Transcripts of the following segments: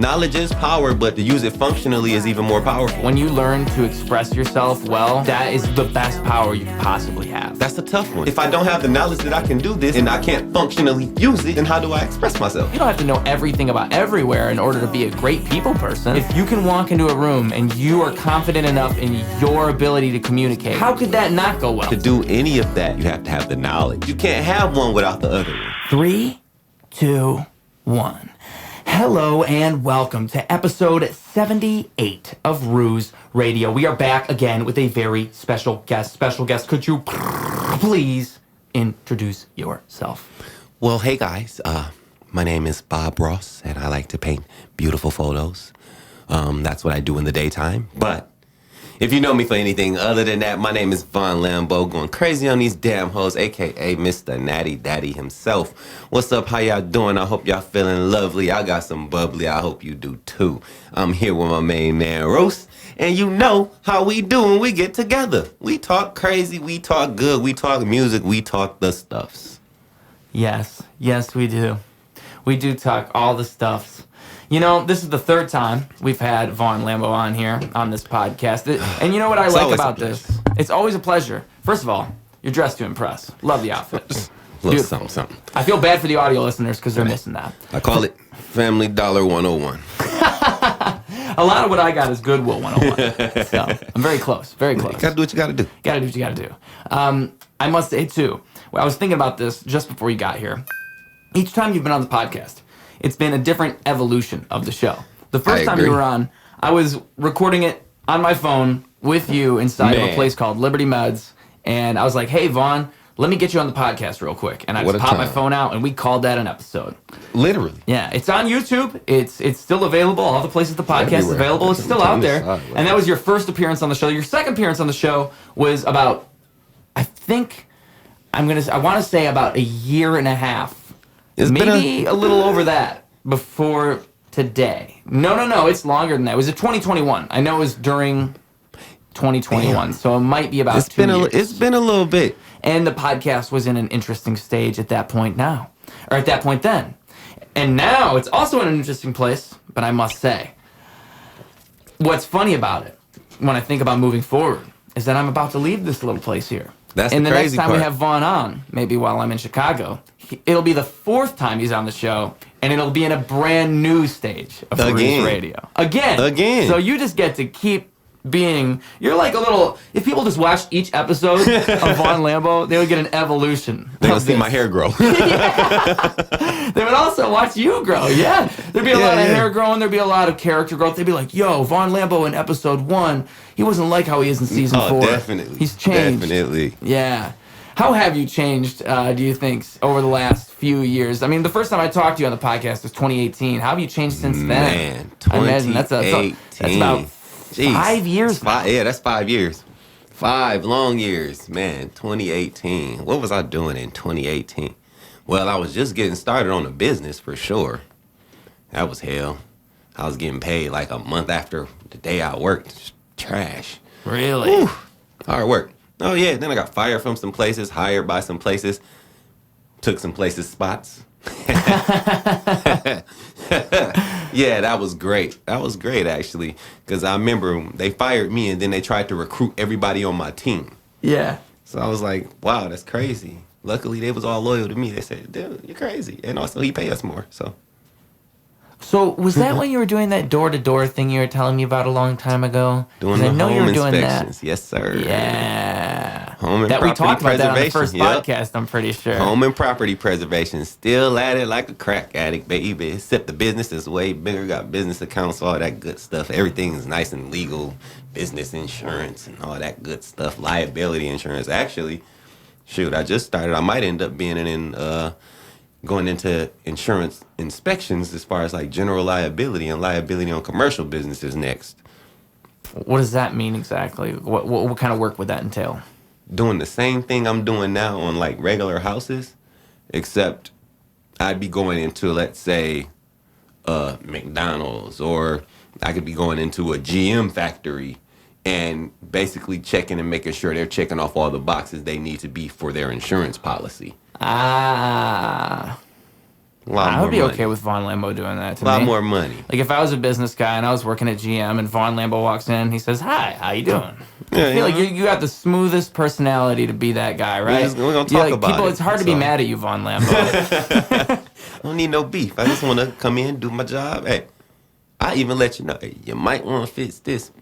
Knowledge is power, but to use it functionally is even more powerful. When you learn to express yourself well, that is the best power you could possibly have. That's a tough one. If I don't have the knowledge that I can do this and I can't functionally use it, then how do I express myself? You don't have to know everything about everywhere in order to be a great people person. If you can walk into a room and you are confident enough in your ability to communicate, how could that not go well? To do any of that, you have to have the knowledge. You can't have one without the other one. 3, 2, 1. Hello and welcome to episode 78 of Ruse Radio. We are back again with a very special guest. Special guest, could you please introduce yourself? Well, hey guys, my name is Bob Ross, and I like to paint beautiful photos. That's what I do in the daytime. But if you know me for anything other than that, my name is Vaughn Lambo, going crazy on these damn hoes, a.k.a. Mr. Natty Daddy himself. What's up? How y'all doing? I hope y'all feeling lovely. I got some bubbly. I hope you do too. I'm here with my main man, Roast, and you know how we do when we get together. We talk crazy, we talk good, we talk music, we talk the stuffs. Yes, we do. We do talk all the stuffs. You know, this is the third time we've had Vaughn Lambo on here on this podcast. And you know what I like about this? It's always a pleasure. First of all, you're dressed to impress. Love the outfit. Little something. I feel bad for the audio listeners because they're missing that. I call it Family Dollar 101. A lot of what I got is Goodwill 101. So I'm very close, very close. You gotta do what you gotta do. Gotta do what you gotta do. I must say, too, I was thinking about this just before you got here. Each time you've been on the podcast, it's been a different evolution of the show. The first time you were on, I was recording it on my phone with you inside of a place called Liberty Meds, and I was like, hey, Vaughn, let me get you on the podcast real quick. And I just popped my phone out, and we called that an episode. Literally. Yeah, it's on YouTube. It's still available. All the places the podcast is available. It's still out there. And that was your first appearance on the show. Your second appearance on the show was about, I want to say about a year and a half. Maybe a little over that before today. No, it's longer than that. It was 2021. I know it was during 2021, so it might be about 2 years. It's been a little bit. And the podcast was in an interesting stage at that point then. And now it's also in an interesting place, but I must say, what's funny about it, when I think about moving forward, is that I'm about to leave this little place here. That's and the next crazy time part. we have Vaughn on, maybe while I'm in Chicago, it'll be the fourth time he's on the show, and it'll be in a brand new stage of Ruse Radio. Again. So you just get to keep being, you're like a little, if people just watched each episode of Vaughn Lambo, they would get an evolution. They would see my hair grow. They would also watch you grow, There'd be a lot of hair growing, there'd be a lot of character growth. They'd be like, yo, Vaughn Lambo in episode 1, he wasn't like how he is in season 4. Definitely. He's changed. Definitely. Yeah. How have you changed, do you think, over the last few years? I mean, the first time I talked to you on the podcast was 2018. How have you changed since then? Man, 2018. I imagine that's about 5 years now. Yeah, that's 5 years. 5 long years. Man, 2018. What was I doing in 2018? Well, I was just getting started on a business for sure. That was hell. I was getting paid like a month after the day I worked. Trash. Really? Whew. Hard work. Oh, yeah. Then I got fired from some places, hired by some places, took some places' spots. Yeah, that was great. That was great, actually, because I remember they fired me and then they tried to recruit everybody on my team. Yeah. So I was like, wow, that's crazy. Luckily, they was all loyal to me. They said, dude, you're crazy. And also, he pay us more, so. So was that when you were doing that door-to-door thing you were telling me about a long time ago? Doing the home inspections. Yes, sir. Yeah. Home and that we property talked about that on the first Yep. podcast, I'm pretty sure. Home and property preservation. Still at it like a crack addict, baby. Except the business is way bigger. Got business accounts, all that good stuff. Everything is nice and legal. Business insurance and all that good stuff. Liability insurance. Actually, shoot, I just started. I might end up being going into insurance inspections as far as like general liability and liability on commercial businesses next. What does that mean exactly? What kind of work would that entail? Doing the same thing I'm doing now on like regular houses, except I'd be going into, let's say, McDonald's, or I could be going into a GM factory and basically checking and making sure they're checking off all the boxes they need to be for their insurance policy. Ah. I would be okay with Vaughn Lambo doing that to me. A lot more money. Like if I was a business guy and I was working at GM and Vaughn Lambo walks in, he says, "Hi, how you doing?" I feel like you got the smoothest personality to be that guy, right? We're gonna talk about people, it. it's hard to be mad at you, Vaughn Lambo. I don't need no beef. I just want to come in, do my job. Hey, I even let you know, hey, you might want to fix this,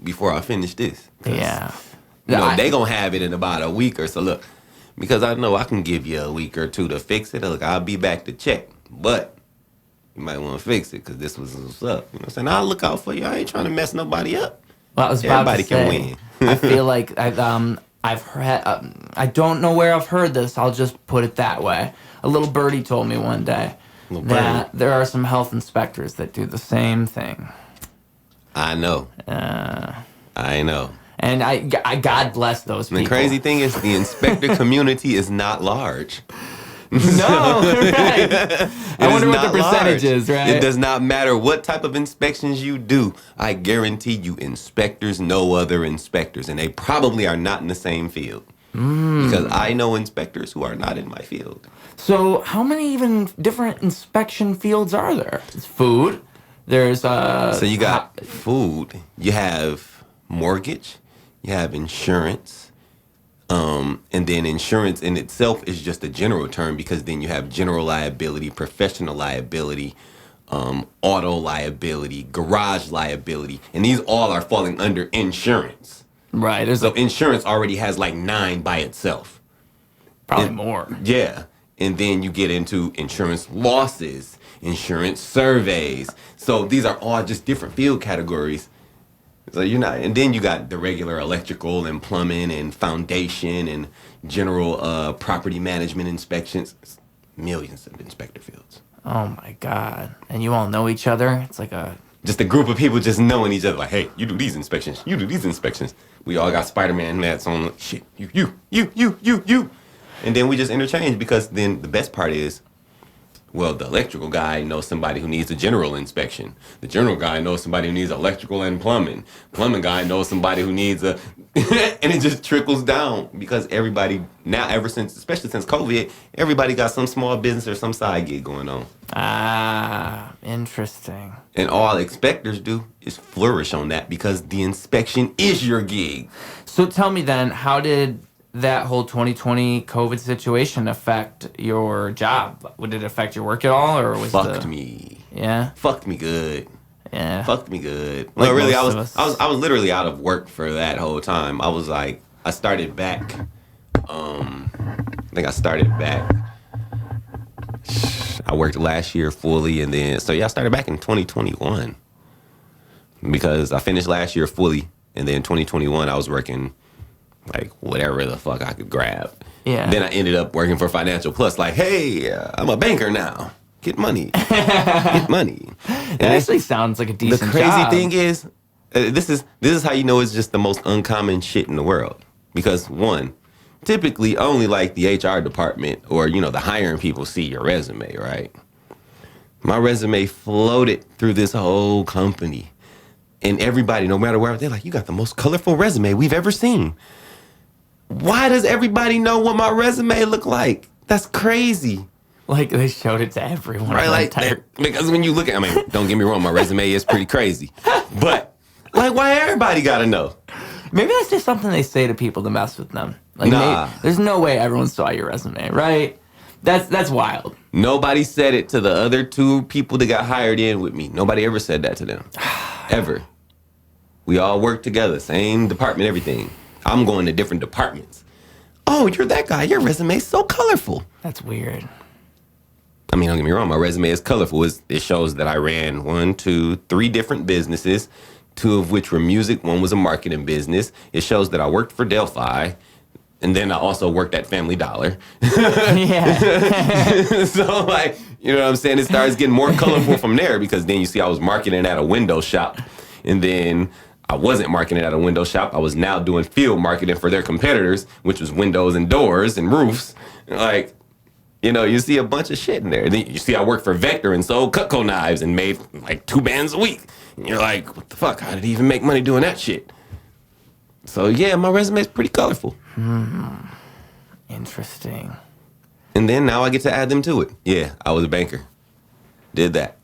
before I finish this. Yeah. They gonna have it in about a week or so. Look, because I know I can give you a week or two to fix it. Look, I'll be back to check, but you might want to fix it because this was what's up. You know what I'm saying? I'll look out for you. I ain't trying to mess nobody up. Well, I was about Everybody to say, can win. I feel like I've heard. I don't know where I've heard this. I'll just put it that way. A little birdie told me one day that there are some health inspectors that do the same thing. I know. I know. And I God bless those people. The crazy thing is the inspector community is not large. No, right. I wonder what the percentage is, right? It does not matter what type of inspections you do. I guarantee you inspectors know other inspectors, and they probably are not in the same field. Because I know inspectors who are not in my field. So how many even different inspection fields are there? It's food. There's So you got food. You have mortgage. You have insurance. And then insurance in itself is just a general term because then you have general liability, professional liability, auto liability, garage liability, and these all are falling under insurance. Right. So insurance already has like 9 by itself. Probably more. Yeah. And then you get into insurance losses, insurance surveys. So these are all just different field categories. So and then you got the regular electrical and plumbing and foundation and general property management inspections. Millions of inspector fields. Oh my God. And you all know each other? It's like just a group of people just knowing each other. Like, hey, you do these inspections. You do these inspections. We all got Spider-Man hats on. Shit, you. And then we just interchange because then the best part is, well, the electrical guy knows somebody who needs a general inspection. The general guy knows somebody who needs electrical and plumbing. Plumbing guy knows somebody who needs and it just trickles down because everybody now, especially since COVID, everybody got some small business or some side gig going on. Ah, interesting. And all inspectors do is flourish on that because the inspection is your gig. So tell me then, how did that whole 2020 COVID situation affect your job? Would it affect your work at all, or was fucked me? Yeah, fucked me good. Yeah, fucked me good. Like no, really, I was was literally out of work for that whole time. I was like, I started back. I think I started back. I worked last year fully, and then I started back in 2021 because I finished last year fully, and then 2021 I was working. Like, whatever the fuck I could grab. Yeah. Then I ended up working for Financial Plus. Like, hey, I'm a banker now. Get money. Get money. It actually sounds like a decent job. The crazy thing is, this is how you know it's just the most uncommon shit in the world. Because, one, typically only like the HR department or, the hiring people see your resume, right? My resume floated through this whole company. And everybody, no matter where, they're like, you got the most colorful resume we've ever seen. Why does everybody know what my resume look like? That's crazy. Like they showed it to everyone. Right, like because when you look at, don't get me wrong, my resume is pretty crazy. But like, why everybody gotta know? Maybe that's just something they say to people to mess with them. Like, nah, there's no way everyone saw your resume, right? That's wild. Nobody said it to the other 2 people that got hired in with me. Nobody ever said that to them, ever. We all work together, same department, everything. I'm going to different departments. Oh, you're that guy. Your resume is so colorful. That's weird. Don't get me wrong. My resume is colorful. It shows that I ran 1, 2, 3 different businesses, 2 of which were music. 1 was a marketing business. It shows that I worked for Delphi. And then I also worked at Family Dollar. Yeah. So, like, you know what I'm saying? It starts getting more colorful from there because then you see I was marketing at a window shop. And then I wasn't marketing at a window shop. I was now doing field marketing for their competitors, which was windows and doors and roofs. Like, you see a bunch of shit in there. Then you see I worked for Vector and sold Cutco knives and made like 2 bands a week. And you're like, what the fuck? How did he even make money doing that shit? So yeah, my resume is pretty colorful. Interesting. And then now I get to add them to it. Yeah, I was a banker. Did that.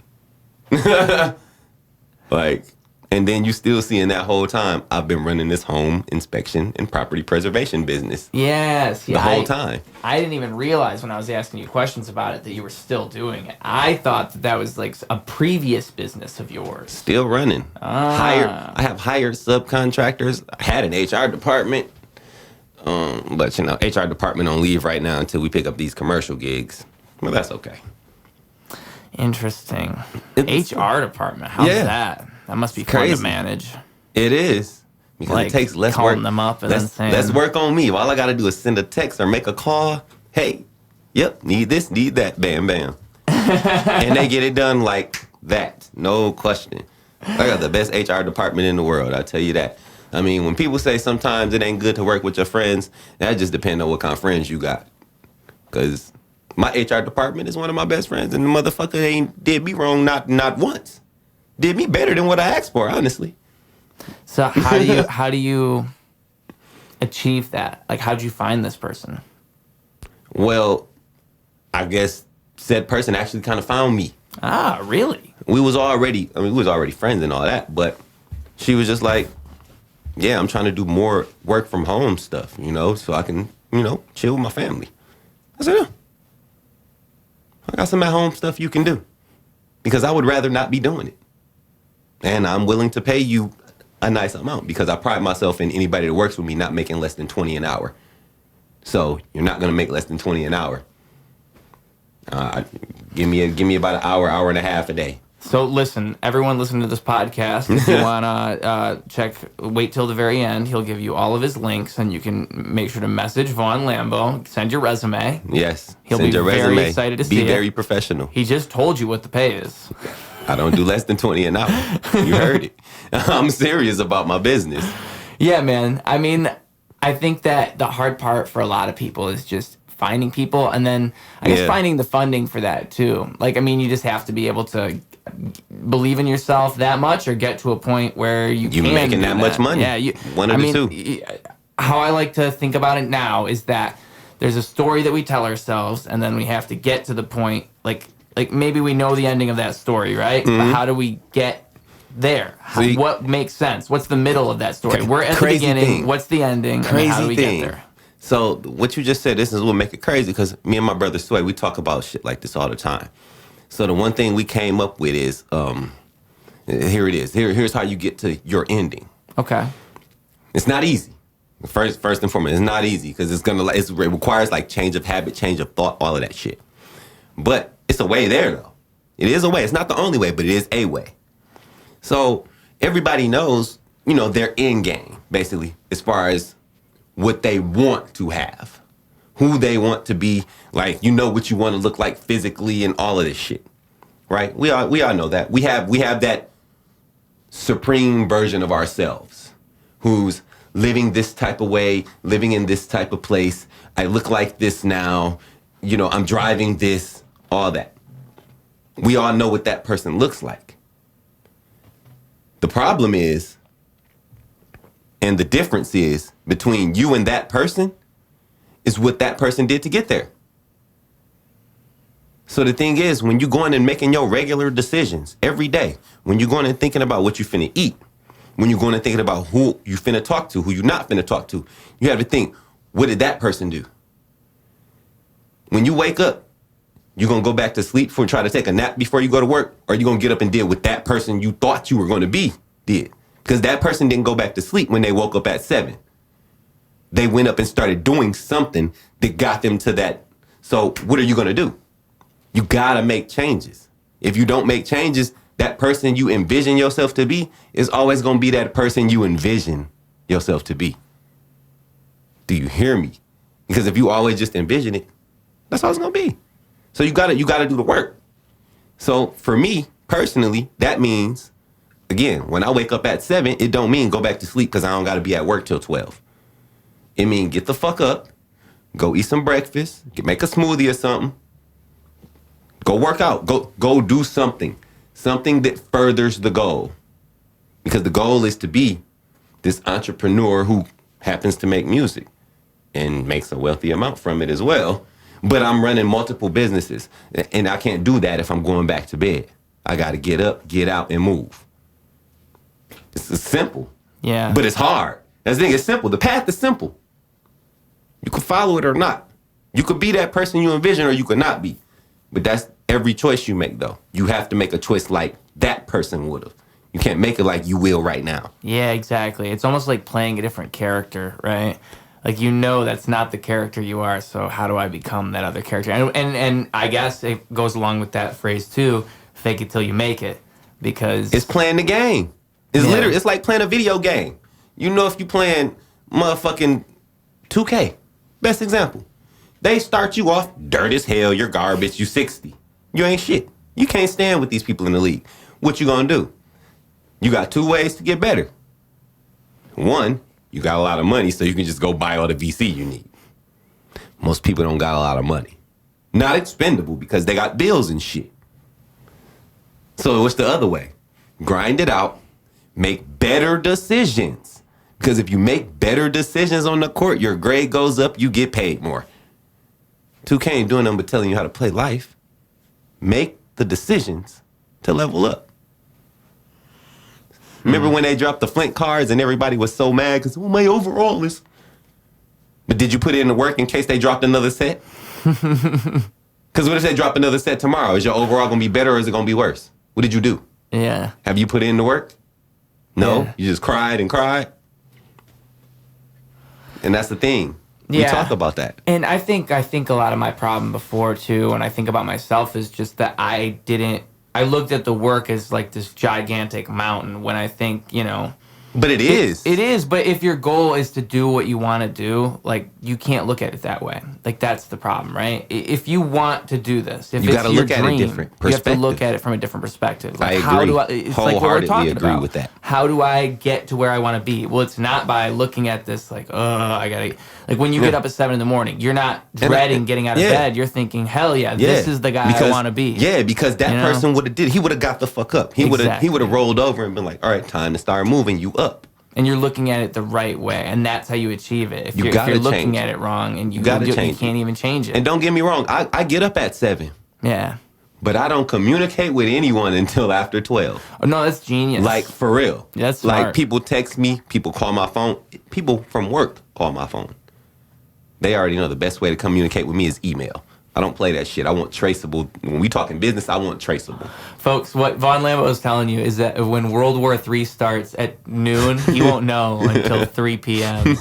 Like, and then you still seeing that whole time I've been running this home inspection and property preservation business. Yes. The whole time. I didn't even realize when I was asking you questions about it that you were still doing it. I thought that was like a previous business of yours. Still running. I have hired subcontractors. I had an HR department. But, HR department on leave right now until we pick up these commercial gigs. Well, that's okay. Interesting. HR department. How's that? That must be fun to manage. It is. Because it takes less calling work. Them up and then saying, let's work on me. All I got to do is send a text or make a call. Hey, yep, need this, need that. Bam, bam. And they get it done like that. No question. I got the best HR department in the world. I tell you that. I mean, when people say sometimes it ain't good to work with your friends, that just depends on what kind of friends you got. Because my HR department is one of my best friends, and the motherfucker ain't did me wrong not once. Did me better than what I asked for, honestly. So how do you achieve that? Like, how'd you find this person? Well, I guess said person actually kind of found me. Ah, really? We was already friends and all that, but she was just like, yeah, I'm trying to do more work from home stuff, so I can, chill with my family. I said, yeah. I got some at-home stuff you can do because I would rather not be doing it. And I'm willing to pay you a nice amount because I pride myself in anybody that works with me not making less than $20 an hour. So you're not going to make less than $20 an hour. Give me about an hour and a half a day. So listen, everyone listening to this podcast, if you want to wait till the very end. He'll give you all of his links, and you can make sure to message Vaughn Lambo, send your resume. Yes, he'll be very excited to see it. Be very professional. He just told you what the pay is. I don't do less than $20 an hour. You heard it. I'm serious about my business. Yeah, man. I mean, I think that the hard part for a lot of people is just finding people, and then I guess finding the funding for that too. Like, I mean, you just have to be able to believe in yourself that much, or get to a point where you're making that much money. Yeah, one of the two. How I like to think about it now is that there's a story that we tell ourselves, and then we have to get to the point, like maybe we know the ending of that story, right? Mm-hmm. But how do we get there? What makes sense? What's the middle of that story? We're at the beginning. Thing. What's the ending? Crazy and how do we thing. get there? So what you just said, this is what make it crazy, because me and my brother Sway, we talk about shit like this all the time. So the one thing we came up with is, here it is. Here's how you get to your ending. Okay. It's not easy. First and foremost, it's not easy because it requires like change of habit, change of thought, all of that shit. But it's a way there though. It is a way. It's not the only way, but it is a way. So everybody knows, their end game, basically, as far as what they want to have, who they want to be, like, what you want to look like physically and all of this shit, right? We all know that. We have that supreme version of ourselves who's living this type of way, living in this type of place. I look like this now, I'm driving this, all that. We all know what that person looks like. The problem is, and the difference is between you and that person is what that person did to get there. So the thing is, when you going and making your regular decisions every day, when you're going and thinking about what you finna eat, when you're going and thinking about who you finna talk to, who you not finna talk to, you have to think, what did that person do? When you wake up, you going to go back to sleep for try to take a nap before you go to work, or you going to get up and deal with that person you thought you were going to be did? Because that person didn't go back to sleep when they woke up at 7. They went up and started doing something that got them to that. So what are you going to do? You got to make changes. If you don't make changes, that person you envision yourself to be is always going to be that person you envision yourself to be. Do you hear me? Because if you always just envision it, that's all it's going to be. So you got to do the work. So for me personally, that means, again, when I wake up at 7, it don't mean go back to sleep because I don't got to be at work till 12. It means get the fuck up, go eat some breakfast, make a smoothie or something, go work out, go do something that furthers the goal. Because the goal is to be this entrepreneur who happens to make music and makes a wealthy amount from it as well. But I'm running multiple businesses, and I can't do that if I'm going back to bed. I got to get up, get out, and move. It's simple. Yeah. But it's hard. That's the thing. It's simple. The path is simple. You can follow it or not. You could be that person you envision, or you could not be. But that's every choice you make, though. You have to make a choice like that person would have. You can't make it like you will right now. Yeah, exactly. It's almost like playing a different character, right? Like, you know that's not the character you are, so how do I become that other character? And I guess it goes along with that phrase, too, fake it till you make it, because... It's playing the game. It's literally, it's like playing a video game. You know if you playing motherfucking 2K. Best example. They start you off dirt as hell, you're garbage, you 60. You ain't shit. You can't stand with these people in the league. What you gonna do? You got two ways to get better. One, you got a lot of money, so you can just go buy all the VC you need. Most people don't got a lot of money. Not expendable because they got bills and shit. So what's the other way? Grind it out. Make better decisions. Because if you make better decisions on the court, your grade goes up, you get paid more. 2K ain't doing nothing but telling you how to play life. Make the decisions to level up. Remember when they dropped the Flint cards and everybody was so mad because, oh, my overall is... But did you put it in the work in case they dropped another set? Because what if they drop another set tomorrow? Is your overall going to be better or is it going to be worse? What did you do? Yeah. Have you put in the work? No? Yeah. You just cried and cried? And that's the thing. We talk about that. And I think a lot of my problem before, too, when I think about myself, is just that I looked at the work as like this gigantic mountain when I think, But it is. It is, but if your goal is to do what you want to do, like, you can't look at it that way. Like, that's the problem, right? If you want to do this, if you it's gotta your look at dream, it different you have to perspective. look at it from a different perspective. Like, I agree. How do I, it's like what we're talking agree about. with that. How do I get to where I want to be? Well, it's not by looking at this like, I gotta... Like, when you get up at 7 a.m, you're not dreading getting out of bed. You're thinking, hell yeah, this is the guy I want to be. Yeah, because that person would have he would have got the fuck up. He would have rolled over and been like, all right, time to start moving you up. And you're looking at it the right way, and that's how you achieve it. If you're looking at it wrong, and you can't even change it. And don't get me wrong, I get up at 7. Yeah. But I don't communicate with anyone until after 12. Oh, no, that's genius. Like, for real. That's smart. Like, people text me, people call my phone. People from work call my phone. They already know the best way to communicate with me is email. I don't play that shit. I want traceable. When we talking business, I want traceable. Folks, what Vaughn Lambo is telling you is that when World War III starts at noon, he won't know until 3 p.m.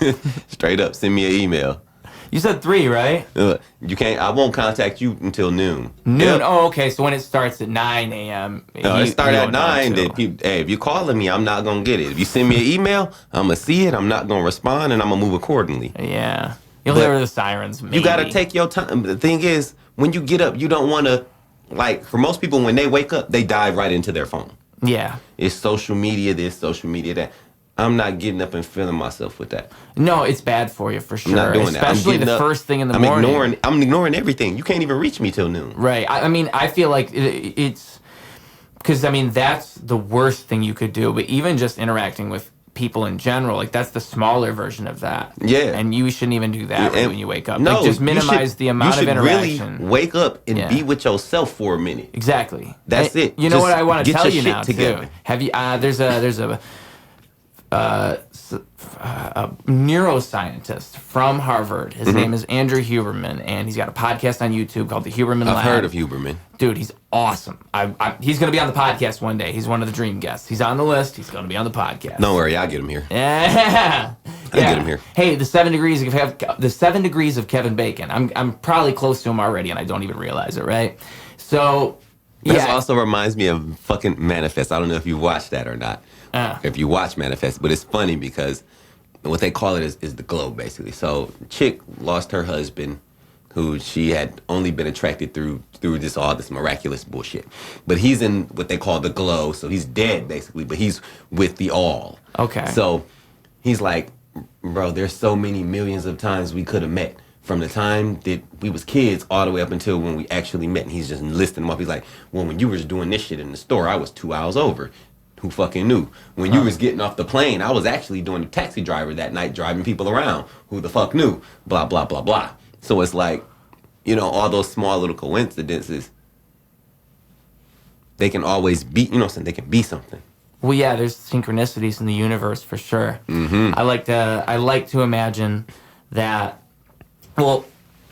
Straight up, send me an email. You said 3, right? You can't. I won't contact you until noon. Noon? Yep. Oh, okay. So when it starts at 9 a.m. No, it starts at 9. If you're calling me, I'm not going to get it. If you send me an email, I'm going to see it. I'm not going to respond, and I'm going to move accordingly. Yeah. You'll hear the sirens, maybe. You got to take your time. The thing is, when you get up, you don't want to, like, for most people, when they wake up, they dive right into their phone. Yeah. It's social media this, social media that. I'm not getting up and feeling myself with that. No, it's bad for you, for sure. I'm not doing that. Especially the first thing in the morning. I'm ignoring everything. You can't even reach me till noon. Right. I mean, I feel like it's... Because, I mean, that's the worst thing you could do. But even just interacting with people in general, like, that's the smaller version of that. Yeah. And you shouldn't even do that when you wake up. No, like, just minimize the amount of interaction. You should really wake up and be with yourself for a minute. Exactly. That's it. You know what I want to tell you now, together. too? Have you... there's a neuroscientist from Harvard. His name is Andrew Huberman, and he's got a podcast on YouTube called The Huberman Lab. I've heard of Huberman. Dude, he's awesome. He's going to be on the podcast one day. He's one of the dream guests. He's on the list. He's going to be on the podcast. Don't worry, I'll get him here. Yeah. I'll get him here. Hey, the 7 degrees of Kevin Bacon. I'm probably close to him already, and I don't even realize it, right? So, This also reminds me of fucking Manifest. I don't know if you watched that or not. If you watch Manifest, but it's funny because what they call it is the glow, basically. So, chick lost her husband, who she had only been attracted through all this miraculous bullshit. But he's in what they call the glow, so he's dead, basically, but he's with the all. Okay. So, he's like, bro, there's so many millions of times we could have met. From the time that we was kids all the way up until when we actually met. And he's just listing them up. He's like, well, when you was doing this shit in the store, I was 2 hours over. Who fucking knew? When you was getting off the plane, I was actually doing the taxi driver that night, driving people around. Who the fuck knew? Blah, blah, blah, blah. So it's like, all those small little coincidences, they can always be, they can be something. Well, yeah, there's synchronicities in the universe for sure. Mm-hmm. I like to imagine that. Well,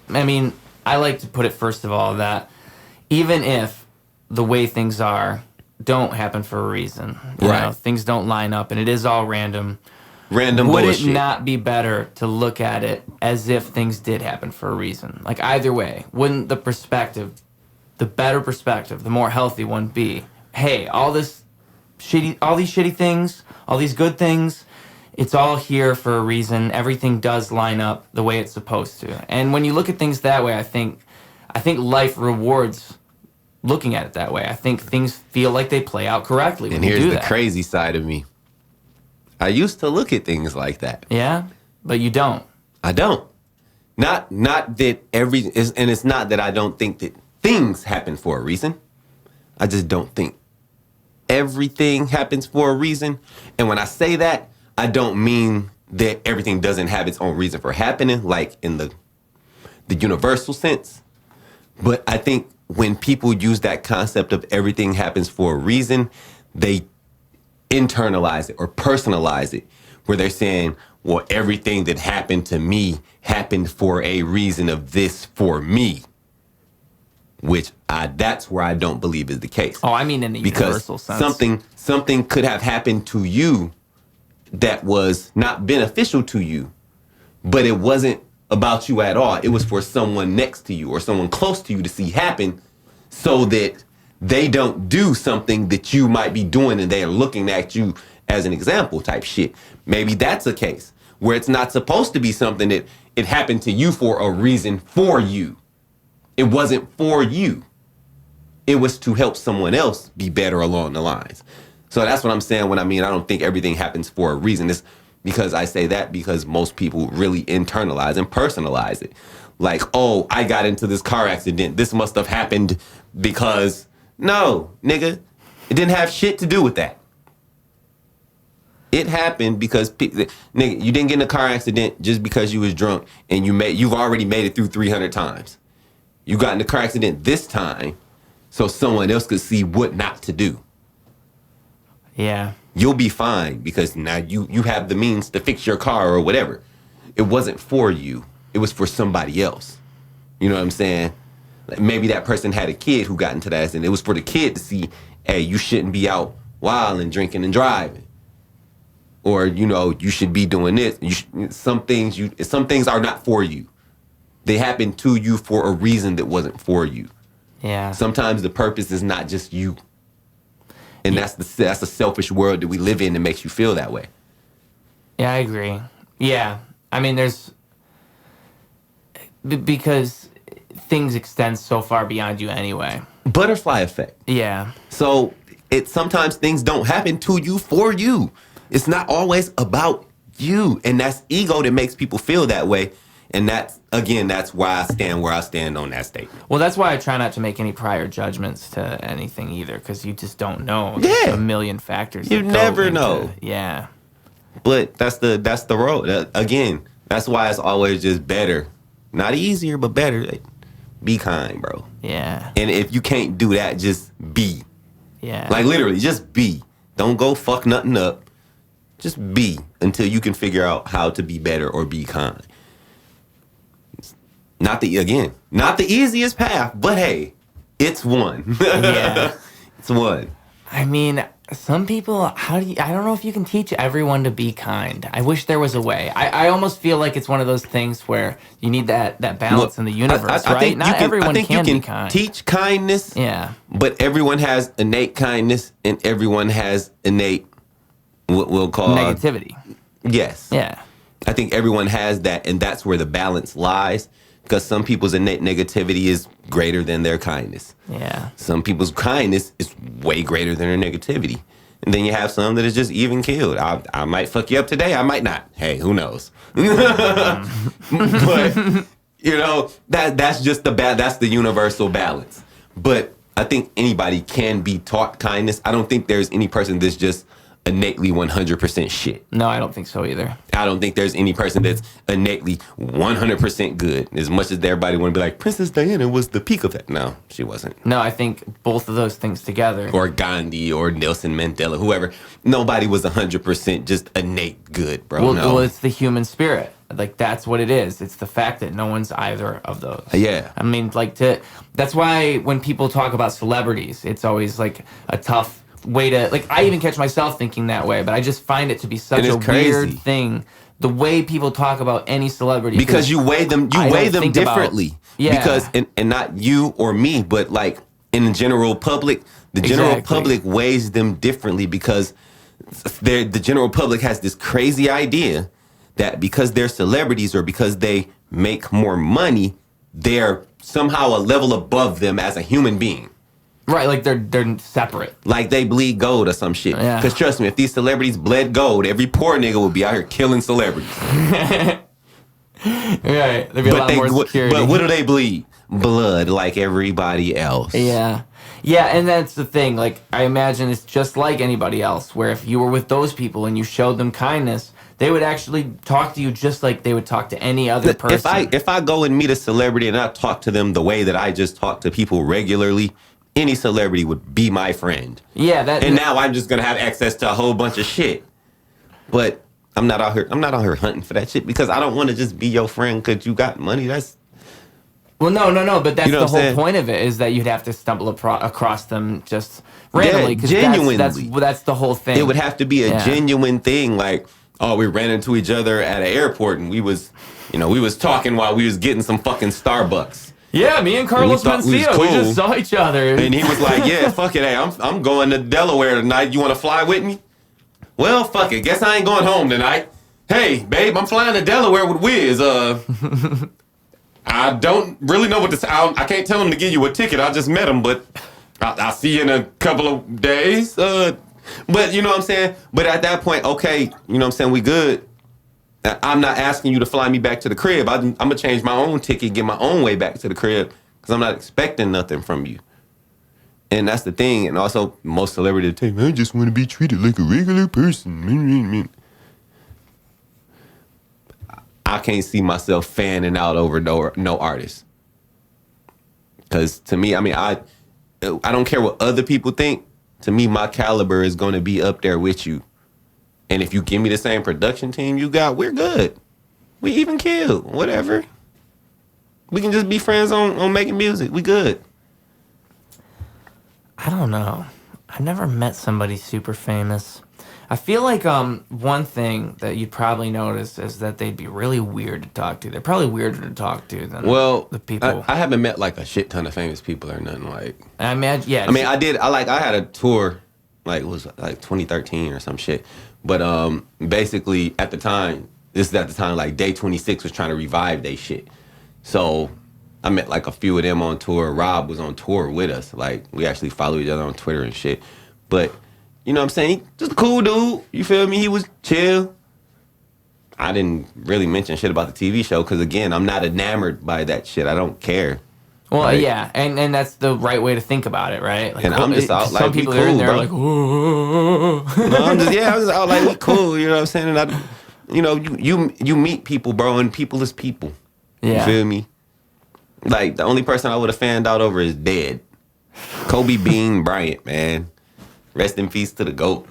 I mean, I like to put it first of all that even if the way things are don't happen for a reason, things don't line up, and it is all random. Random would bullshit. It not be better to look at it as if things did happen for a reason? Like either way, wouldn't the better perspective, the more healthy one be? Hey, all these shitty things, all these good things, it's all here for a reason. Everything does line up the way it's supposed to. And when you look at things that way, I think life rewards looking at it that way. I think things feel like they play out correctly when you do that. And here's the crazy side of me. I used to look at things like that. Yeah, but you don't. I don't. Not that and it's not that I don't think that things happen for a reason. I just don't think everything happens for a reason. And when I say that, I don't mean that everything doesn't have its own reason for happening, like in the universal sense. But I think when people use that concept of everything happens for a reason, they internalize it or personalize it, where they're saying, well, everything that happened to me happened for a reason of this for me, which that's where I don't believe is the case. Oh, I mean in the universal sense. Something could have happened to you that was not beneficial to you, but it wasn't about you at all. It was for someone next to you or someone close to you to see happen so that they don't do something that you might be doing and they are looking at you as an example type shit. Maybe that's a case where it's not supposed to be something that it happened to you for a reason for you. It wasn't for you. It was to help someone else be better along the lines. So that's what I'm saying when I mean I don't think everything happens for a reason. It's because I say that because most people really internalize and personalize it. Like, oh, I got into this car accident. This must have happened because... No, nigga, it didn't have shit to do with that. It happened because, nigga, you didn't get in a car accident just because you was drunk and you've already made it through 300 times. You got in a car accident this time so someone else could see what not to do. Yeah. You'll be fine because now you have the means to fix your car or whatever. It wasn't for you. It was for somebody else. You know what I'm saying? Like maybe that person had a kid who got into that accident. It was for the kid to see, hey, you shouldn't be out wild and drinking and driving. Or, you should be doing this. Some things are not for you. They happen to you for a reason that wasn't for you. Yeah. Sometimes the purpose is not just you. And that's the selfish world that we live in that makes you feel that way. Yeah, I agree. Yeah. I mean, because things extend so far beyond you anyway. Butterfly effect. Yeah. So sometimes things don't happen to you for you. It's not always about you. And that's ego that makes people feel that way. And that's why I stand where I stand on that statement. Well, that's why I try not to make any prior judgments to anything either, because you just don't know. Yeah. There's a million factors. You never know. Yeah. But that's the road. Again, that's why it's always just better. Not easier, but better. Be kind, bro. Yeah. And if you can't do that, just be. Yeah. Like literally, just be. Don't go fuck nothing up. Just be until you can figure out how to be better or be kind. Not the easiest path, but hey, it's one. Yeah. It's one. I mean, some people, I don't know if you can teach everyone to be kind. I wish there was a way. I almost feel like it's one of those things where you need that balance in the universe, I right? think Not everyone you can be kind. Teach kindness. Yeah. But everyone has innate kindness and everyone has innate, what we'll call... negativity. Yes. Yeah. I think everyone has that, and that's where the balance lies. Because some people's innate negativity is greater than their kindness. Yeah. Some people's kindness is way greater than their negativity. And then you have some that is just even killed. I might fuck you up today. I might not. Hey, who knows? But, that's just that's the universal balance. But I think anybody can be taught kindness. I don't think there's any person that's just innately 100% shit. No, I don't think so either. I don't think there's any person that's innately 100% good. As much as everybody want to be like, Princess Diana was the peak of that. No, she wasn't. No, I think both of those things together. Or Gandhi or Nelson Mandela, whoever. Nobody was 100% just innate good, bro. Well, it's the human spirit. Like, that's what it is. It's the fact that no one's either of those. Yeah. I mean, that's why when people talk about celebrities, it's always like a tough way to, like, I even catch myself thinking that way, but I just find it to be such a weird thing. The way people talk about any celebrity. Because you weigh them differently. Yeah. Because, and not you or me, but like in the general public, public weighs them differently because the general public has this crazy idea that because they're celebrities or because they make more money, they're somehow a level above them as a human being. Right, like they're separate. Like they bleed gold or some shit. Yeah. Because trust me, if these celebrities bled gold, every poor nigga would be out here killing celebrities. Right, there'd be a lot more security. But what do they bleed? Blood, like everybody else. Yeah. Yeah, and that's the thing. Like, I imagine it's just like anybody else, where if you were with those people and you showed them kindness, they would actually talk to you just like they would talk to any other person. If I go and meet a celebrity and I talk to them the way that I just talk to people regularly, any celebrity would be my friend. Yeah, and now I'm just gonna have access to a whole bunch of shit. But I'm not out here hunting for that shit because I don't want to just be your friend because you got money. That's no. But that's the whole point of it is that you'd have to stumble across them just randomly. Yeah, genuinely. That's the whole thing. It would have to be a genuine thing. Like, oh, we ran into each other at an airport and we was talking while we was getting some fucking Starbucks. Yeah, me and Carlos Mencia, we just saw each other. And he was like, yeah, fuck it, hey, I'm going to Delaware tonight. You want to fly with me? Well, fuck it. Guess I ain't going home tonight. Hey, babe, I'm flying to Delaware with Wiz. I don't really know what I can't tell him to give you a ticket. I just met him, but I'll see you in a couple of days. But you know what I'm saying? But at that point, okay, you know what I'm saying? We good. I'm not asking you to fly me back to the crib. I'm going to change my own ticket, get my own way back to the crib because I'm not expecting nothing from you. And that's the thing. And also, most celebrities say, I just want to be treated like a regular person. I can't see myself fanning out over no artist. Because to me, I mean, I don't care what other people think. To me, my caliber is going to be up there with you. And if you give me the same production team you got, we're good. We even kill, whatever. We can just be friends on making music. We good. I don't know. I've never met somebody super famous. I feel like one thing that you'd probably notice is that they'd be really weird to talk to. They're probably weirder to talk to than the people. I haven't met like a shit ton of famous people or nothing like. I imagine, yeah. I mean, I did. I had a tour, like it was like 2013 or some shit. But basically, at the time, like Day 26 was trying to revive they shit. So I met like a few of them on tour. Rob was on tour with us. Like, we actually follow each other on Twitter and shit. But, you know what I'm saying? Just a cool dude. You feel me? He was chill. I didn't really mention shit about the TV show because, again, I'm not enamored by that shit. I don't care. Well, right? Yeah, and that's the right way to think about it, right? Like, and I'm just out like, some people cool, are in there bro. like, whoa. No, I'm just out like, we cool, you know what I'm saying? And you meet people, bro, and people is people. Yeah. You feel me? Like, the only person I would have fanned out over is dead. Kobe Bean Bryant, man. Rest in peace to the GOAT.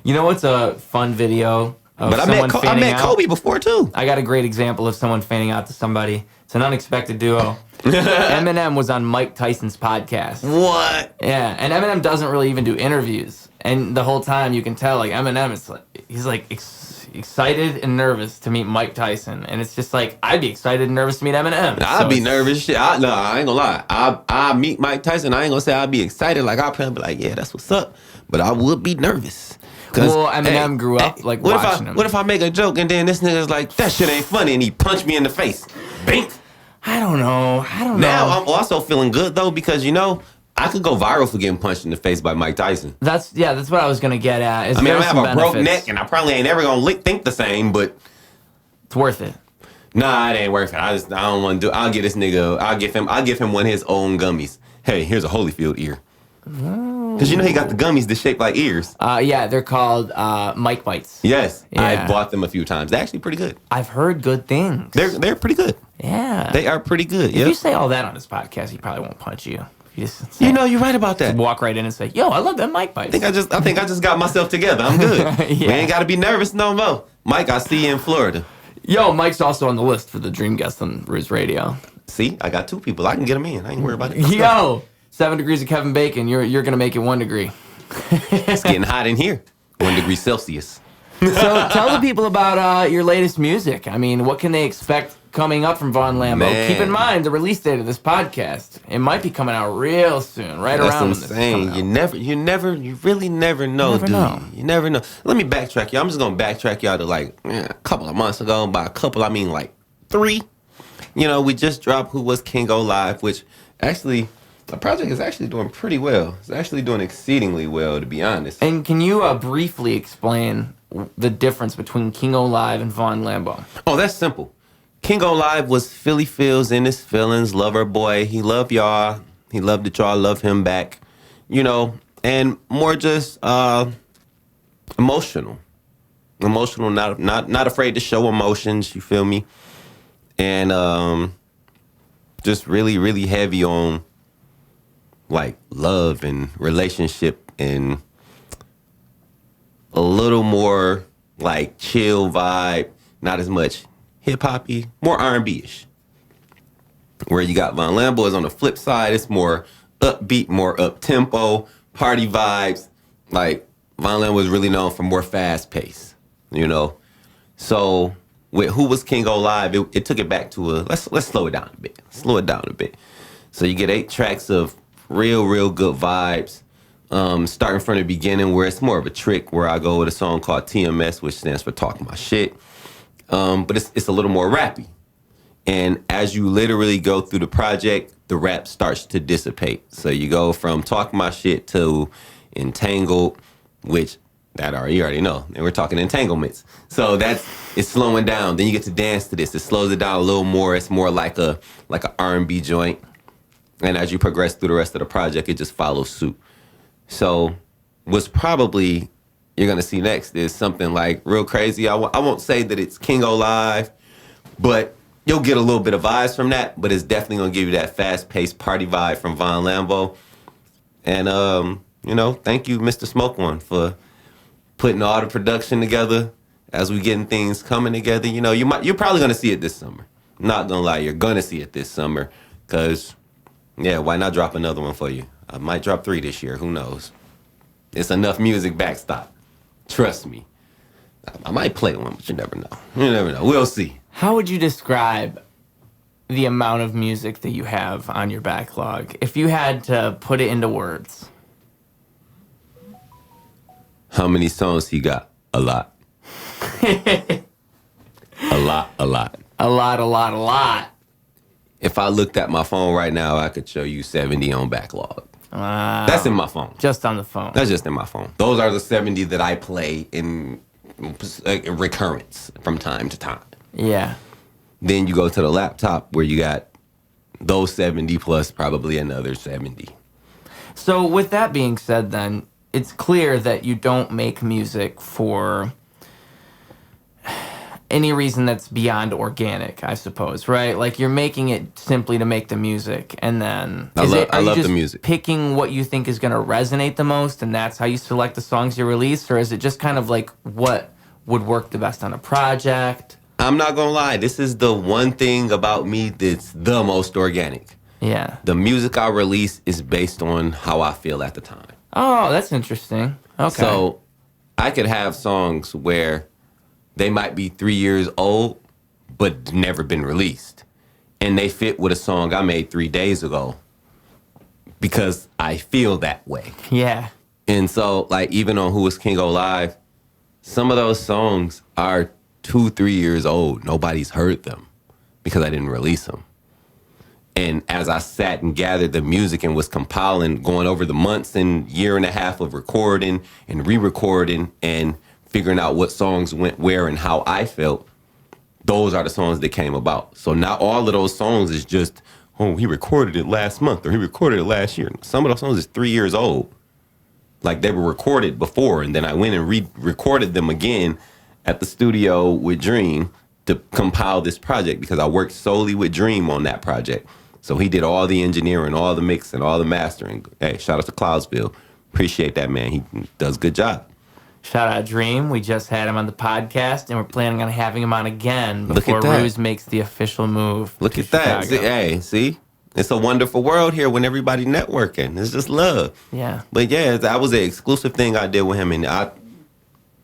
You know what's a fun video of but someone I met Kobe before, too. I got a great example of someone fanning out to somebody. It's an unexpected duo. Eminem was on Mike Tyson's podcast. What? Yeah, and Eminem doesn't really even do interviews. And the whole time you can tell, like, Eminem is he's excited and nervous to meet Mike Tyson. And it's just like, I'd be excited and nervous to meet Eminem. I'd be nervous. Shit. I ain't gonna lie. I meet Mike Tyson. I ain't gonna say I'd be excited. Like, I'll probably be like, yeah, that's what's up. But I would be nervous. Well, Eminem grew up watching him. What if I make a joke and then this nigga's like, that shit ain't funny, and he punched me in the face? Bink. I don't know. Now I'm also feeling good though because I could go viral for getting punched in the face by Mike Tyson. That's what I was gonna get at. I mean, I have a broke neck and I probably ain't ever gonna think the same, but it's worth it. Nah, it ain't worth it. I don't want to do. I'll get this nigga. I'll give him one of his own gummies. Hey, here's a Holyfield ear. Oh, Because you know he got the gummies that shape like ears. Yeah, they're called Mike Bites. Yes, Yeah. I've bought them a few times. They're actually pretty good. I've heard good things. They're pretty good. Yeah. They are pretty good. If you say all that on this podcast, he probably won't punch you. If you just say, you're right about that. walk right in and say, "Yo, I love that Mike Bites." I think I just got myself together. I'm good. Yeah. We ain't got to be nervous no more. Mike, I see you in Florida. Yo, Mike's also on the list for the dream guest on Ruse Radio. See, I got 2 people. I can get them in. I ain't worried about it. Let's go. Yo, 7 degrees of Kevin Bacon. You're gonna make it 1 degree. It's getting hot in here. 1 degree Celsius. So tell the people about your latest music. I mean, what can they expect coming up from Vaughn Lambo? Man. Keep in mind the release date of this podcast. It might be coming out real soon, right around when this is coming out. You really never know, Never dude. know. You never know. Let me backtrack y'all. I'm just gonna backtrack y'all to like a couple of months ago. By a couple, I mean like 3. We just dropped Who Was King Go Live, which actually the project is actually doing pretty well. It's actually doing exceedingly well, to be honest. And can you briefly explain the difference between Kingo Live and Vaughn Lambo? Oh, that's simple. King Go Live was Philly feels in his feelings, lover boy. He loved y'all. He loved that y'all love him back. And more just emotional. Emotional, not afraid to show emotions, you feel me? And just really, really heavy on like love and relationship and a little more like chill vibe, not as much hip-hop-y, more R&B-ish. Where you got Vaughn Lambo is on the flip side, it's more upbeat, more up-tempo, party vibes. Like, Vaughn Lambo was really known for more fast-paced, So, with Who Was King Go Live, it took it back to let's slow it down a bit. Slow it down a bit. So you get 8 tracks of real good vibes. Starting from the beginning where it's more of a trick where I go with a song called TMS, which stands for Talking My Shit. But it's a little more rappy. And as you literally go through the project, the rap starts to dissipate. So you go from Talking My Shit to Entangled, which you already know. And we're talking entanglements. So it's slowing down. Then you get to dance to this. It slows it down a little more. It's more like a R&B joint. And as you progress through the rest of the project, it just follows suit. So what's probably you're going to see next is something like real crazy. I won't say that it's Kingo Live, but you'll get a little bit of vibes from that. But it's definitely going to give you that fast-paced party vibe from Vaughn Lambo. And, thank you, Mr. Smoke One, for putting all the production together as we getting things coming together. You're probably going to see it this summer. I'm not going to lie, you're going to see it this summer because... yeah, why not drop another one for you? I might drop 3 this year. Who knows? It's enough music backstop. Trust me. I might play one, but you never know. You never know. We'll see. How would you describe the amount of music that you have on your backlog if you had to put it into words? How many songs he got? A lot. A lot. A lot. If I looked at my phone right now, I could show you 70 on backlog. Wow. That's in my phone. Just on the phone. That's just in my phone. Those are the 70 that I play in recurrence from time to time. Yeah. Then you go to the laptop where you got those 70 plus probably another 70. So with that being said, then, it's clear that you don't make music for any reason that's beyond organic, I suppose, right? Like you're making it simply to make the music, and then I love the music. Picking what you think is going to resonate the most, and that's how you select the songs you release, or is it just kind of like what would work the best on a project? I'm not gonna lie, this is the one thing about me that's the most organic. Yeah. The music I release is based on how I feel at the time. Oh, that's interesting. Okay. So I could have songs where they might be 3 years old, but never been released. And they fit with a song I made 3 days ago because I feel that way. Yeah. And so, like, even on Who Was King Go Live, some of those songs are 2-3 years old. Nobody's heard them because I didn't release them. And as I sat and gathered the music and was compiling, going over the months and year and a half of recording and re-recording and figuring out what songs went where and how I felt, those are the songs that came about. So not all of those songs is just, oh, he recorded it last month or he recorded it last year. Some of those songs is 3 years old. like they were recorded before, and then I went and re-recorded them again at the studio with Dream to compile this project because I worked solely with Dream on that project. So he did all the engineering, all the mixing, all the mastering. Hey, shout out to Cloudsville. Appreciate that, man. He does a good job. Shout out Dream. We just had him on the podcast, and we're planning on having him on again Look before at that. Ruse makes the official move. Look at that. Chicago. Hey, see? It's a wonderful world here when everybody networking. It's just love. Yeah. But yeah, that was an exclusive thing I did with him, and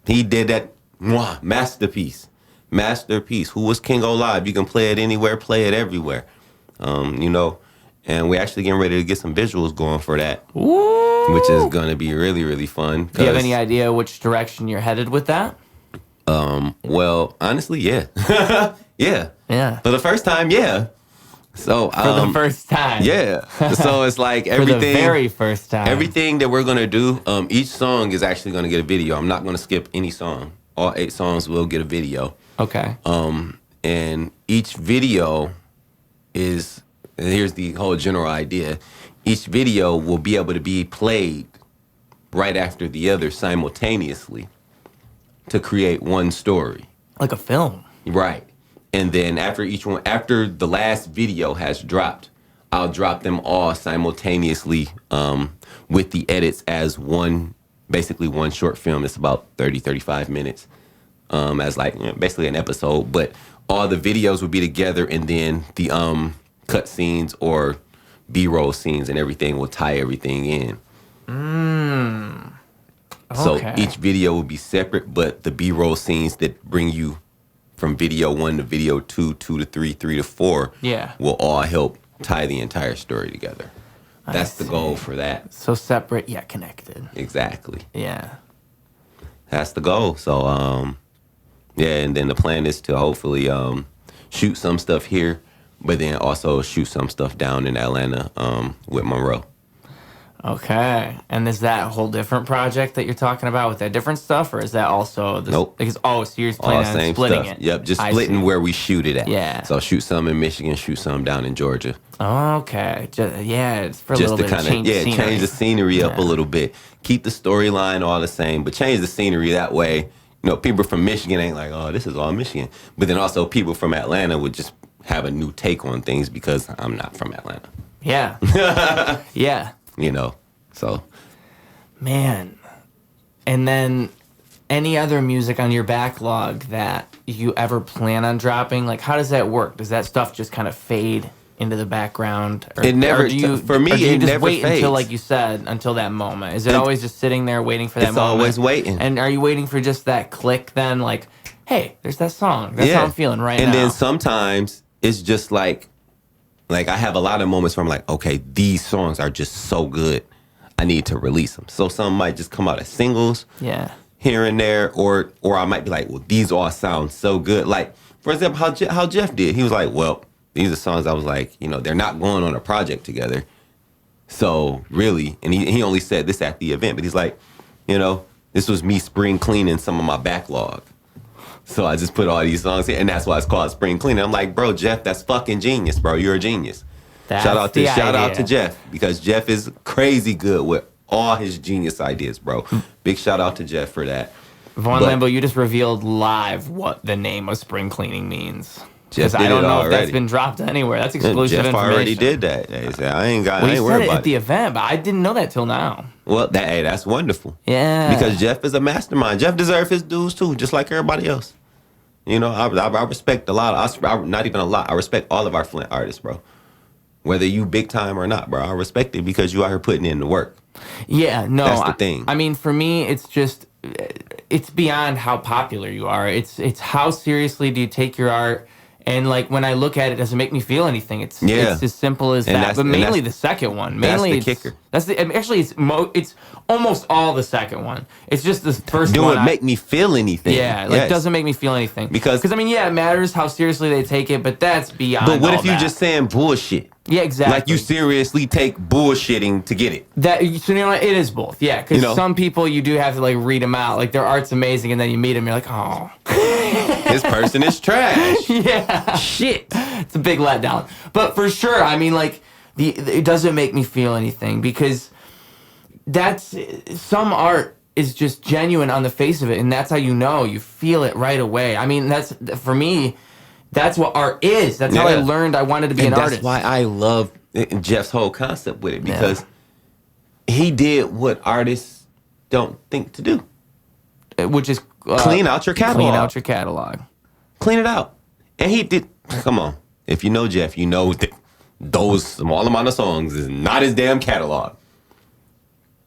he did that masterpiece. Masterpiece. Who was King O Live? You can play it anywhere, play it everywhere. You know, and we're actually getting ready to get some visuals going for that. Ooh. Which is going to be really, really fun. Do you have any idea which direction you're headed with that? Well, honestly, yeah. Yeah. Yeah. For the first time, yeah. So For the first time. Yeah. So it's like For everything. the very first time. Everything that we're gonna do, each song is actually gonna get a video. I'm not gonna skip any song. All 8 songs will get a video. Okay. And each video is, and here's the whole general idea. Each video will be able to be played right after the other simultaneously to create one story. Like a film. Right. And then after each one, after the last video has dropped, I'll drop them all simultaneously with the edits as one, basically one short film. It's about 30, 35 minutes as like basically an episode. But all the videos will be together, and then the cut scenes or B-roll scenes and everything will tie everything in. So Okay. each video will be separate, but the B-roll scenes that bring you from video 1 to video 2, 2 to 3, 3 to 4 will all help tie the entire story together. That's the goal for that. So separate yet connected. Exactly. Yeah. That's the goal. So, yeah, and then the plan is to hopefully shoot some stuff here, but then also shoot some stuff down in Atlanta with Monroe. Okay. And is that a whole different project that you're talking about with that different stuff, or is that also the Nope. Because so you're All planning on same splitting stuff. it? Yep, just I splitting see. where we shoot it at. Yeah. So shoot some in Michigan, shoot some down in Georgia. Okay. Yeah, it's for a Just little to bit of kind of change change the scenery up a Yeah. little bit. Keep the storyline all the same, but change the scenery that way. You know, people from Michigan ain't like, oh, this is all Michigan. But then also people from Atlanta would just have a new take on things because I'm not from Atlanta. Yeah. Yeah. You know, so Man. And then any other music on your backlog that you ever plan on dropping? Like, how does that work? Does that stuff just kind of fade into the background? Or, It never- or do you, for me, or do you it just never wait until, fades. like you said, until that moment? Is it always just sitting there waiting for that it's moment? always waiting. And are you waiting for just that click then? Like, hey, there's that song. That's how I'm feeling right now. And then sometimes it's just like I have a lot of moments where I'm like, okay, these songs are just so good. I need to release them. So some might just come out as singles Yeah. here and there, or I might be like, well, these all sound so good. Like, for example, how Jeff did. He was like, well, these are songs I was like, you know, they're not going on a project together. So really, and he only said this at the event, but he's like, you know, this was me spring cleaning some of my backlog. So I just put all these songs here, and that's why it's called spring cleaning. I'm like, bro, Jeff, that's fucking genius, bro. You're a genius. That's Shout out the to idea. Jeff, because Jeff is crazy good with all his genius ideas, bro. Big shout out to Jeff for that. Vaughn But- Lambo, you just revealed live what the name of spring cleaning means. Jeff Because I did don't it know if that's already. been dropped anywhere. That's exclusive Jeff information. already did that. He said, I ain't Well, you worried said it about at the event, but I didn't know that till now. Well, that's wonderful. Yeah. Because Jeff is a mastermind. Jeff deserves his dues too, just like everybody else. You know, I respect a lot. Not even a lot. I respect all of our Flint artists, bro. Whether you big time or not, bro. I respect it because you out here putting in the work. Yeah, no. That's the thing. I mean, for me, it's just, it's beyond how popular you are. It's how seriously do you take your art? And like when I look at it, does it make me feel anything? It's as simple as And that. that's- But and mainly that's- the second one. that's Mainly the it's, kicker. That's the actually it's almost all the second one. It's just the first Do one. it make me feel anything? Yeah, like Yes. doesn't make me feel anything. Because I mean, yeah, it matters how seriously they take it, but that's beyond. But what all if you that. just saying bullshit? Yeah, exactly. Like you seriously take bullshitting to get it. That so you know what? It is both. Yeah, because You know? some people you do have to like read them out. Like their art's amazing, and then you meet them, you're like, oh, This person is trash. yeah, Shit. it's a big letdown. But for sure, I mean, like it doesn't make me feel anything because that's some art is just genuine on the face of it, and that's how you feel it right away. I mean, that's for me. That's what art is. That's how I learned I wanted to be an artist. That's why I love Jeff's whole concept with it, because he did what artists don't think to do, which is clean out your catalog. Clean out your catalog. Clean it out, and he did. Come on, if you know Jeff, you know that those small amount of songs is not his damn catalog.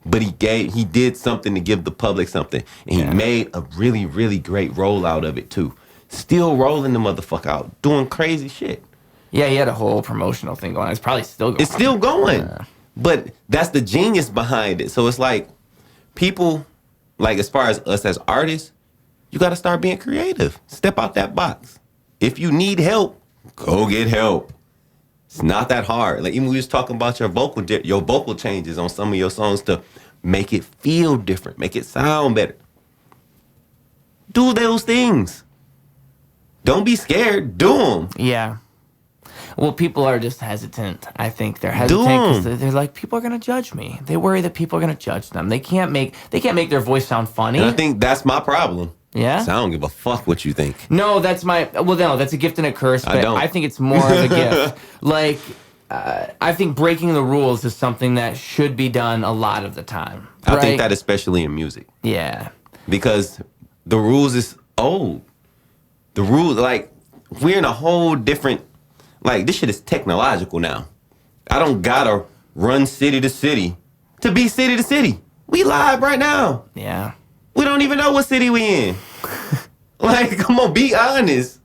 But he did something to give the public something. And he made a really, really great rollout of it, too. Still rolling the motherfucker out, doing crazy shit. Yeah, he had a whole promotional thing going on. It's probably still going. It's still going. Yeah. But that's the genius behind it. So it's like, people, like as far as us as artists, you got to start being creative. Step out that box. If you need help, go get help. It's not that hard. Like, even we was talking about your vocal changes on some of your songs to make it feel different, make it sound better. Do those things. Don't be scared. Do them. Yeah. Well, people are just hesitant. I think they're hesitant because they're like, people are going to judge me. They worry that people are going to judge them. They can't make their voice sound funny. And I think that's my problem. Yeah? So I don't give a fuck what you think. No, that's a gift and a curse, but I think it's more of a gift. Like, I think breaking the rules is something that should be done a lot of the time. I think that especially in music. Yeah. Because the rules is old. The rules, like, we're in a whole different, like, this shit is technological now. I don't gotta run city to city to be city to city. We live right now. Yeah. We don't even know what city we in. Like, come on, be honest.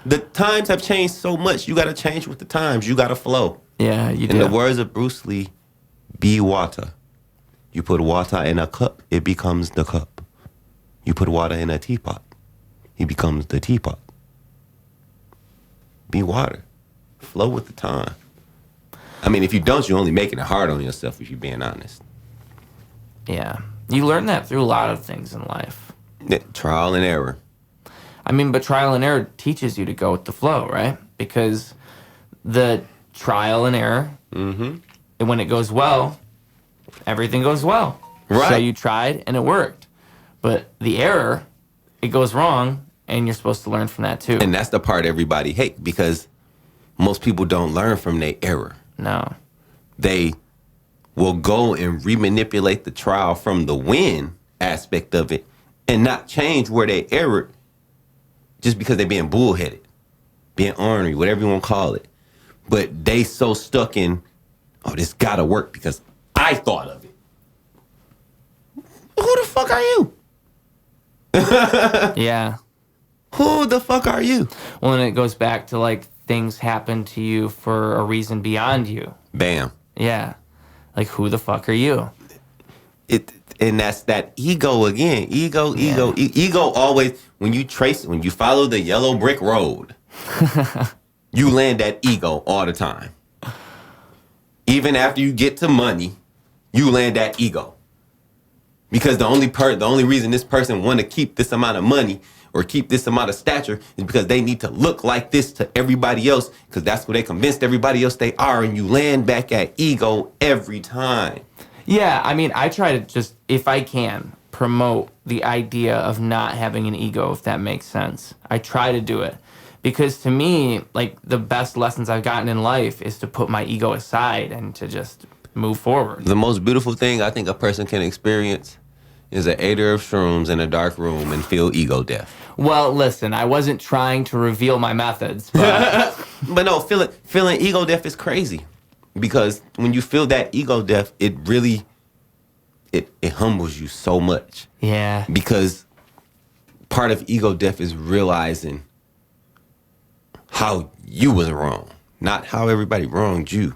The times have changed so much. You got to change with the times. You got to flow. Yeah, you do. In the words of Bruce Lee, be water. You put water in a cup, it becomes the cup. You put water in a teapot, it becomes the teapot. Be water. Flow with the time. I mean, if you don't, you're only making it hard on yourself if you're being honest. Yeah. You learn that through a lot of things in life. Trial and error. I mean, but trial and error teaches you to go with the flow, right? Because the trial and error, and when it goes well, everything goes well. Right. So you tried and it worked. But the error, it goes wrong, and you're supposed to learn from that too. And that's the part everybody hates, because most people don't learn from their error. No. They will go and remanipulate the trial from the win aspect of it and not change where they erred just because they're being bullheaded, being ornery, whatever you want to call it. But they so stuck in, oh, this gotta work because I thought of it. Who the fuck are you? Yeah. Who the fuck are you? Well, and it goes back to, like, things happen to you for a reason beyond you. Bam. Yeah. Like, who the fuck are you? And that's that ego again. Ego always, when you follow the yellow brick road, you land that ego all the time. Even after you get to money, you land that ego. Because the only reason this person want to keep this amount of money or keep this amount of stature is because they need to look like this to everybody else, because that's what they convinced everybody else they are, and you land back at ego every time. Yeah, I mean, I try to just, if I can, promote the idea of not having an ego, if that makes sense. I try to do it. Because to me, like, the best lessons I've gotten in life is to put my ego aside and to just move forward. The most beautiful thing I think a person can experience is an 8 of shrooms in a dark room and feel ego death. Well, listen, I wasn't trying to reveal my methods, but... But no, feeling ego death is crazy. Because when you feel that ego death, it really, it humbles you so much. Yeah. Because part of ego death is realizing how you was wrong. Not how everybody wronged you,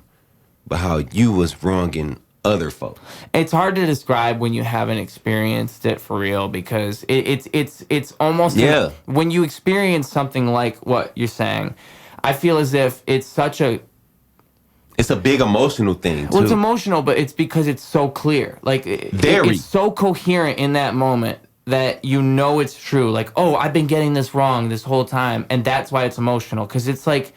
but how you was wronging other folks. It's hard to describe when you haven't experienced it for real, because it's almost when you experience something like what you're saying, I feel as if it's a big emotional thing, too. Well, it's emotional, but it's because it's so clear. Like, it's so coherent in that moment that you know it's true. Like, oh, I've been getting this wrong this whole time, and that's why it's emotional. Because it's like,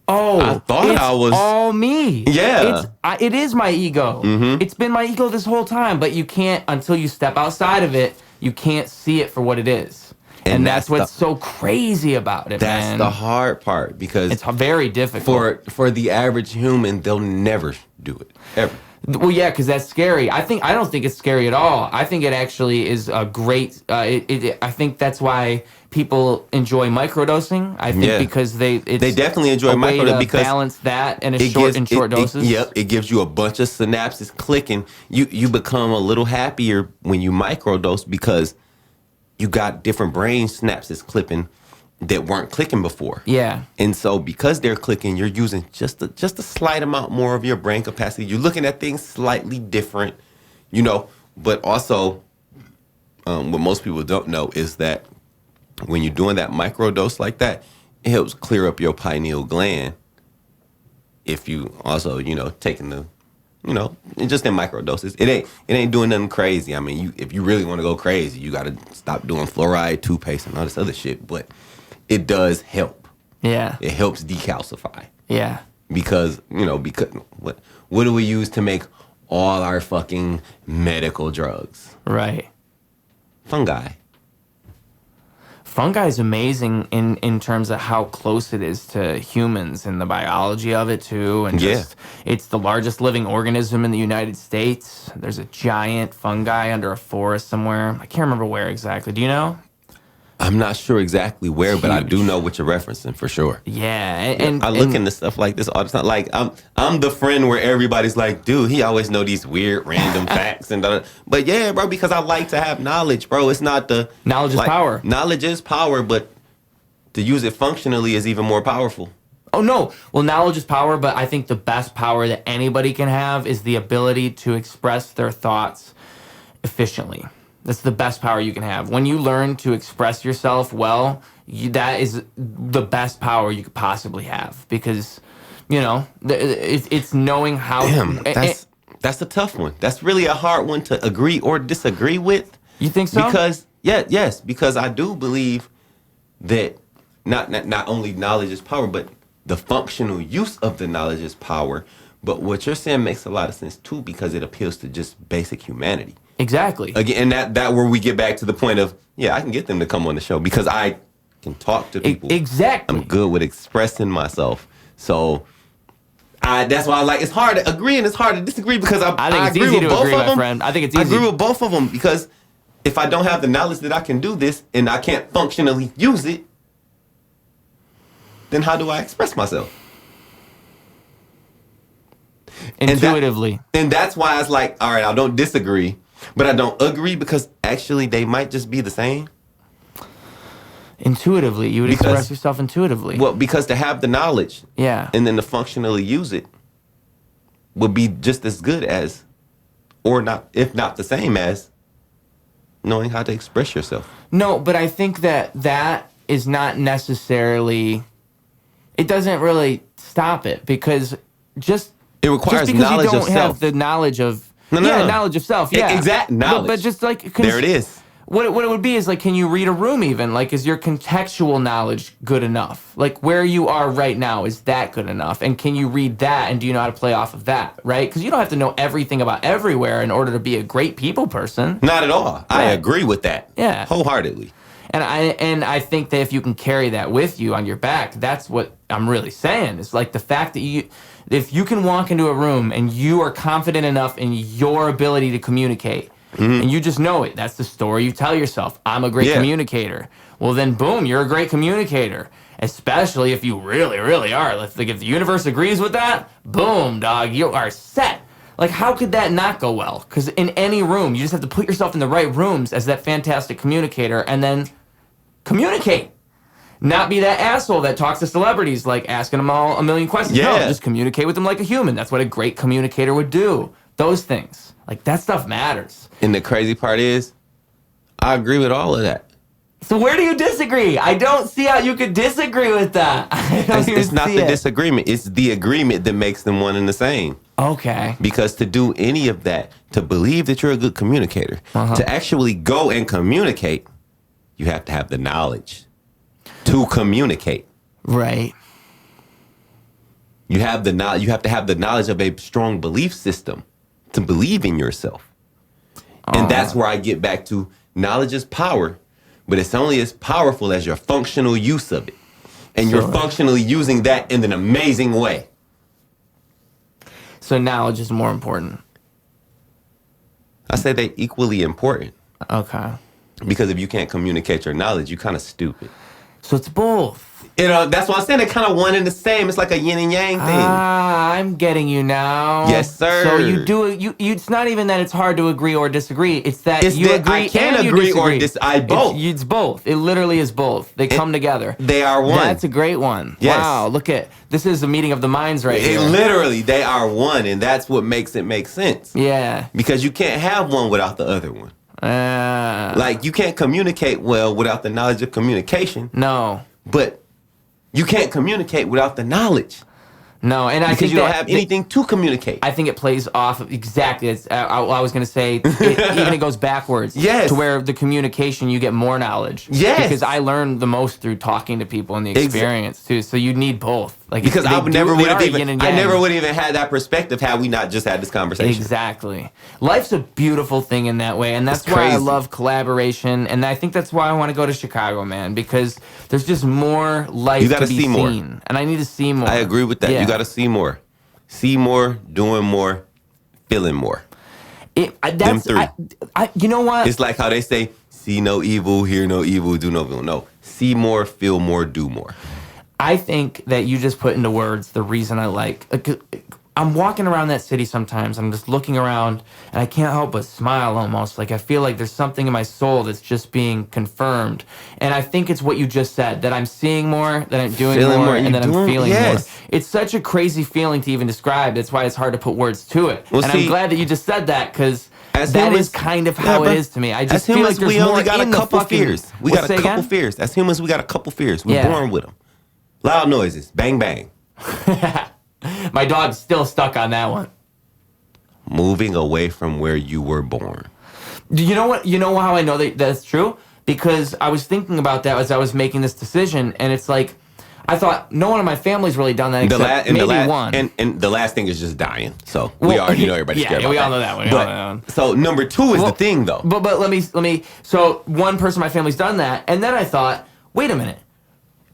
oh, I thought it's I was all me. Yeah. It is my ego. It's been my ego this whole time, but you can't, until you step outside of it, you can't see it for what it is. And that's what's so crazy about it, That's man. the hard part, because It's very difficult. for the average human, they'll never do it, ever. Well, yeah, because that's scary. I don't think it's scary at all. I think it actually is a great. I think that's why people enjoy microdosing. I think because they definitely enjoy microdosing because balance that in short doses. It gives you a bunch of synapses clicking. You become a little happier when you microdose because you got different brain synapses clipping that weren't clicking before. Yeah. And so because they're clicking, you're using just a slight amount more of your brain capacity. You're looking at things slightly different, but also what most people don't know is that when you're doing that microdose like that, it helps clear up your pineal gland. If you also, taking the, just in microdoses, it ain't doing nothing crazy. I mean, if you really want to go crazy, you got to stop doing fluoride, toothpaste, and all this other shit. But it does help. Yeah. It helps decalcify. Yeah. Because what do we use to make all our fucking medical drugs? Right. Fungi. Fungi is amazing in terms of how close it is to humans and the biology of it too. And it's the largest living organism in the United States. There's a giant fungi under a forest somewhere. I can't remember where exactly. Do you know? I'm not sure exactly where, but I do know what you're referencing for sure. Yeah, and I look into stuff like this all the time. Like I'm the friend where everybody's like, dude, he always know these weird random facts and but yeah, bro, because I like to have knowledge, bro. It's not the knowledge is power. Knowledge is power, but to use it functionally is even more powerful. Oh no, well, knowledge is power, but I think the best power that anybody can have is the ability to express their thoughts efficiently. That's the best power you can have. When you learn to express yourself well, that is the best power you could possibly have, because, it's knowing how. Damn, that's a tough one. That's really a hard one to agree or disagree with. You think so? Because I do believe that not only knowledge is power, but the functional use of the knowledge is power. But what you're saying makes a lot of sense too, because it appeals to just basic humanity. Exactly. Again, and that where we get back to the point of, I can get them to come on the show because I can talk to people. Exactly. I'm good with expressing myself. So that's why it's hard to agree and it's hard to disagree, because I think it's agree easy with to both agree, of my them. friend. I think it's easy. I agree with both of them, because if I don't have the knowledge that I can do this and I can't functionally use it, then how do I express myself? Intuitively. And that's why it's like, all right, I don't disagree, but I don't agree, because actually they might just be the same. Intuitively. You would express yourself intuitively. Well, because to have the knowledge, and then to functionally use it would be just as good as, or not, if not the same as, knowing how to express yourself. No, but I think that is not necessarily, it doesn't really stop it, because it requires just because knowledge you don't of self. have the knowledge of knowledge of self. Yeah, exact knowledge. But just like there it is. What it would be is like, can you read a room even? Like, is your contextual knowledge good enough? Like, where you are right now, is that good enough? And can you read that? And do you know how to play off of that? Right? Because you don't have to know everything about everywhere in order to be a great people person. Not at all. I agree with that. Yeah, wholeheartedly. And I think that if you can carry that with you on your back, that's what I'm really saying. It's like the fact that if you can walk into a room and you are confident enough in your ability to communicate, and you just know it, that's the story you tell yourself. I'm a great communicator. Well, then boom, you're a great communicator. Especially if you really, really are. If the universe agrees with that, boom, dog, you are set. Like, how could that not go well? Because in any room, you just have to put yourself in the right rooms as that fantastic communicator and then communicate. Not be that asshole that talks to celebrities, like asking them all a million questions. No, just communicate with them like a human. That's what a great communicator would do. Those things. Like, that stuff matters. And the crazy part is, I agree with all of that. So where do you disagree? I don't see how you could disagree with that. It's not the disagreement. It's the agreement that makes them one and the same. Okay. Because to do any of that, to believe that you're a good communicator, to actually go and communicate, you have to have the knowledge to communicate. Right. You have the knowledge. You have to have the knowledge of a strong belief system to believe in yourself. And that's where I get back to knowledge is power, but it's only as powerful as your functional use of it. And you're functionally using that in an amazing way. So knowledge is more important. I say they're equally important. Okay. Because if you can't communicate your knowledge, you're kind of stupid. So it's both. You know, that's why I'm saying they're kind of one and the same. It's like a yin and yang thing. Ah, I'm getting you now. Yes, sir. So you it's not even that it's hard to agree or disagree. It's that It's you that agree I can and agree you disagree. or I both. It's both. It literally is both. They come together. They are one. That's a great one. Yes. Wow, look at this is a meeting of the minds right here. Literally, they are one, and that's what makes it make sense. Yeah. Because you can't have one without the other one. Like, you can't communicate well without the knowledge of communication. No. But you can't communicate without the knowledge. No, and I because think you don't have anything to communicate. I think it plays off of exactly. I was going to say even it goes backwards. Yes. To where the communication you get more knowledge. Yes. Because I learned the most through talking to people and the experience too. So you need both. Like because I never would have even had that perspective had we not just had this conversation. Exactly. Life's a beautiful thing in that way, and that's why I love collaboration. And I think that's why I want to go to Chicago, man, because there's just more life to be seen. More. And I need to see more. I agree with that. Yeah. You got to see more. See more, doing more, feeling more. Them three. You know what? It's like how they say, see no evil, hear no evil, do no evil. No. See more, feel more, do more. I think that you just put into words the reason I like. I'm walking around that city sometimes. I'm just looking around, and I can't help but smile almost. Like I feel like there's something in my soul that's just being confirmed. And I think it's what you just said, that I'm seeing more, that I'm doing more, and that I'm feeling more. It's such a crazy feeling to even describe. That's why it's hard to put words to it. Well, and I'm glad that you just said that, because that is kind of how it is to me. I just feel like there's more in the fucking... fears. We got a couple fears. As humans, we got a couple fears. We're born with them. Loud noises. Bang, bang. My dog's still stuck on that one. Moving away from where you were born. You know what? You know how I know that's true? Because I was thinking about that as I was making this decision, and it's like, I thought no one in my family's really done that except maybe one. And the last thing is just dying. So we already know everybody's scared about we all that. know that one. So number two is the thing, though. But let me. So one person in my family's done that, and then I thought, wait a minute.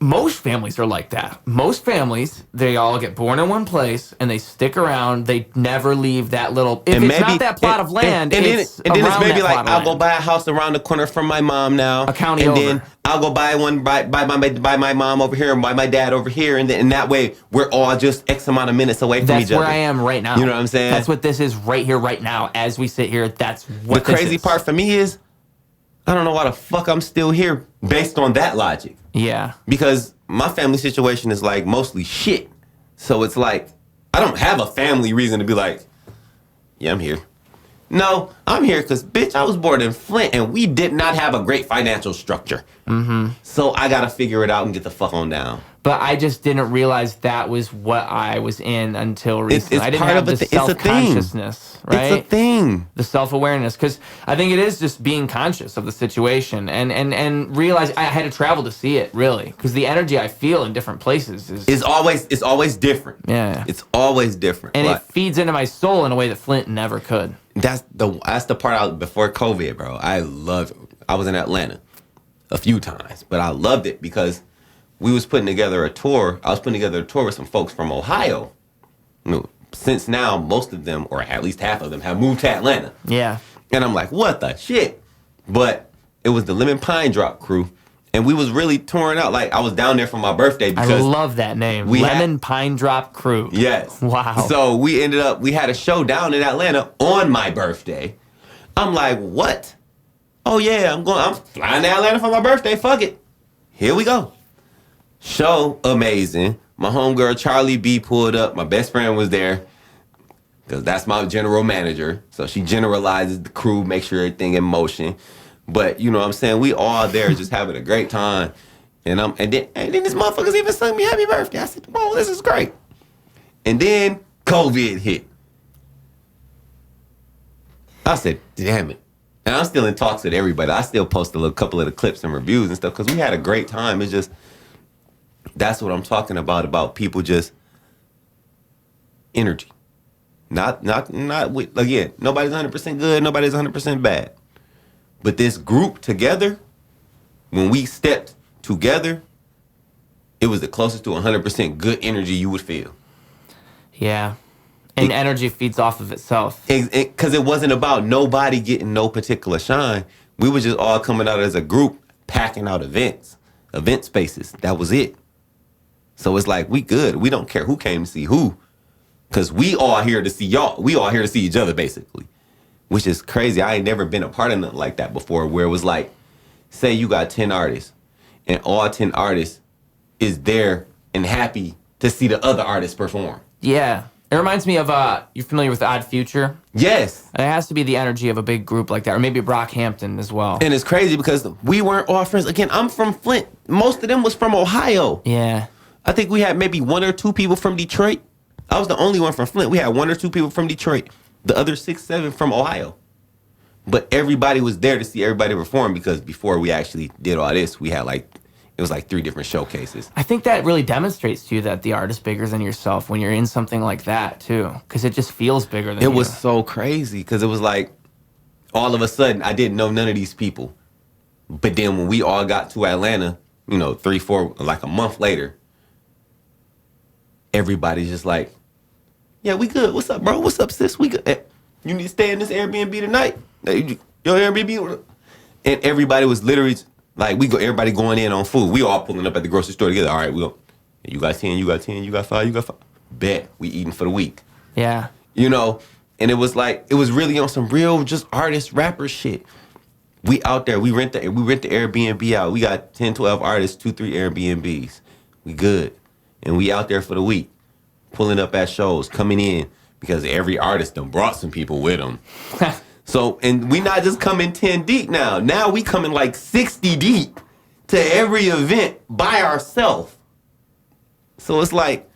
Most families are like that. Most families, they all get born in one place and they stick around. They never leave that little. If it's not that plot of land, then it's maybe like I'll go buy a house around the corner from my mom now, a county over. And then I'll go buy one by my mom over here and by my dad over here, and that way we're all just X amount of minutes away from each other. That's where I am right now. You know what I'm saying? That's what this is right here, right now, as we sit here. That's what the crazy part for me is. I don't know why the fuck I'm still here based on that logic. Yeah. Because my family situation is like mostly shit. So it's like, I don't have a family reason to be like, yeah, I'm here. No, I'm here because, bitch, I was born in Flint and we did not have a great financial structure. Mm-hmm. So I got to figure it out and get the fuck on down. But I just didn't realize that was what I was in until recently. I didn't have the self-consciousness, right? It's a thing. The self-awareness. Because I think it is just being conscious of the situation and realize I had to travel to see it, really. Because the energy I feel in different places is always different. Yeah. It's always different. And it feeds into my soul in a way that Flint never could. That's the part before COVID, bro. I was in Atlanta a few times, but I loved it because we was putting together a tour. I was putting together a tour with some folks from Ohio. Since now, most of them, or at least half of them, have moved to Atlanta. Yeah. And I'm like, what the shit? But it was the Lemon Pine Drop crew. And we was really touring out. Like, I was down there for my birthday because... I love that name. Lemon Pine Drop Crew. Yes. Wow. So we had a show down in Atlanta on my birthday. I'm like, what? Oh, yeah, I'm flying to Atlanta for my birthday. Fuck it. Here we go. Show amazing. My homegirl Charlie B pulled up. My best friend was there because that's my general manager. So she generalizes the crew, makes sure everything in motion. But you know what I'm saying? We all there just having a great time. And then this motherfuckers even sung me happy birthday. I said, whoa, this is great. And then COVID hit. I said, damn it. And I'm still in talks with everybody. I still post a couple of the clips and reviews and stuff because we had a great time. It's just, that's what I'm talking about people just energy. Not again, nobody's 100% good, nobody's 100% bad. But this group together, when we stepped together, it was the closest to 100% good energy you would feel. Yeah. And energy feeds off of itself. Because it wasn't about nobody getting no particular shine. We were just all coming out as a group, packing out event spaces. That was it. So it's like, we good. We don't care who came to see who. Because we all here to see y'all. We all here to see each other, basically. Which is crazy. I ain't never been a part of nothing like that before, where it was like, say you got 10 artists, and all 10 artists is there and happy to see the other artists perform. Yeah. It reminds me of, you're familiar with Odd Future? Yes. It has to be the energy of a big group like that, or maybe Brockhampton as well. And it's crazy because we weren't all friends. Again, I'm from Flint. Most of them was from Ohio. Yeah. I think we had maybe 1 or 2 people from Detroit. I was the only one from Flint. We had 1 or 2 people from Detroit. The other 6, 7 from Ohio. But everybody was there to see everybody perform, because before we actually did all this, we had it was 3 different showcases. I think that really demonstrates to you that the art is bigger than yourself when you're in something like that, too. Because it just feels bigger than you. It was so crazy, because it was like, all of a sudden, I didn't know none of these people. But then when we all got to Atlanta, 3, 4, like a month later, everybody's just like, yeah, we good. What's up, bro? What's up, sis? We good. You need to stay in this Airbnb tonight? Your Airbnb? And everybody was literally like, everybody going in on food. We all pulling up at the grocery store together. All right, you got 10, you got 10, you got 5, you got 5. Bet. We eating for the week. Yeah. And it was like, it was really on some real just artist, rapper shit. We out there, we rent the Airbnb out. We got 10, 12 artists, 2, 3 Airbnbs. We good. And we out there for the week, pulling up at shows, coming in, because every artist done brought some people with them. So, and we not just coming 10 deep now. Now we coming like 60 deep to every event by ourselves. So it's like,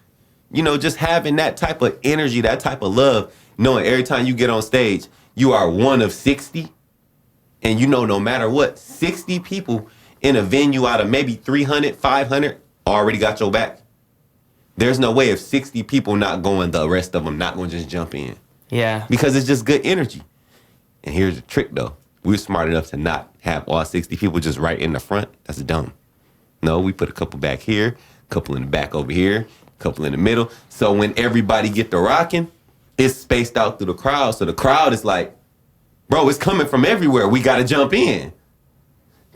just having that type of energy, that type of love, knowing every time you get on stage, you are one of 60. And no matter what, 60 people in a venue out of maybe 300, 500 already got your back. There's no way of 60 people not going, the rest of them not going to just jump in. Yeah. Because it's just good energy. And here's the trick, though. We were smart enough to not have all 60 people just right in the front. That's dumb. No, we put a couple back here, a couple in the back over here, a couple in the middle. So when everybody get to rocking, it's spaced out through the crowd. So the crowd is like, bro, it's coming from everywhere. We got to jump in.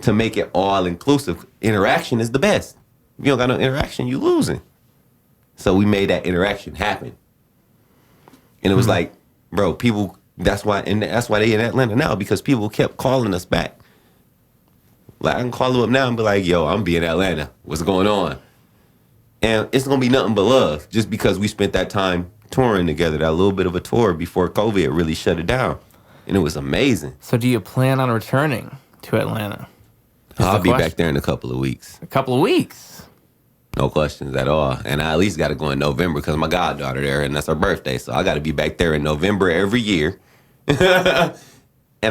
To make it all inclusive, interaction is the best. If you don't got no interaction, you losing. So we made that interaction happen. And it was like, bro, people, that's why they in Atlanta now, because people kept calling us back. Like, I can call them up now and be like, yo, I'm being in Atlanta. What's going on? And it's going to be nothing but love, just because we spent that time touring together, that little bit of a tour before COVID really shut it down. And it was amazing. So do you plan on returning to Atlanta? I'll be back there in a couple of weeks. A couple of weeks? No questions at all. And I at least got to go in November because my goddaughter there, and that's her birthday. So I got to be back there in November every year. And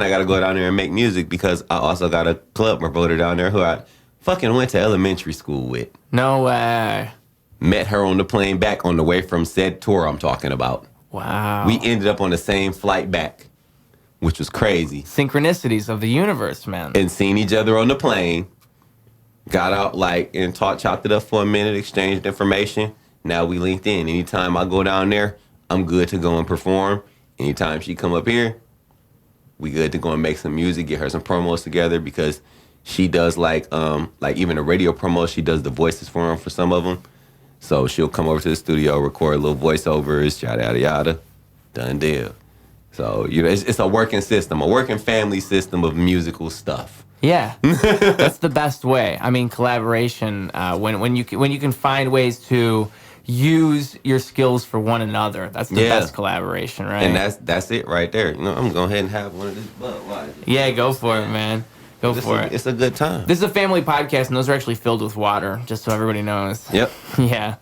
I got to go down there and make music, because I also got a club promoter down there who I fucking went to elementary school with. No way. Met her on the plane back on the way from said tour I'm talking about. Wow. We ended up on the same flight back, which was crazy. Synchronicities of the universe, man. And seen each other on the plane. Got out and chopped it up for a minute, exchanged information. Now we linked in. Anytime I go down there, I'm good to go and perform. Anytime she come up here, we good to go and make some music, get her some promos together, because she does like even the radio promos, she does the voices for them for some of them. So she'll come over to the studio, record little voiceovers, yada, yada, yada. Done deal. So, it's a working system, a working family system of musical stuff. Yeah, that's the best way. I mean, collaboration, when you can find ways to use your skills for one another, that's the best collaboration, right? And that's it right there. I'm going to go ahead and have one of these Budweiser. Yeah, go for it, man. Go for it. It's a good time. This is a family podcast, and those are actually filled with water, just so everybody knows. Yep. Yeah.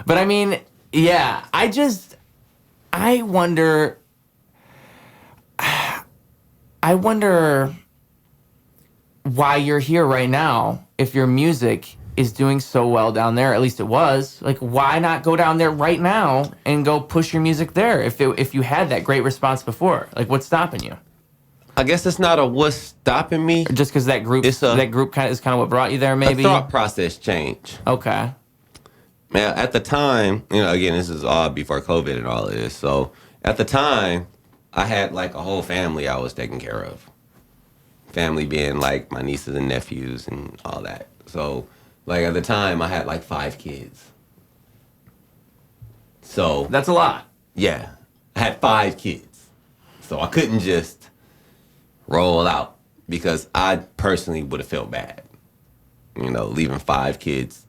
But I mean, yeah, I wonder why you're here right now if your music is doing so well down there. At least it was. Like, why not go down there right now and go push your music there if you had that great response before? Like, what's stopping you? I guess it's not a what's stopping me. Just because that group is kind of what brought you there, maybe? A thought process change. Okay. Man, at the time, again, this is all before COVID and all of this. So at the time, I had like a whole family I was taking care of. Family being like my nieces and nephews and all that. So like at the time, I had like 5 kids. So that's a lot. Yeah, I had 5 kids. So I couldn't just roll out because I personally would have felt bad. Leaving 5 kids,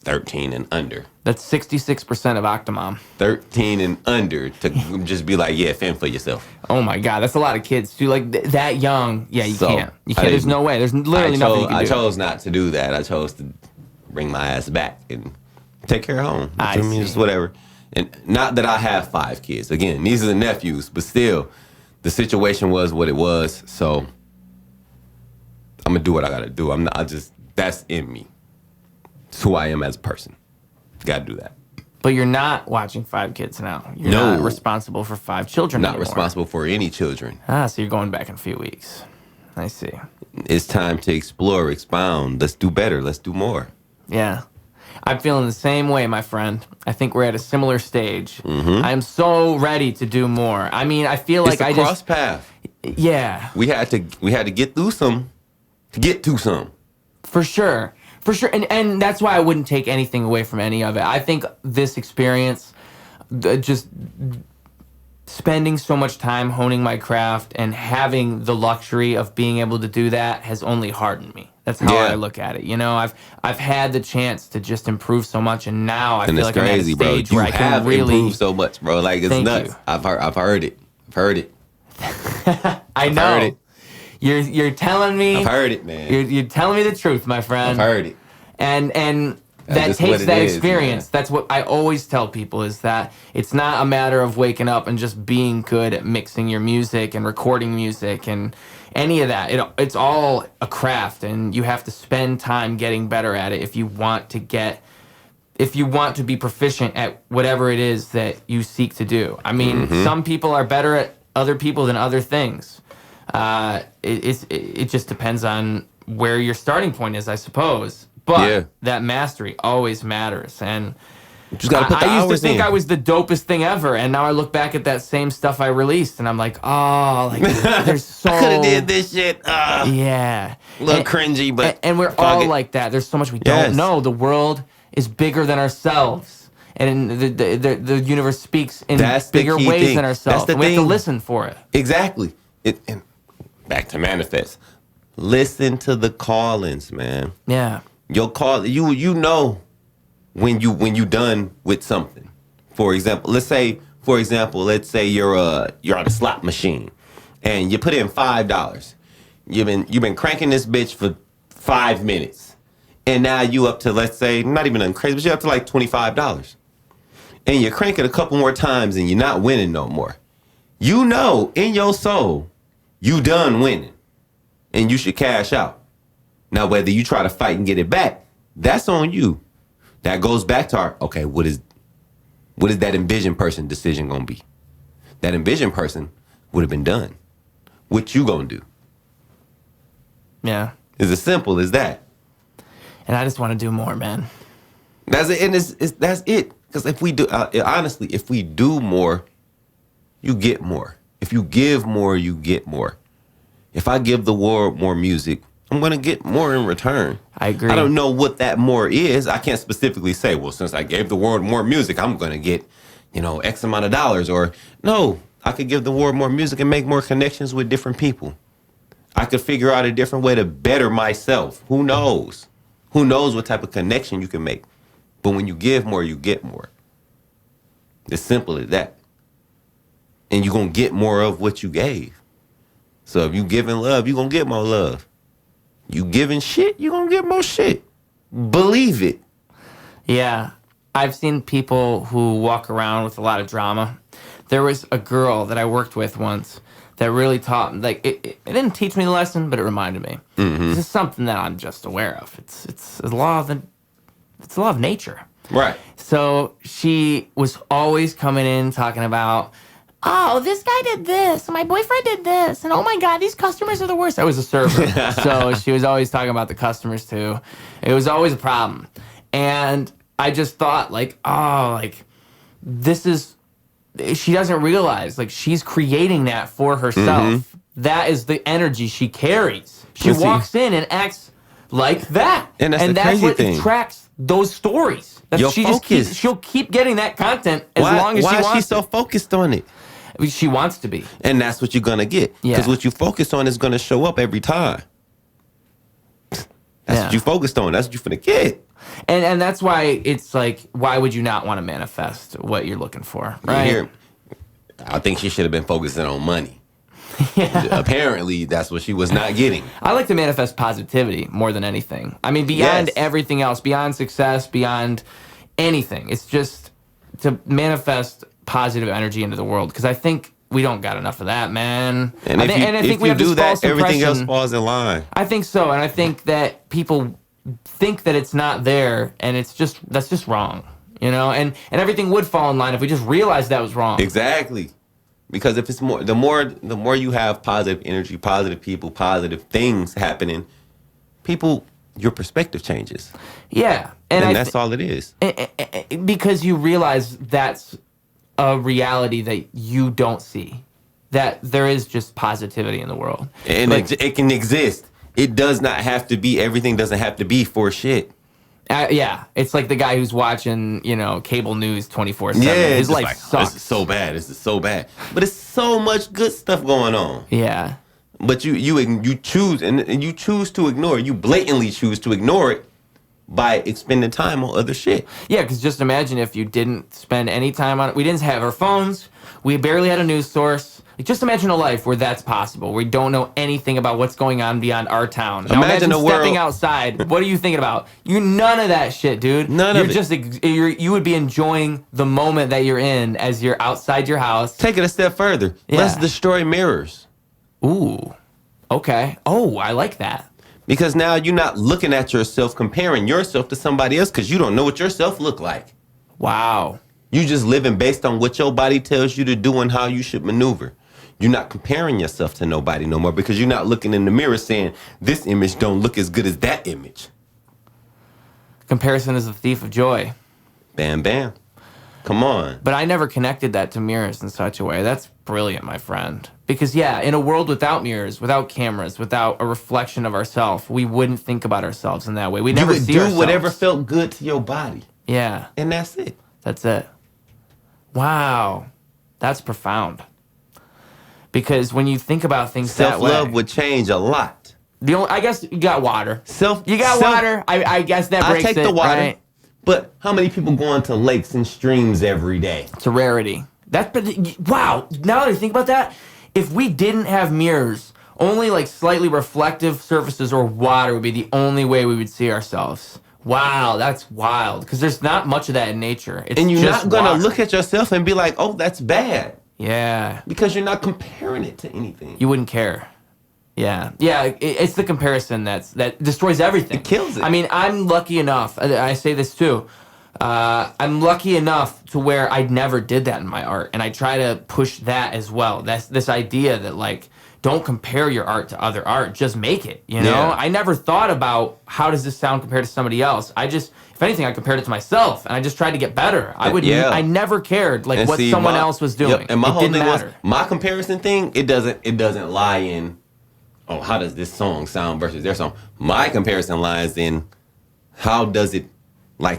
13 and under. That's 66% of Octomom. 13 and under to just be like, yeah, fend for yourself. Oh my God, that's a lot of kids too. Like that young, yeah, you can't. You can't. There's no way. There's literally nothing you can do. I chose not to do that. I chose to bring my ass back and take care of home. I mean, just whatever. And not that I have 5 kids. Again, nieces and nephews, but still, the situation was what it was. So I'm gonna do what I gotta do. That's in me. It's who I am as a person. Gotta do that. But you're not watching 5 kids now. You're not responsible for 5 children anymore. Not responsible for any children. So you're going back in a few weeks. I see. It's time to explore, expound. Let's do better. Let's do more. Yeah. I'm feeling the same way, my friend. I think we're at a similar stage. Mm-hmm. I'm so ready to do more. I mean, I feel like it's a cross path. Yeah. We had to get through some to get to some. For sure. For sure. And that's why I wouldn't take anything away from any of it. I think this experience, just spending so much time honing my craft and having the luxury of being able to do that has only hardened me. That's how I look at it. I've had the chance to just improve so much, and now I feel like I'm at a stage where I can really improved so much, bro. Like it's nuts. I've heard it. I know. Heard it. You're telling me. I've heard it, man. You're telling me the truth, my friend. I've heard it. And that takes that experience. That's what I always tell people, is that it's not a matter of waking up and just being good at mixing your music and recording music and any of that. It's all a craft, and you have to spend time getting better at it if you want to be proficient at whatever it is that you seek to do. I mean, some people are better at other people than other things. It just depends on where your starting point is, I suppose. But that mastery always matters. And I used to think I was the dopest thing ever, and now I look back at that same stuff I released, and I'm like, there's so... I could have did this shit. Yeah. A little cringy, but... And we're all like that. There's so much we don't know. The world is bigger than ourselves. And the universe speaks in bigger ways than ourselves. And we have to listen for it. Exactly. And back to manifest. Listen to the callings, man. Yeah. Your call, you know when you done with something. For example, let's say you're on a slot machine and you put in $5. You've been cranking this bitch for 5 minutes. And now you up to, let's say, not even nothing crazy, but you're up to like $25. And you crank it a couple more times and you're not winning no more. You know in your soul you done winning and you should cash out. Now, whether you try to fight and get it back, that's on you. That goes back to what is that envision person decision going to be? That envision person would have been done. What you going to do? Yeah. It's as simple as that. And I just want to do more, man. That's it. And that's it. Because if we do, honestly, if we do more, you get more. If you give more, you get more. If I give the world more music, I'm going to get more in return. I agree. I don't know what that more is. I can't specifically say, well, since I gave the world more music, I'm going to get, X amount of dollars. Or, no, I could give the world more music and make more connections with different people. I could figure out a different way to better myself. Who knows? Who knows what type of connection you can make? But when you give more, you get more. It's simple as that. And you're going to get more of what you gave. So if you giving love, you're going to get more love. You giving shit, you're going to get more shit. Believe it. Yeah. I've seen people who walk around with a lot of drama. There was a girl that I worked with once that really taught, like, it didn't teach me the lesson, but it reminded me. This is something that I'm just aware of. It's a law of nature. Right. So she was always coming in talking about, oh, this guy did this, and my boyfriend did this, and oh my God, these customers are the worst. I was a server, so she was always talking about the customers too. It was always a problem. And I just thought, like, oh, like, this is, she doesn't realize, like, she's creating that for herself. That is the energy she carries. She walks in and acts like that. And that's the that's crazy what thing. Attracts those stories. She'll keep getting that content as long as she wants. Why is she so focused on it? She wants to be. And that's what you're going to get. Because what you focus on is going to show up every time. That's what you focused on. That's what you're going to get. And that's why it's like, why would you not want to manifest what you're looking for, right? I think she should have been focusing on money. Apparently, that's what she was not getting. I like to manifest positivity more than anything. I mean, beyond everything else, beyond success, beyond anything. It's just to manifest positive energy into the world, because I think we don't got enough of that, man. And if you do that, everything else falls in line. I think so, and I think that people think that it's not there, and that's just wrong, you know. And everything would fall in line if we just realized that was wrong. Exactly, because if it's the more you have positive energy, positive people, positive things happening, your perspective changes. Yeah, and that's all it is. Because you realize that's a reality that you don't see, that there is just positivity in the world, and it can exist. It does not have to be. Everything doesn't have to be for shit. Yeah, it's like the guy who's watching, cable news 24/7. Yeah, his life like, sucks. This is so bad. This is so bad. But it's so much good stuff going on. Yeah. But you choose and you choose to ignore it. You blatantly choose to ignore it by spending time on other shit. Yeah, because just imagine if you didn't spend any time on it. We didn't have our phones. We barely had a news source. Like, just imagine a life where that's possible. We don't know anything about what's going on beyond our town. Now imagine stepping outside. What are you thinking about? None of that shit, dude. None of it. You would be enjoying the moment that you're in as you're outside your house. Take it a step further. Yeah. Let's destroy mirrors. Ooh. Okay. Oh, I like that. Because now you're not looking at yourself, comparing yourself to somebody else, because you don't know what yourself look like. Wow. You just living based on what your body tells you to do and how you should maneuver. You're not comparing yourself to nobody no more, because you're not looking in the mirror saying, this image don't look as good as that image. Comparison is the thief of joy. Bam, bam. Come on. But I never connected that to mirrors in such a way. That's brilliant, my friend. Because, in a world without mirrors, without cameras, without a reflection of ourselves, we wouldn't think about ourselves in that way. We never see ourselves. You would do whatever felt good to your body. Yeah. And that's it. That's it. Wow. That's profound. Because when you think about things that way... Self-love would change a lot. I guess you got water. Water. I guess that breaks it, I take the water. Right? But how many people go into lakes and streams every day? It's a rarity. Wow. Now that I think about that, if we didn't have mirrors, only like slightly reflective surfaces or water would be the only way we would see ourselves. Wow, that's wild. Because there's not much of that in nature. And you're not going to look at yourself and be like, oh, that's bad. Yeah. Because you're not comparing it to anything. You wouldn't care. Yeah. Yeah, it's the comparison that destroys everything. It kills it. I mean, I'm lucky enough. I say this too. I'm lucky enough to where I never did that in my art. And I try to push that as well. That's this idea that, like, don't compare your art to other art. Just make it, you know? Yeah. I never thought about how does this sound compared to somebody else. If anything, I compared it to myself, and I just tried to get better. I never cared what someone else was doing. And my whole thing was, my comparison thing, it doesn't lie in, oh, how does this song sound versus their song? My comparison lies in, how does it,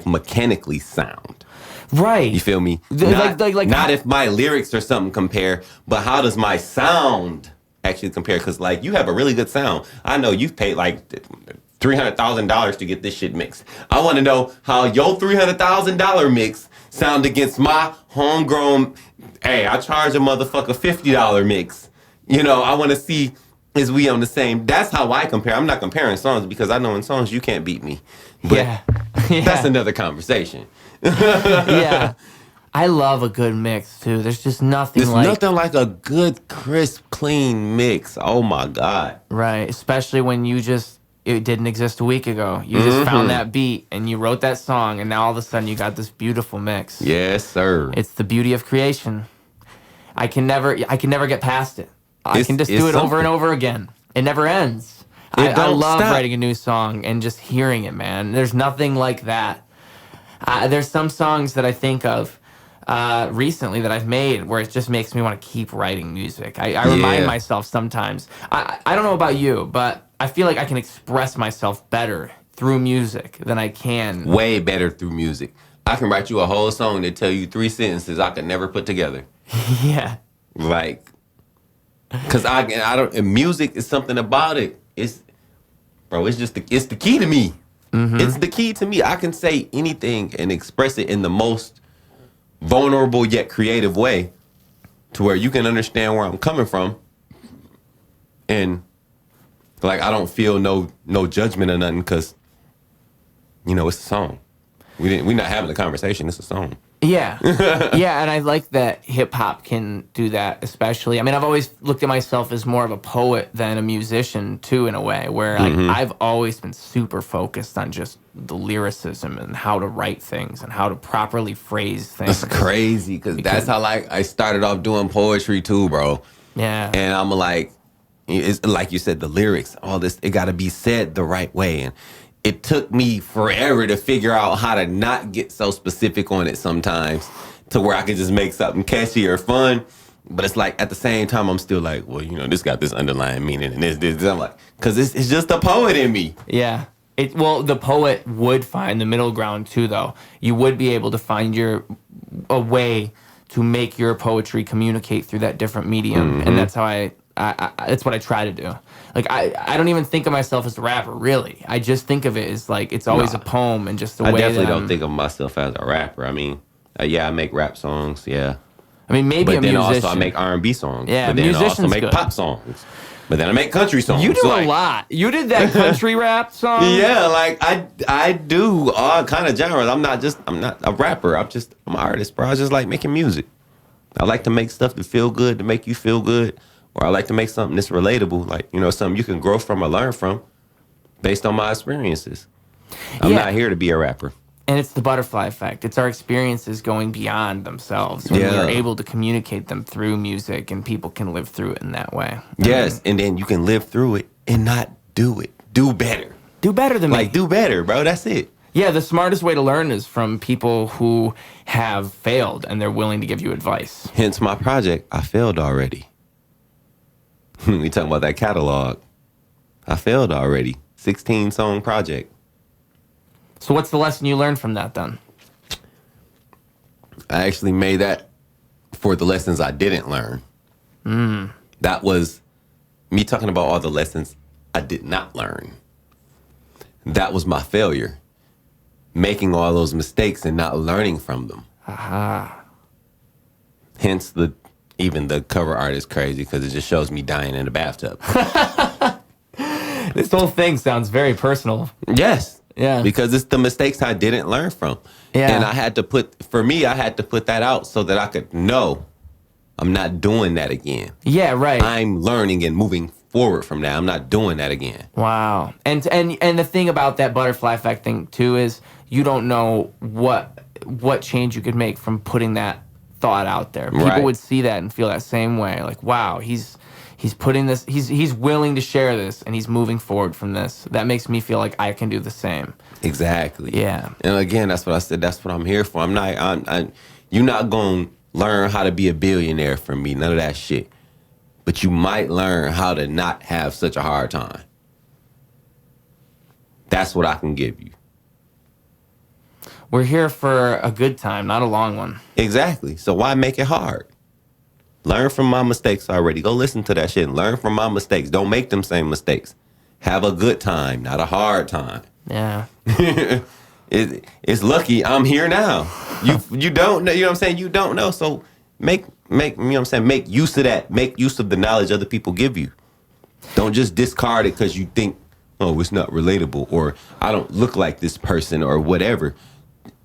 mechanically sound? Right. You feel me? Not if my lyrics or something compare, but how does my sound actually compare? Because, you have a really good sound. I know you've paid, $300,000 to get this shit mixed. I want to know how your $300,000 mix sound against my homegrown, hey, I charge a motherfucker $50 mix. I want to see, is we on the same? That's how I compare. I'm not comparing songs, because I know in songs you can't beat me. But yeah. That's another conversation. Yeah. I love a good mix too. There's just nothing There's like nothing like a good, crisp, clean mix. Oh my God. right, especially when it didn't exist a week ago. You just found that beat and you wrote that song, and now all of a sudden you got this beautiful mix. Yes, sir. It's the beauty of creation. I can never get past it. I can just do it over and over again. It never ends. I love writing a new song and just hearing it, man. There's nothing like that. There's some songs that I think of recently that I've made where it just makes me want to keep writing music. I remind myself sometimes. I don't know about you, but I feel like I can express myself better through music than I can. Way better through music. I can write you a whole song that tell you 3 sentences I could never put together. Yeah. Like, cause I don't. And music is something about it. It's the key to me. It's the key to me. I can say anything and express it in the most vulnerable yet creative way, to where you can understand where I'm coming from, and like I don't feel no judgment or nothing, cause it's a song. We're not having a conversation. It's a song. Yeah. Yeah, and I like that hip hop can do that, especially. I mean, I've always looked at myself as more of a poet than a musician too, in a way, where I've always been super focused on just the lyricism and how to write things and how to properly phrase things. That's crazy, because that's how I started off doing poetry too, bro. Yeah. And I'm like, it's like you said, the lyrics, all this, it got to be said the right way. And it took me forever to figure out how to not get so specific on it sometimes, to where I could just make something catchy or fun. But it's like, at the same time, I'm still like, well, this got this underlying meaning and this. I'm like, because it's just a poet in me. Yeah. The poet would find the middle ground too, though. You would be able to find a way to make your poetry communicate through that different medium. And that's how that's what I try to do. Like, I don't even think of myself as a rapper, really. I just think of it as like, it's always a poem and just the way I definitely don't think of myself as a rapper. I mean, I make rap songs, yeah. I mean, maybe but then also I make R&B songs. Yeah, but then I also make good. pop songs. But then I make country songs. You do a lot. You did that country rap song? Yeah, like I do all kind of genres. I'm not a rapper. I'm an artist, bro. I just like making music. I like to make stuff to feel good, to make you feel good. Or I like to make something that's relatable, like, something you can grow from or learn from based on my experiences. I'm not here to be a rapper. And it's the butterfly effect. It's our experiences going beyond themselves when we're able to communicate them through music, and people can live through it in that way. Yes, and then you can live through it and not do it. Do better. Do better than me. Like, do better, bro. That's it. Yeah, the smartest way to learn is from people who have failed and they're willing to give you advice. Hence my project, I failed already. We talking about that catalog. I failed already. 16-song project. So what's the lesson you learned from that then? I actually made that for the lessons I didn't learn. That was me talking about all the lessons I did not learn. That was my failure. Making all those mistakes and not learning from them. Aha. Hence even the cover art is crazy, because it just shows me dying in a bathtub. This whole thing sounds very personal. Yes. Yeah. Because it's the mistakes I didn't learn from. Yeah. And I had to put that out so that I could know I'm not doing that again. Yeah, right. I'm learning and moving forward from that. I'm not doing that again. Wow. And the thing about that butterfly effect thing too is you don't know what change you could make from putting that thought out there. People would see that and feel that same way. Like, wow, he's putting this, he's willing to share this, and he's moving forward from this. That makes me feel like I can do the same. Exactly. Yeah. And again, that's what I said. That's what I'm here for. You're not going to learn how to be a billionaire from me. None of that shit. But you might learn how to not have such a hard time. That's what I can give you. We're here for a good time, not a long one. Exactly. So why make it hard? Learn from my mistakes already. Go listen to that shit and learn from my mistakes. Don't make them same mistakes. Have a good time, not a hard time. Yeah. It's lucky I'm here now. You don't know, you know what I'm saying? You don't know. So make you know what I'm saying? Make use of that. Make use of the knowledge other people give you. Don't just discard it because you think, oh, it's not relatable, or I don't look like this person, or whatever.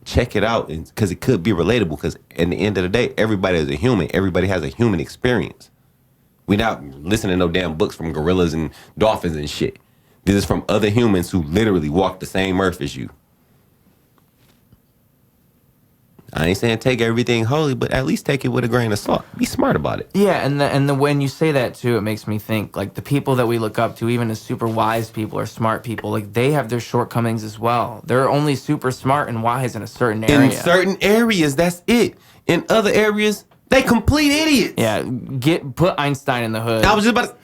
check it out, because it could be relatable. Because at the end of the day, everybody is a human. Everybody has a human experience. We're not listening to no damn books from gorillas and dolphins and shit. This is from other humans who literally walk the same earth as you. I ain't saying take everything holy, but at least take it with a grain of salt. Be smart about it. Yeah, and the when you say that too, it makes me think like the people that we look up to, even as super wise people or smart people, like they have their shortcomings as well. They're only super smart and wise in a certain area. In certain areas, that's it. In other areas, they complete idiots. Yeah, put Einstein in the hood. I was just about to,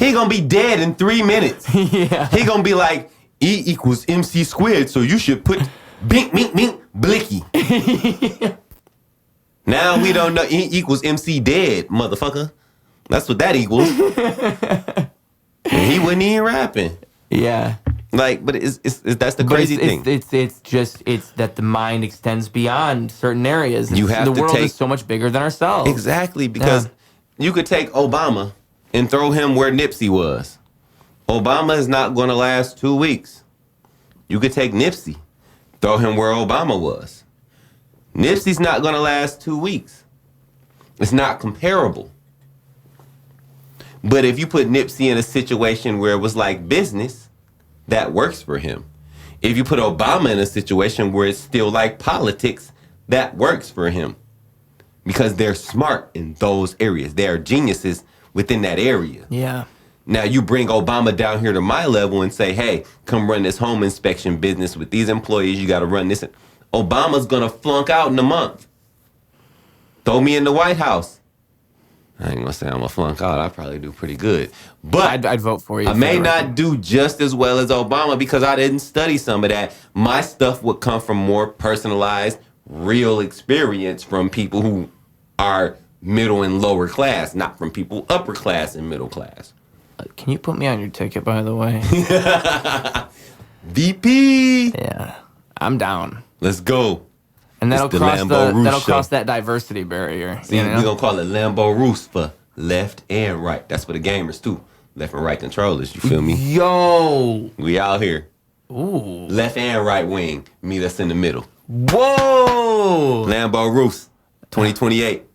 he gonna be dead in 3 minutes. Yeah. He gonna be like, E equals MC squared, so you should put bink, mink, mink, blicky. Now we don't know E equals MC dead, motherfucker. That's what that equals. And he wasn't even rapping. Yeah. Like, but it's that's the crazy thing. It's that the mind extends beyond certain areas. You have the to world take, is so much bigger than ourselves. Exactly, because you could take Obama and throw him where Nipsey was. Obama is not going to last 2 weeks. You could take Nipsey, throw him where Obama was. Nipsey's not going to last 2 weeks. It's not comparable. But if you put Nipsey in a situation where it was like business, that works for him. If you put Obama in a situation where it's still like politics, that works for him. Because they're smart in those areas. They are geniuses within that area. Yeah. Now you bring Obama down here to my level and say, hey, come run this home inspection business with these employees. You got to run this. Obama's going to flunk out in a month. Throw me in the White House. I ain't going to say I'm going to flunk out. I probably do pretty good. But I'd vote for you. I may not do just as well as Obama because I didn't study some of that. My stuff would come from more personalized, real experience from people who are middle and lower class, not from people upper class and middle class. Can you put me on your ticket, by the way? VP. Yeah, I'm down. Let's go. And that'll It's cross that diversity barrier. See, we're going to call it Lambo Roos for left and right. That's for the gamers, too. Left and right controllers, you feel me? Yo. We out here. Ooh. Left and right wing. Meet us in the middle. Whoa. Lambo Roos, 2028.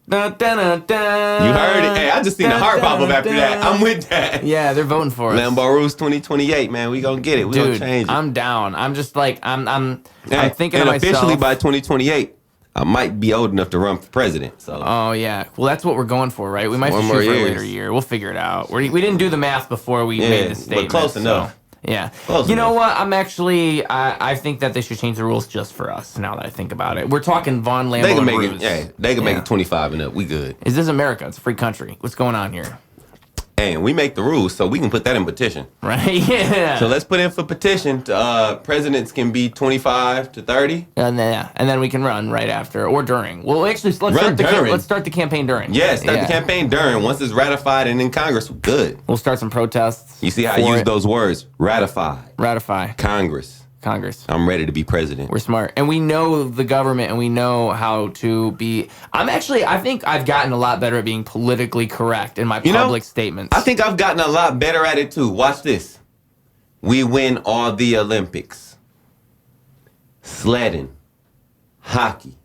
Dun, dun, dun, dun, You heard it. Hey, I just seen the heart pop up after that. I'm with that. Yeah, they're voting for us. Lambo Roos 2028, man. We gonna get it. We gonna change it. I'm down. I'm just like I'm thinking to myself. And officially by 2028, I might be old enough to run for president. So. Oh yeah. Well, that's what we're going for, right? We might shoot for a later year. We'll figure it out. We didn't do the math before we made this statement. But close enough. Yeah. Close you know enough. what? I think that they should change the rules just for us. Now that I think about it, we're talking Vaughn Lambo They can and make Ruse. it. Yeah, they can make it 25 and up. We good. Is this America? It's a free country. What's going on here? And we make the rules, so we can put that in petition. Right? Yeah. So let's put in for petition. Presidents can be 25 to 30. And then we can run right after or during. Well, actually, let's start the campaign during. Yeah, start the campaign during. Once it's ratified and in Congress, we're good. We'll start some protests. You see how I use those words? Ratify. Congress. I'm ready to be president. We're smart. And we know the government and we know how to be... I think I've gotten a lot better at being politically correct in my public statements. I think I've gotten a lot better at it too. Watch this. We win all the Olympics. Sledding. Hockey.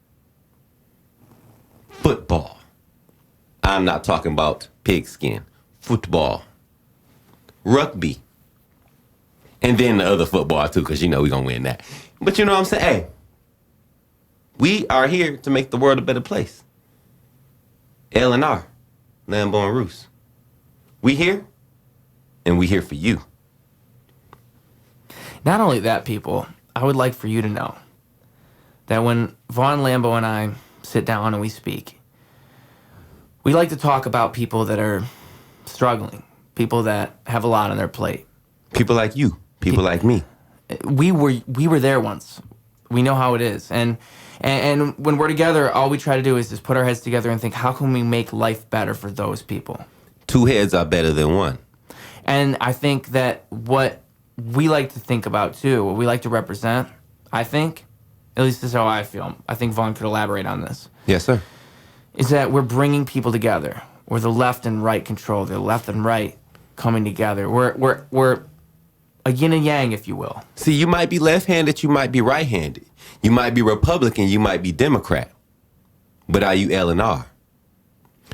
Football. I'm not talking about pigskin. Football. Rugby. And then the other football, too, because, we're going to win that. But you know what I'm saying? Hey, we are here to make the world a better place. L&R, Lambo and Roos. We here, and we here for you. Not only that, people, I would like for you to know that when Vaughn Lambo and I sit down and we speak, we like to talk about people that are struggling, people that have a lot on their plate. People like you. People like me. We were there once. We know how it is. And when we're together, all we try to do is just put our heads together and think, how can we make life better for those people? 2 heads are better than one. And I think that what we like to think about, too, what we like to represent, I think, at least this is how I feel. I think Vaughn could elaborate on this. Yes, sir. Is that we're bringing people together. We're the left and right control. The left and right coming together. We're a yin and yang, if you will. See, you might be left-handed, you might be right-handed. You might be Republican, you might be Democrat, but are you L&R?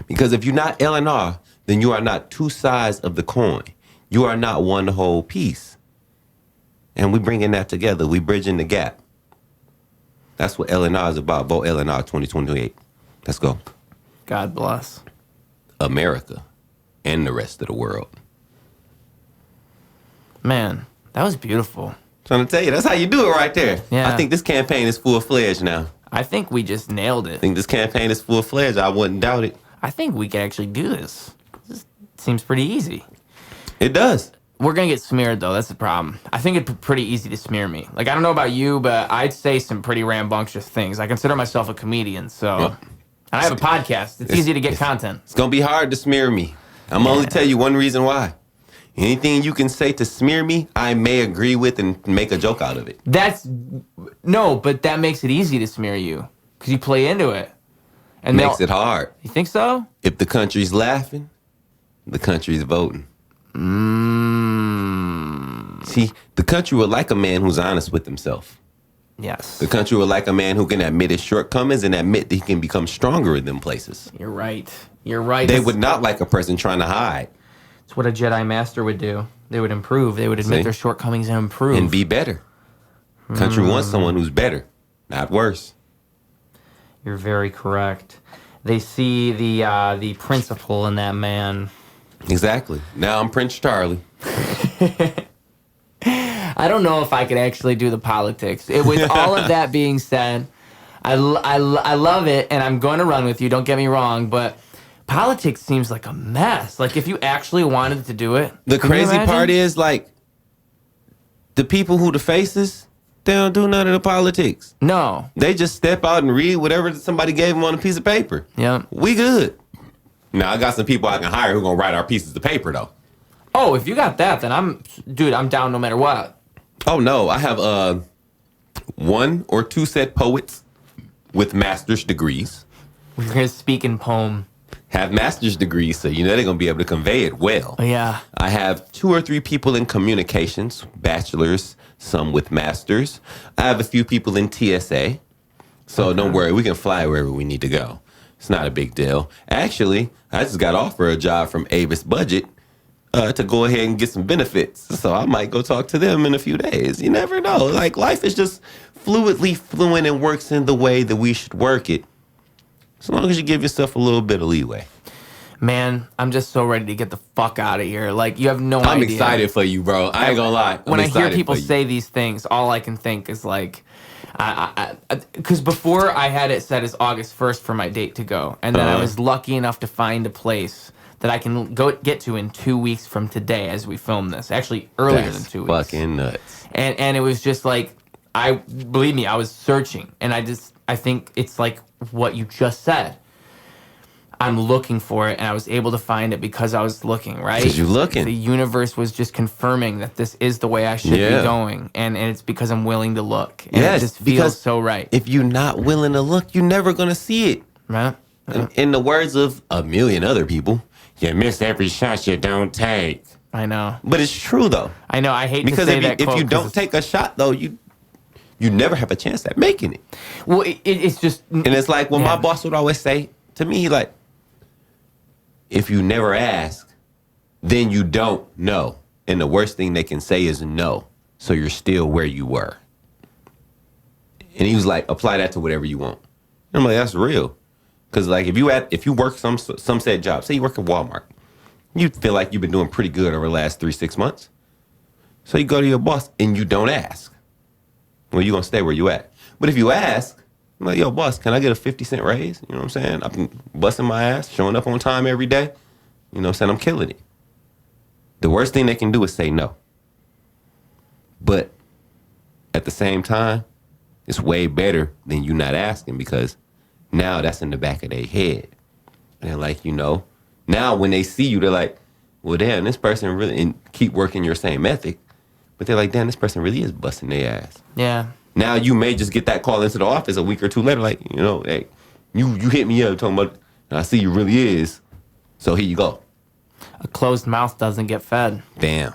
Because if you're not L&R, then you are not two sides of the coin. You are not one whole piece. And we bringing that together. We bridging the gap. That's what L&R is about. Vote L&R 2028. Let's go. God bless America and the rest of the world. Man, that was beautiful. Trying to tell you, that's how you do it right there. Yeah. I think this campaign is full-fledged now. I think we just nailed it. I think this campaign is full-fledged. I wouldn't doubt it. I think we can actually do this. This seems pretty easy. It does. We're going to get smeared, though. That's the problem. I think it'd be pretty easy to smear me. Like, I don't know about you, but I'd say some pretty rambunctious things. I consider myself a comedian, so... Well, and I have a podcast. It's easy to get content. It's going to be hard to smear me. I'm only tell you one reason why. Anything you can say to smear me, I may agree with and make a joke out of it. No, but that makes it easy to smear you because you play into it. And Makes it hard. You think so? If the country's laughing, the country's voting. See, the country would like a man who's honest with himself. Yes. The country would like a man who can admit his shortcomings and admit that he can become stronger in them places. You're right. You're right. They would not like a person trying to hide. It's what a Jedi Master would do. They would improve. They would admit their shortcomings and improve. And be better. Country wants someone who's better, not worse. You're very correct. They see the principle in that man. Exactly. Now I'm Prince Charlie. I don't know if I could actually do the politics. With all of that being said, I love it, and I'm going to run with you. Don't get me wrong, but politics seems like a mess. Like, if you actually wanted to do it. The crazy part is, like, the people who the faces, they don't do none of the politics. No. They just step out and read whatever somebody gave them on a piece of paper. Yeah. We good. Now, I got some people I can hire who going to write our pieces of paper, though. Oh, if you got that, then I'm down no matter what. Oh, no. I have 1 or 2 set poets with master's degrees. We're going to speak in poem. Have master's degrees, so you know they're going to be able to convey it well. Oh, yeah. I have 2 or 3 people in communications, bachelors, some with masters. I have a few people in TSA. So Don't worry, we can fly wherever we need to go. It's not a big deal. Actually, I just got offered a job from Avis Budget to go ahead and get some benefits. So I might go talk to them in a few days. You never know. Like, life is just fluent and works in the way that we should work it. As long as you give yourself a little bit of leeway. Man, I'm just so ready to get the fuck out of here. Like, you have no idea. I'm excited for you, bro. I ain't gonna lie. When I hear people say these things, all I can think is like, because before I had it set as August 1st for my date to go. And then I was lucky enough to find a place that I can get to in 2 weeks from today as we film this. Actually, earlier than 2 weeks. Fucking nuts. And it was just like, believe me, I was searching. And I think it's like what you just said. I'm looking for it, and I was able to find it because I was looking, right? Because you're looking. The universe was just confirming that this is the way I should be going, and it's because I'm willing to look. And it just feels so right. If you're not willing to look, you're never going to see it. Right? In the words of a million other people, you miss every shot you don't take. I know. But it's true, though. I know. I hate because to say that if you don't take a shot, though, you never have a chance at making it. Well, it's just... And it's like when my boss would always say to me, like, if you never ask, then you don't know. And the worst thing they can say is no. So you're still where you were. And he was like, apply that to whatever you want. And I'm like, that's real. Because like if you work some said job, say you work at Walmart, you feel like you've been doing pretty good over the last 3-6 months. So you go to your boss and you don't ask. Well, you're going to stay where you at. But if you ask, I'm like, yo, boss, can I get a 50-cent raise? You know what I'm saying? I've been busting my ass, showing up on time every day. You know what I'm saying? I'm killing it. The worst thing they can do is say no. But at the same time, it's way better than you not asking because now that's in the back of their head. And they're like, now when they see you, they're like, well, damn, this person really, and keep working your same ethic. But they're like, damn, this person really is busting their ass. Yeah. Now you may just get that call into the office a week or 2 later, like, hey, you hit me up talking about, I see you really is. So here you go. A closed mouth doesn't get fed. Damn.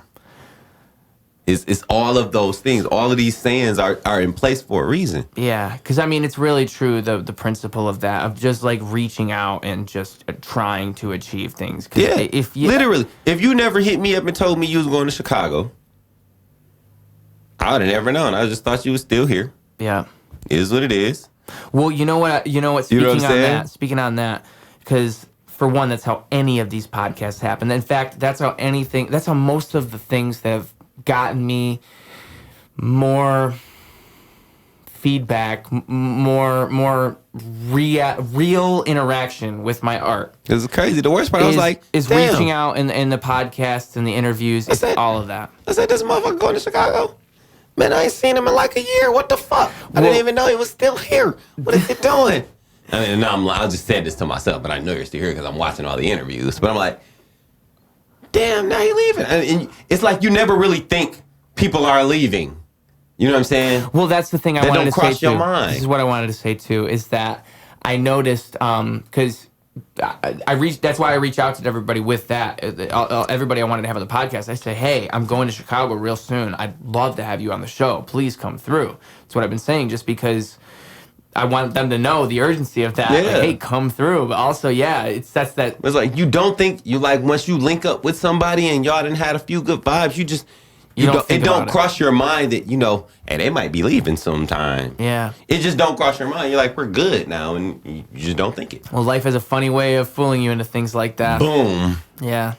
It's all of those things. All of these sayings are in place for a reason. Yeah, because I mean, it's really true, the principle of that, of just like reaching out and just trying to achieve things. Yeah, literally. If you never hit me up and told me you was going to Chicago, I would have never known. I just thought you was still here. Yeah. It is what it is. Well, you know what? Speaking on that, because for one, that's how any of these podcasts happen. In fact, that's how most of the things that have gotten me more feedback, more real interaction with my art. It's crazy. The worst part, I was like, is damn. reaching out in the podcasts and the interviews. It's all of that. I said, this motherfucker going to Chicago? Man, I ain't seen him in like a year. What the fuck? I didn't even know he was still here. What is he doing? I mean, no, I just said this to myself, but I know you're still here because I'm watching all the interviews. But I'm like, damn, now he leaving. And it's like you never really think people are leaving. You know what I'm saying? Well, that's the thing I wanted to say, too. Cross your mind. This is what I wanted to say, too, is that I noticed, because that's why I reach out to everybody with that. Everybody I wanted to have on the podcast, I say, hey, I'm going to Chicago real soon. I'd love to have you on the show. Please come through. That's what I've been saying, just because I want them to know the urgency of that. Yeah. Like, hey, come through. But also, yeah, it's like you don't think you like once you link up with somebody and y'all done had a few good vibes, you just it don't cross your mind that and they might be leaving sometime. Yeah, it just don't cross your mind. You're like, we're good now, and you just don't think it. Well, life has a funny way of fooling you into things like that. Boom. Yeah,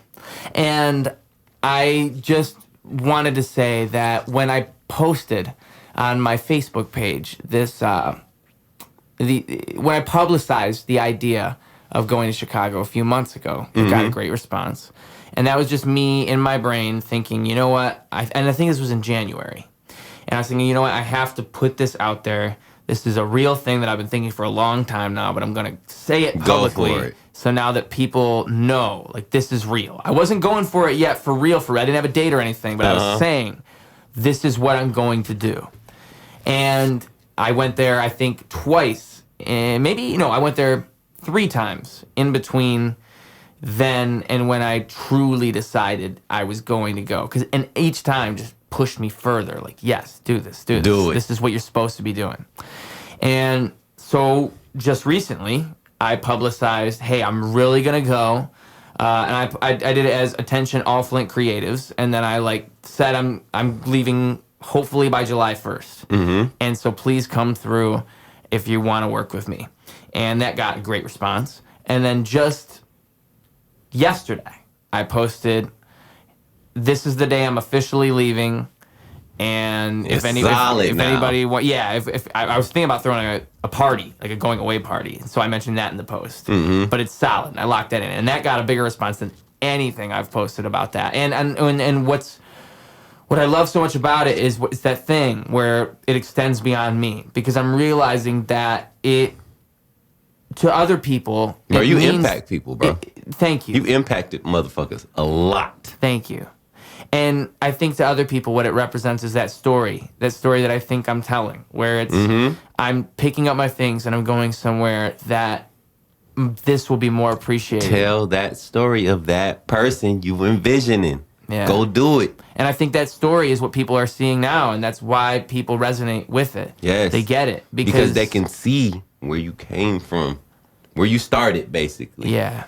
and I just wanted to say that when I posted on my Facebook page this. When I publicized the idea of going to Chicago a few months ago, it got a great response. And that was just me in my brain thinking, you know what? And I think this was in January. And I was thinking, you know what? I have to put this out there. This is a real thing that I've been thinking for a long time now, but I'm going to say it publicly. Go for it. So now that people know, like, this is real. I wasn't going for it yet for real. I didn't have a date or anything, but I was saying, this is what I'm going to do. And I went there, I think, twice. And maybe, I went there 3 times in between then and when I truly decided I was going to go. And each time just pushed me further. Like, yes, do this. Do it. This is what you're supposed to be doing. And so just recently, I publicized, hey, I'm really going to go. And I did it as Attention All Flint Creatives. And then I said I'm leaving hopefully by July 1st. Mm-hmm. And so please come through if you want to work with me. And that got a great response. And then just yesterday, I posted, this is the day I'm officially leaving. And if anybody, if I was thinking about throwing a party, like a going away party. So I mentioned that in the post. Mm-hmm. But it's solid. I locked that in. And that got a bigger response than anything I've posted about that. And what I love so much about it is it's that thing where it extends beyond me, because I'm realizing that to other people, bro, you impact people, bro. Thank you. You impacted motherfuckers a lot. Thank you. And I think to other people, what it represents is that story that I think I'm telling, where it's I'm picking up my things and I'm going somewhere that this will be more appreciated. Tell that story of that person you envisioning. Yeah. Go do it. And I think that story is what people are seeing now, and that's why people resonate with it. Yes. They get it. Because they can see where you came from, where you started, basically. Yeah.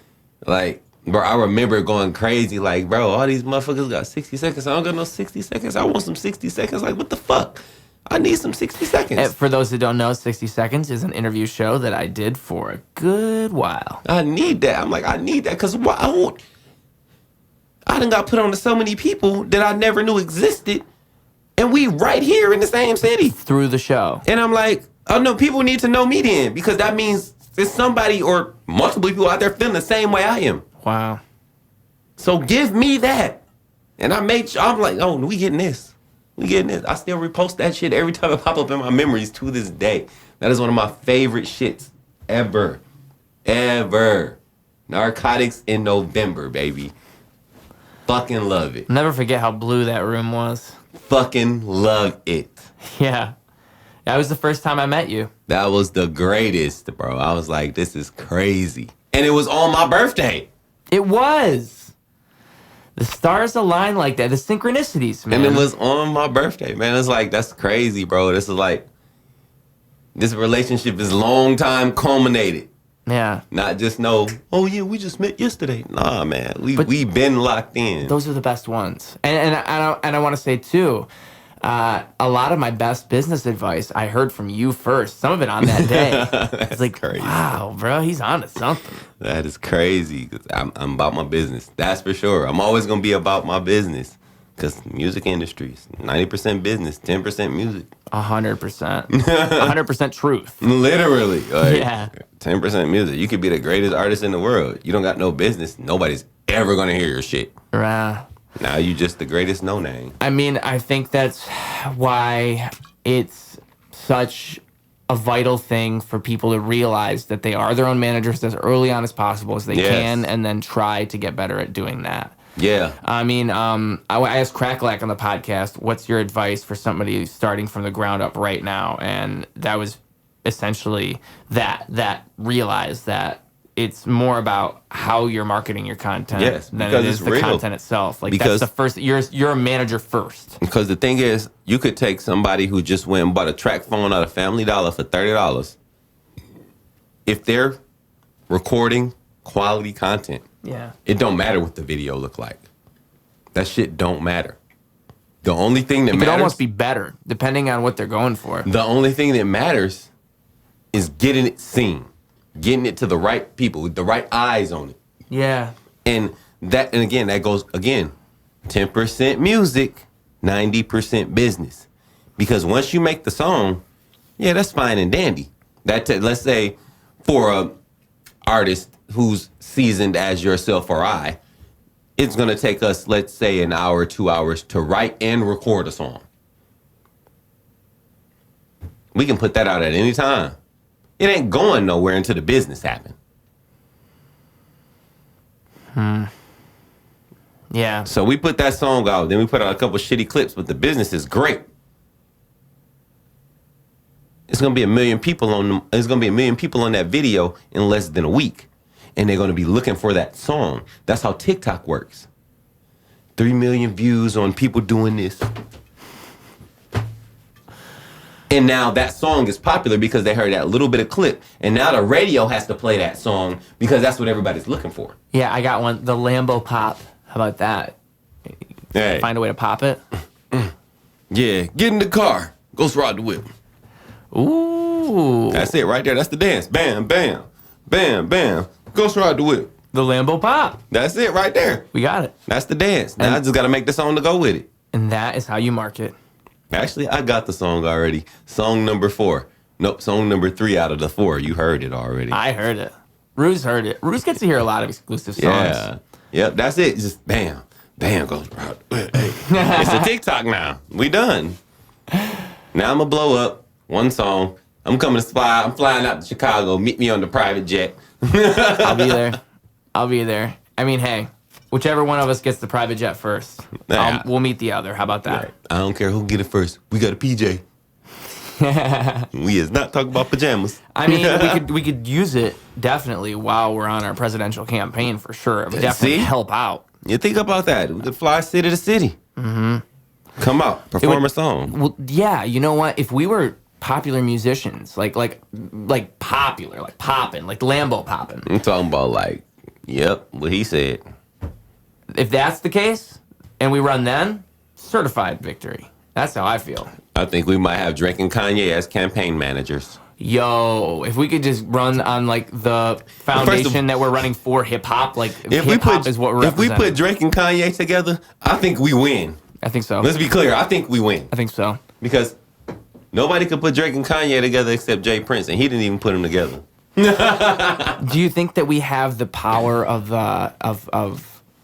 Like, bro, I remember going crazy, like, bro, all these motherfuckers got 60 seconds. I don't got no 60 seconds. I want some 60 seconds. Like, what the fuck? I need some 60 seconds. And for those that don't know, 60 Seconds is an interview show that I did for a good while. I need that. I'm like, I need that, because I done got put on to so many people that I never knew existed, and we right here in the same city. Through the show. And I'm like, oh no, people need to know me then, because that means there's somebody or multiple people out there feeling the same way I am. Wow. So give me that. And I'm like, oh, we getting this. We getting this. I still repost that shit every time it pop up in my memories to this day. That is one of my favorite shits ever. Ever. Narcotics in November, baby. Fucking love it. Never forget how blue that room was. Fucking love it. Yeah. That was the first time I met you. That was the greatest, bro. I was like, this is crazy. And it was on my birthday. It was. The stars align like that. The synchronicities, man. And it was on my birthday, man. It's like, that's crazy, bro. This is like, this relationship is long time culminated. Yeah. Not just oh yeah, we just met yesterday. Nah, man. We been locked in. Those are the best ones. And I want to say too, a lot of my best business advice I heard from you first. Some of it on that day. It's like, crazy. Wow, bro, he's on to something. That is crazy. I'm about my business. That's for sure. I'm always gonna be about my business. Because music industries, 90% business, 10% music. 100%. 100% truth. Literally. Like, yeah. 10% music. You could be the greatest artist in the world. You don't got no business. Nobody's ever going to hear your shit. Right. Now you just the greatest no-name. I mean, I think that's why it's such a vital thing for people to realize that they are their own managers as early on as possible as they can, and then try to get better at doing that. Yeah. I mean, I asked Cracklack on the podcast, what's your advice for somebody starting from the ground up right now? And that was essentially that realize that it's more about how you're marketing your content than it is the content itself. Like, because that's the first, you're a manager first. Because the thing is, you could take somebody who just went and bought a track phone out of Family Dollar for $30. If they're recording quality content, it don't matter what the video look like. That shit don't matter. The only thing that matters... It could almost be better, depending on what they're going for. The only thing that matters is getting it seen. Getting it to the right people, with the right eyes on it. Yeah. And again, that goes, 10% music, 90% business. Because once you make the song, that's fine and dandy. Let's say for a artist who's seasoned as yourself or I, it's going to take us, let's say, an hour, 2 hours to write and record a song. We can put that out at any time. It ain't going nowhere until the business happen. Yeah. So we put that song out, then we put out a couple shitty clips, but the business is great. It's gonna be 1 million people on them. There's gonna be 1 million people on that video in less than a week, and they're gonna be looking for that song. That's how TikTok works. 3 million views on people doing this. And now that song is popular because they heard that little bit of clip. And now the radio has to play that song because that's what everybody's looking for. Yeah, I got one. The Lambo pop. How about that? Hey. Find a way to pop it? Yeah, get in the car. Go ride the whip. Ooh. That's it right there. That's the dance. Bam, bam. Bam, bam. Go ride the whip. The Lambo pop. That's it right there. We got it. That's the dance. Now I just got to make the song to go with it. And that is how you market. Actually, I got the song already. Song number 4. Nope, song number 3 out of the 4. You heard it already. I heard it. Ruse heard it. Ruse gets to hear a lot of exclusive songs. Yeah. Yep, that's it. Just bam. Bam goes right. Hey. It's a TikTok now. We done. Now I'm going to blow up. One song. I'm coming to fly. I'm flying out to Chicago. Meet me on the private jet. I'll be there. I'll be there. I mean, hey. Whichever one of us gets the private jet first, we'll meet the other. How about that? Right. I don't care who get it first. We got a PJ. We is not talking about pajamas. I mean, we could use it definitely while we're on our presidential campaign for sure. It would definitely help out. You think about that. We could fly city to city. Mm-hmm. Come out, perform a song. Well, yeah. You know what? If we were popular musicians, like popular, like popping, like Lambo popping. I'm talking about what he said. If that's the case, and we run then, certified victory. That's how I feel. I think we might have Drake and Kanye as campaign managers. Yo, if we could just run on the foundation that we're running for hip hop, hip hop is what we're If we put Drake and Kanye together, I think we win. I think so. Let's be clear. I think we win. I think so. Because nobody could put Drake and Kanye together except Jay Prince, and he didn't even put them together. Do you think that we have the power of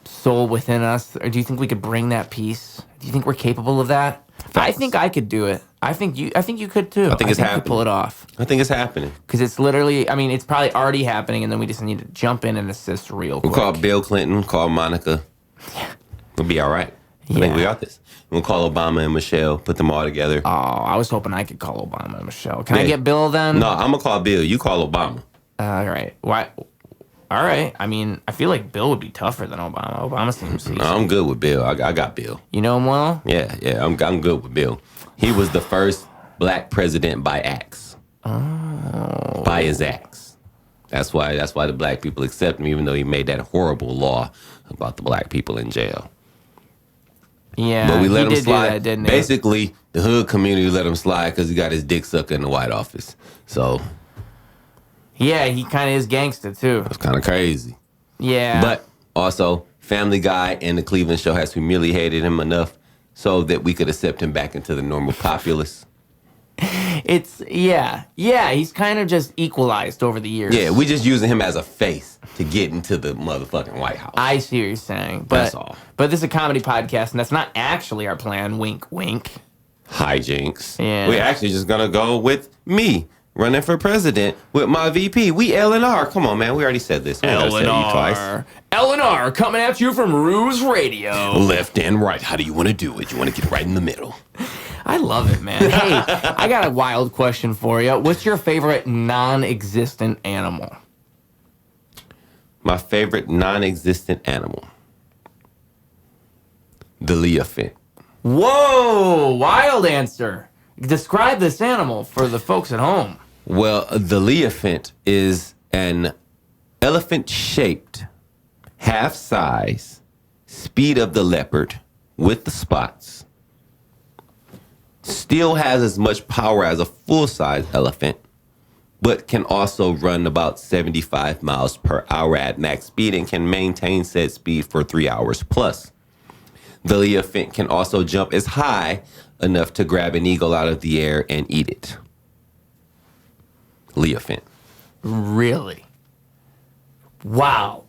soul within us, or do you think we could bring that peace? Do you think we're capable of that? I think I could do it. I think you could too. I think it's happening. We pull it off. I think it's happening. Because it's literally, it's probably already happening, and then we just need to jump in and assist real quick. We'll call Bill Clinton, call Monica. Yeah. We'll be all right. I think we got this. We'll call Obama and Michelle, put them all together. Oh, I was hoping I could call Obama and Michelle. Can I get Bill then? No, I'm going to call Bill. You call Obama. All right. Why? All right. I mean, I feel like Bill would be tougher than Obama. Obama seems. No, I'm good with Bill. I got Bill. You know him well? Yeah, I'm good with Bill. He was the first black president by axe. Oh. By his axe. That's why the black people accept him, even though he made that horrible law about the black people in jail. Yeah, but we let he him did slide. Do that, didn't he? Basically, the hood community let him slide because he got his dick sucker in the White Office. So yeah, he kind of is gangster too. it's kind of crazy. Yeah, but also Family Guy and the Cleveland Show has humiliated him enough so that we could accept him back into the normal populace. He's kind of just equalized over the years. Yeah, we just using him as a face to get into the motherfucking White House. I see what you're saying. But, that's all. But this is a comedy podcast, and that's not actually our plan. Wink, wink. Hijinks. Yeah. We're actually just going to go with me running for president with my VP. We L&R. Come on, man. We already said this. L&R. L&R coming at you from Ruse Radio. Left and right. How do you want to do it? You want to get right in the middle. I love it, man. Hey, I got a wild question for you. What's your favorite non-existent animal? My favorite non-existent animal. The leofant. Whoa, wild answer. Describe this animal for the folks at home. Well, the leofant is an elephant-shaped, half-size, speed of the leopard with the spots. Still has as much power as a full-size elephant, but can also run about 75 miles per hour at max speed and can maintain said speed for 3 hours plus. The leofant can also jump as high enough to grab an eagle out of the air and eat it. Leofant. Really? Wow.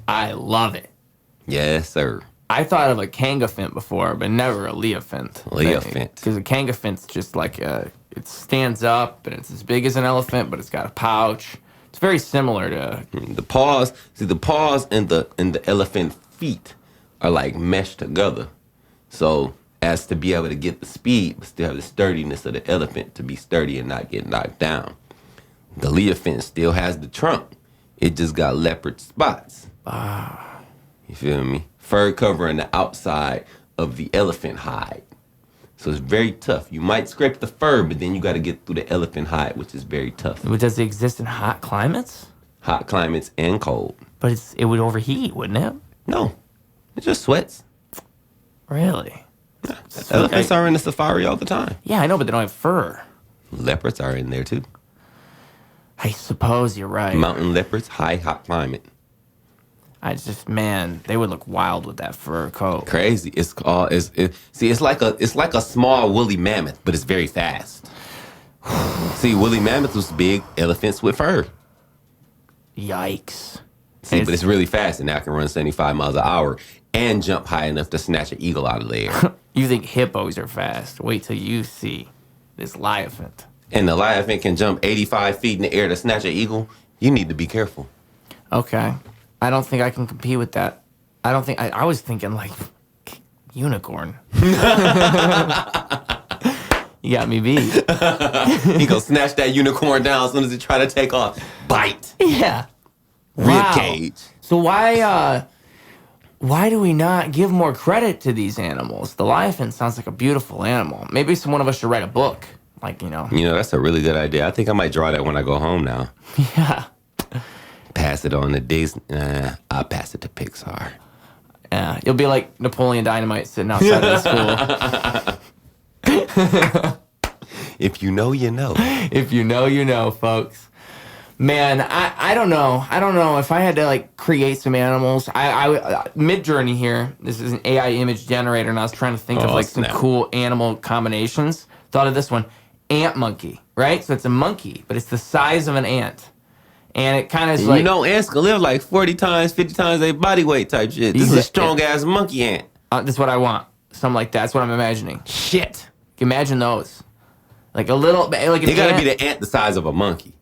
I love it. Yes, sir. I thought of a kangafint before, but never a leofant. Leofant. Because a kangafint's just like it stands up and it's as big as an elephant, but it's got a pouch. It's very similar to the paws. See, the paws and the elephant feet are like meshed together. So as to be able to get the speed, but still have the sturdiness of the elephant to be sturdy and not get knocked down. The leofant still has the trunk. It just got leopard spots. You feel me? Fur covering the outside of the elephant hide. So it's very tough. You might scrape the fur, but then you got to get through the elephant hide, which is very tough. Does it exist in hot climates? Hot climates and cold. But it would overheat, wouldn't it? No. It just sweats. Really? Yeah. Elephants are in the safari all the time. Yeah, I know, but they don't have fur. Leopards are in there too. I suppose you're right. Mountain leopards, hot climate. They would look wild with that fur coat. Crazy. It's like a small woolly mammoth, but it's very fast. See, woolly mammoth was big, elephants with fur. Yikes. See, but it's really fast, and now it can run 75 miles an hour and jump high enough to snatch an eagle out of the air. You think hippos are fast? Wait till you see this leofant. And the leofant can jump 85 feet in the air to snatch an eagle. You need to be careful. Okay. I don't think I can compete with that. I was thinking like unicorn. You got me beat. He gonna snatch that unicorn down as soon as it try to take off. Bite. Yeah. Rib cage. So why do we not give more credit to these animals? The leofant sounds like a beautiful animal. Maybe one of us should write a book. You know, that's a really good idea. I think I might draw that when I go home now. Yeah. Pass it on to Disney. I'll pass it to Pixar. Yeah, you'll be like Napoleon Dynamite sitting outside of the school. If you know, you know. If you know, you know, folks. Man, I don't know. I don't know if I had to create some animals. I Mid-Journey here. This is an AI image generator, and I was trying to think of some cool animal combinations. Thought of this one, ant monkey. Right, so it's a monkey, but it's the size of an ant. And it kind of is ants can live like 40 times, 50 times their body weight type shit. This is a strong-ass monkey ant. That's what I want. Something like that. That's what I'm imagining. Shit. Imagine those. Like a little... It got to be the ant the size of a monkey.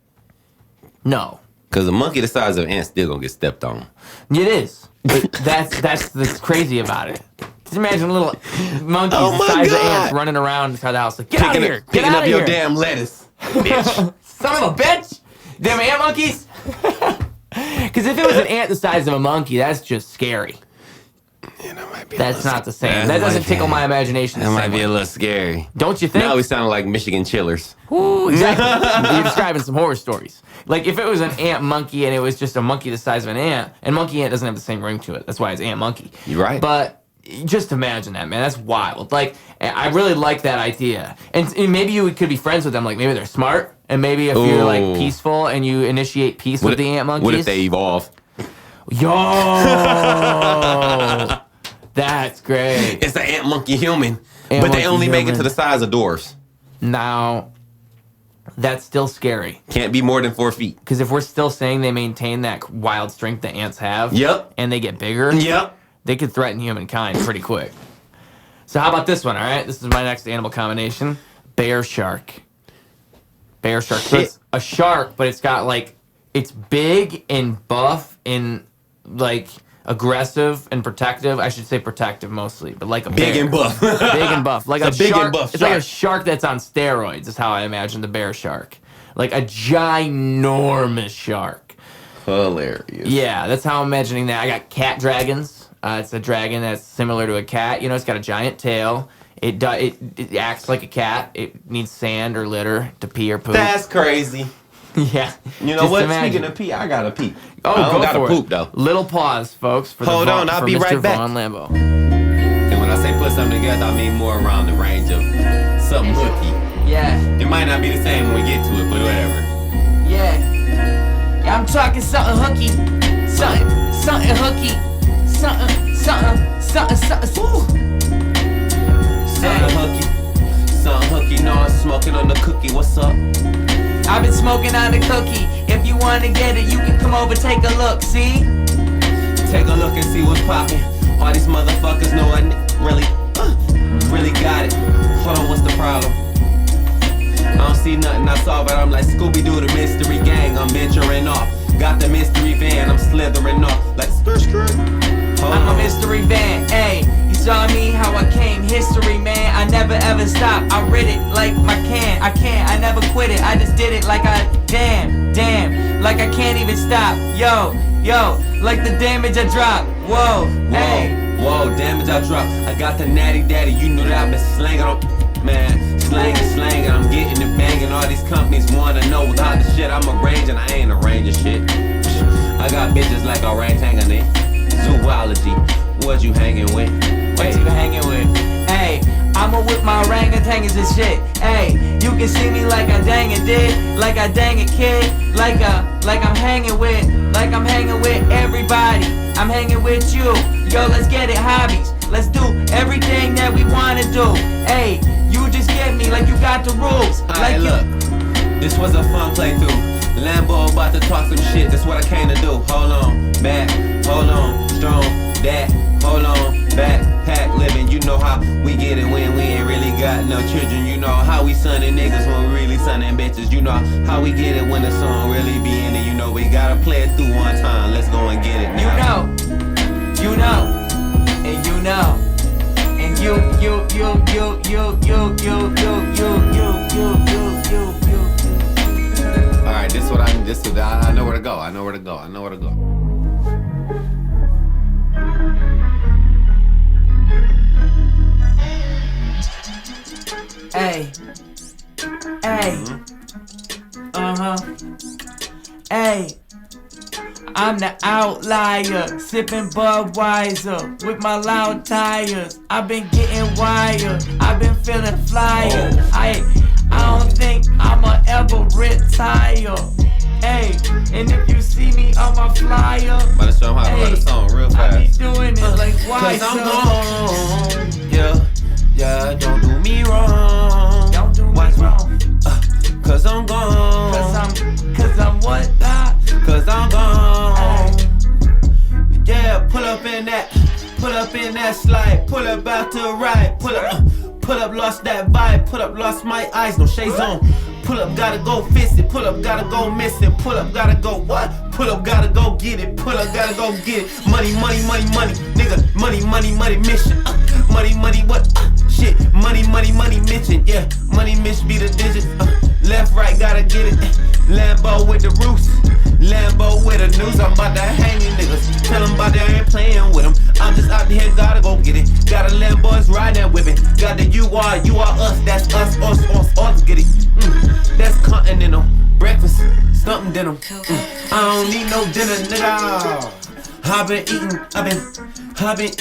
No. Because a monkey the size of an ant still going to get stepped on. It is. But that's crazy about it. Just imagine little monkeys the size of ants running around inside the house. Like, get out of here. Picking up your damn lettuce, bitch. Son of a bitch. Them ant monkeys? Because if it was an ant the size of a monkey, that's just scary. Yeah, that might be That's not the same. That doesn't tickle my imagination. That might be a little scary. Don't you think? Now we sound like Michigan chillers. Ooh, exactly. You're describing some horror stories. Like if it was an ant monkey and it was just a monkey the size of an ant, and monkey ant doesn't have the same ring to it. That's why it's ant monkey. You're right. But just imagine that, man. That's wild. Like I really like that idea. And maybe you could be friends with them. Like maybe they're smart, and maybe if you're like peaceful and you initiate peace with the ant monkeys. What if they evolve? Yo, that's great. It's the ant monkey human, but they only make it to the size of doors. Now, that's still scary. Can't be more than 4 feet. Because if we're still saying they maintain that wild strength that ants have, yep, and they get bigger, yep, they could threaten humankind pretty quick. So how about this one? All right, this is my next animal combination: bear shark. Bear shark. So it's a shark, but it's got like it's big and buff and like aggressive and protective. I should say protective mostly, but like a big bear. and buff. Big and buff. Like it's a big shark. and buff It's shark. like a shark that's on steroids. Is how I imagine the bear shark. Like a ginormous shark. Hilarious. Yeah, that's how I'm imagining that. I got cat dragons. It's a dragon that's similar to a cat. You know, it's got a giant tail. It acts like a cat. It needs sand or litter to pee or poop. That's crazy. Yeah. You know Just what? imagine. Speaking of pee, I gotta pee. Oh, I don't go gotta for poop it. though. Little pause, folks, for Hold the on, I'll for be Mr. right back. Vaughn Lambo. And when I say put something together, I mean more around the range of something hooky. Yeah. It might not be the same when we get to it, but whatever. Yeah. Yeah, I'm talking something hooky. Something hooky. Something. Woo. Something hooky. Something hooky. No, I'm smoking on the cookie. What's up? I've been smoking on the cookie. If you wanna get it, you can come over, take a look, see? Take a look and see what's poppin'. All these motherfuckers know I really got it. Hold on, what's the problem? I don't see nothing, I saw, but I'm like Scooby-Doo, the mystery gang. I'm venturing off. Got the mystery van, I'm slithering off like skirt. I'm a mystery van, ayy. You saw me, how I came, history, man. I never ever stopped, I read it like my can. I never quit it, I just did it like I, damn, like I can't even stop. Yo, like the damage I dropped. Whoa, ayy. Whoa, damage I dropped. I got the natty daddy, you know that I've been slanging on, man. Slanging, I'm getting it banging. All these companies wanna know how the shit I'm arranging. I ain't arranging shit. I got bitches like orangutan in zoology. What you hanging with? What you hanging with? Ayy, I'ma whip my orangutans and shit. Ayy, you can see me like I dang it did, like I dang it kid, like I'm hanging with everybody. I'm hanging with you. Yo, let's get it hobbies. Let's do everything that we wanna do. Ayy, you just get me like you got the rules. Alright, look, this was a fun playthrough. Lambo about to talk some shit, that's what I came to do. Hold on, back, hold on, strong, that, hold on, backpack living. You know how we get it when we ain't really got no children. You know how we sunning niggas when we really sunning bitches. You know how we get it when the song really be in it. You know we gotta play it through one time, let's go and get it now. You know, and you know. And you. Alright, I know where to go. Hey. Hey. I'm the outlier, sipping Budweiser with my loud tires. I've been getting wired, I've been feeling flyer. I don't think I'ma ever retire. Hey, and if you see me on my flyer, About to show them how to write a song real fast. I be doing it like why? Cause I'm gone, yeah, don't do me wrong. Don't do me wrong. Cause I'm gone. Cause I'm what? Cause I'm gone. Yeah, pull up in that slide. Pull up out to the right. Pull up, lost that vibe. Pull up, lost my eyes, no shades on. Pull up, gotta go fist it. Pull up, gotta go miss it. Pull up, gotta go what? Pull up, gotta go get it. Pull up, gotta go get it. Money, nigga. Money, mission. Money, what? Shit. Money, mission. Yeah, money, mission be the digits. Left, right, gotta get it. Lambo with the roots, Lambo with a noose. I'm about to hang these niggas. Tell them about they ain't playing with them. I'm just out here, gotta go get it. Got a Lambo, it's riding that whipping. Got the you are us, that's us, get it. That's continental. Breakfast, something denim. I don't need no dinner, nigga. I've been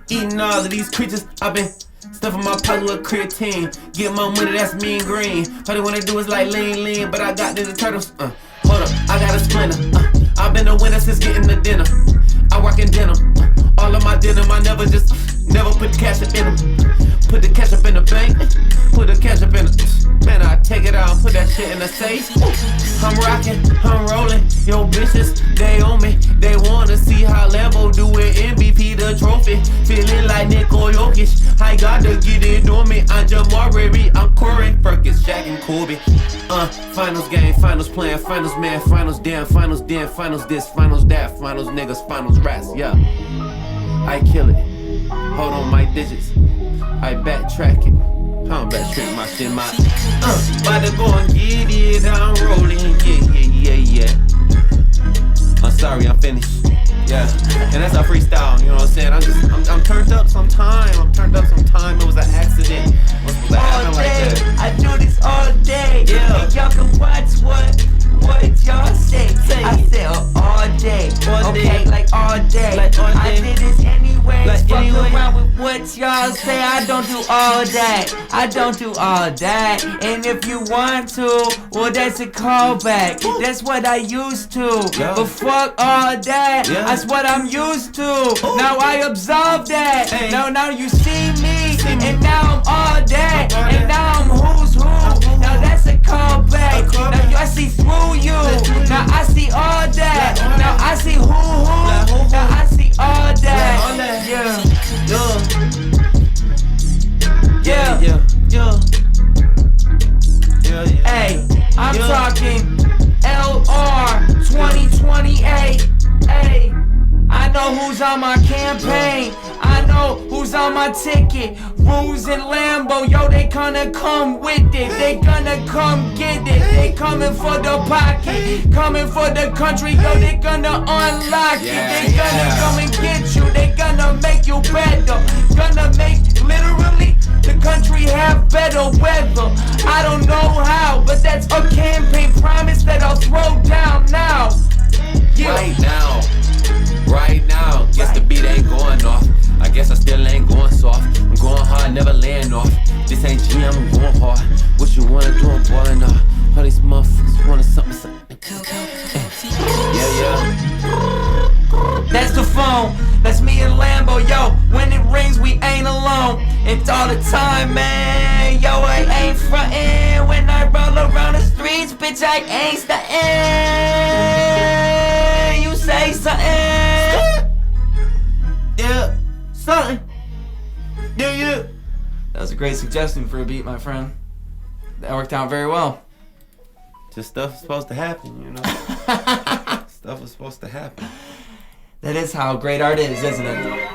eating all of these creatures. I've been stuffing my pocket with creatine. Get my money, that's mean green. All they wanna do is like lean, but I got Ninja Turtles. Hold up, I got a splinter. I've been a winner since getting the dinner. I work in denim. All of my denim, I never put cash up in them. Put the cash up in the bank. Put the cash up in the. Man, I take it out and put that shit in the safe. I'm rocking, I'm rolling. Yo, bitches, they on me. They wanna see how Lambo do it. MVP the trophy. Feeling like Nikola Jokic. I gotta get it on me. I'm Jamal Murray, I'm Corey Perkins, Shaq and Kobe. Finals game, finals playing, finals man, finals damn, finals then, finals this, finals that, finals niggas, finals rats, yeah. I kill it. Hold on my digits. I backtrack it. I don't backtrack my shit, about to go and get it, I'm rolling, yeah. I'm sorry, I'm finished. Yeah, and that's a freestyle, you know what I'm saying? I'm turned up sometime. It was an accident. What's all day, like that? I do this all day. Yeah. And y'all can watch what y'all say. I say all day. Okay, like all day. I did this anyways. Fuck around with what y'all say. I don't do all that. And if you want to, well, that's a callback. That's what I used to. Yeah. But fuck all that. Yeah. That's what I'm used to. Now I observe that. Hey. Now you see me. And now I'm all that. And now I'm who's who. Now that's a callback. Now I see through you. Now I see all that. Now I see who. Now I see all that. Yeah. Hey, I'm talking LR 2028. Hey, I know who's on my campaign. I know who's on my ticket. Rules and Lambo, yo, they gonna come with it. They gonna come get it. They coming for the pocket, coming for the country, yo, they gonna unlock it. They gonna come and get you. They gonna make you better. Gonna make literally the country have better weather. I don't know how, but that's a campaign promise that I'll throw down now. Yeah. Right now, guess the beat ain't going off. I guess I still ain't going soft. I'm going hard, never laying off. This ain't GM, I'm going hard. What you wanna do, I'm boiling off. All these motherfuckers wanna something. Yeah. That's the phone, that's me and Lambo, yo. When it rings, we ain't alone. It's all the time, man. Yo, I ain't frontin'. When I roll around the streets, bitch, I ain't stuntin'. You say something? Yeah, something. Yeah. That was a great suggestion for a beat, my friend. That worked out very well. Just stuff is supposed to happen, you know. Stuff is supposed to happen. That is how great art is, isn't it?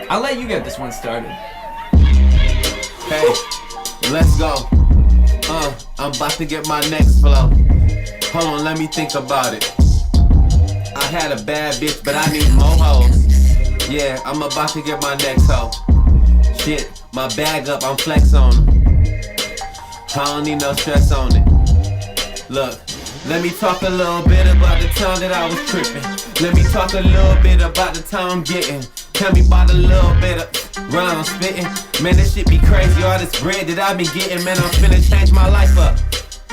I'll let you get this one started. Hey, let's go. I'm about to get my next flow. Hold on, let me think about it. I had a bad bitch, but I need more hoes. Yeah, I'm about to get my next hoe. Shit, my bag up, I'm flex on them. I don't need no stress on it. Look, let me talk a little bit about the time that I was tripping. Let me talk a little bit about the time I'm getting. Tell me about a little bit of rhyme I'm spitting. Man, this shit be crazy, all this bread that I been getting. Man, I'm finna change my life up.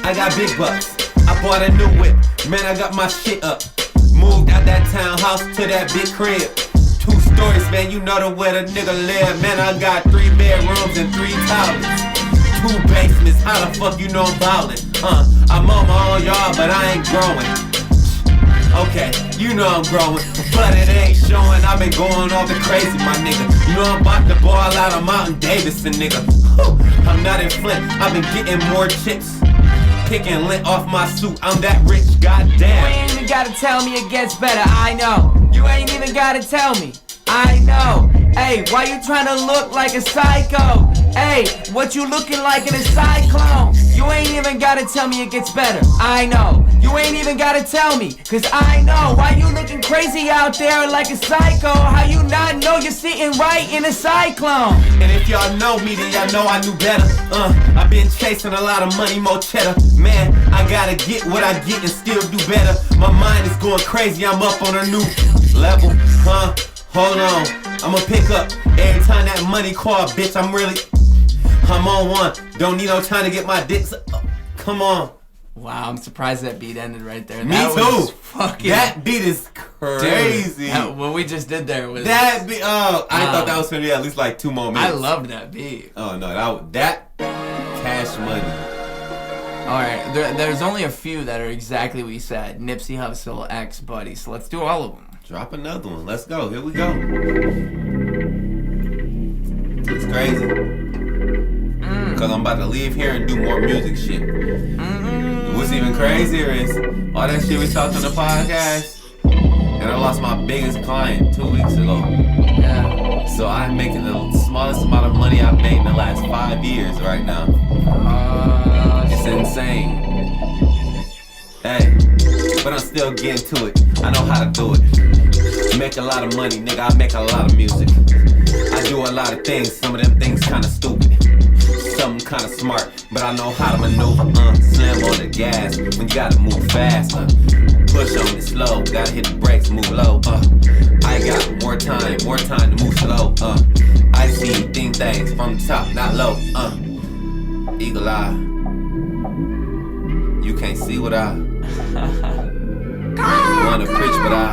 I got big bucks, I bought a new whip. Man, I got my shit up. Moved out that townhouse to that big crib. 2 stories, man, you know the where the nigga live. Man, I got 3 bedrooms and 3 toilets. 2 basements, how the fuck you know I'm ballin'? I'm on my own yard, but I ain't growing. Okay, you know I'm growing, but it ain't showing. I've been going all the crazy, my nigga. You know I'm about to ball out of Mountain Davidson, nigga. I'm not in Flint, I've been getting more chips. Picking lint off my suit, I'm that rich, You goddamn. ain't even gotta tell me it gets better, I know. You ain't even gotta tell me, I know. Hey, why you trying to look like a psycho? Hey, what you looking like in a cyclone? You ain't even gotta tell me it gets better. I know. You ain't even gotta tell me, cause I know. Why you looking crazy out there like a psycho? How you not know you're sitting right in a cyclone? And if y'all know me, then y'all know I knew better. I've been chasing a lot of money, more cheddar. Man, I gotta get what I get and still do better. My mind is going crazy, I'm up on a new level, Hold on, I'ma pick up every time that money call, bitch. I'm on one. Don't need no time to get my dicks up. Come on. Wow, I'm surprised that beat ended right there. Me too. That beat is crazy. Dude, what we just did there was that beat. I thought that was gonna be at least like 2 more minutes. I loved that beat. Oh no, that Cash Money. All right, there's only a few that are exactly what you said. Nipsey Hussle, X Buddy. So let's do all of them. Drop another one. Let's go. Here we go. It's crazy. Because I'm about to leave here and do more music shit. What's even crazier is all that shit we talked on the podcast. And I lost my biggest client 2 weeks ago. Yeah. So I'm making the smallest amount of money I've made in the last 5 years right now. It's insane. Hey, but I'm still getting to it. I know how to do it. Make a lot of money, nigga. I make a lot of music. I do a lot of things. Some of them things kinda stupid. Some kinda smart, but I know how to maneuver. Slam on the gas when you gotta move fast. Push on it slow. Gotta hit the brakes, move low. I got more time to move slow. I see things from the top, not low. Eagle eye. You can't see what I wanna preach, but I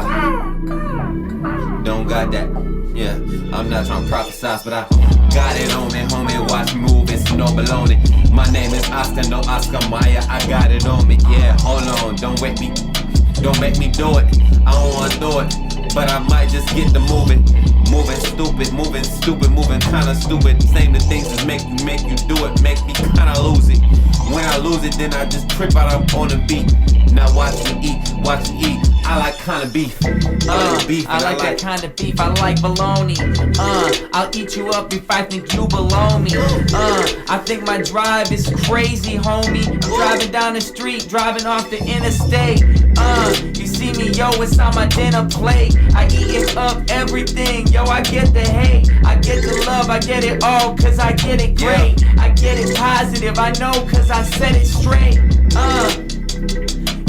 don't got that. Yeah, I'm not trying to prophesize, but I got it on me, homie. Watch me move, it's no baloney. My name is Oscar, no Oscar Mayer. I got it on me. Yeah, hold on, don't make me do it. I don't wanna do it, but I might just get to moving. Moving stupid, moving kinda stupid. Same the things that make you do it, make me kinda lose it. When I lose it, then I just trip out up on the beat. Now watch me eat. I like kinda beef. I like that kind of beef. I like bologna. I'll eat you up if I think you below me. I think my drive is crazy, homie. I'm driving down the street, driving off the interstate. You see me, yo, it's on my dinner plate. I eat it up, everything, yo, I get the hate. I get the love, I get it all, cause I get it great. I get it positive, I know, cause I said it straight.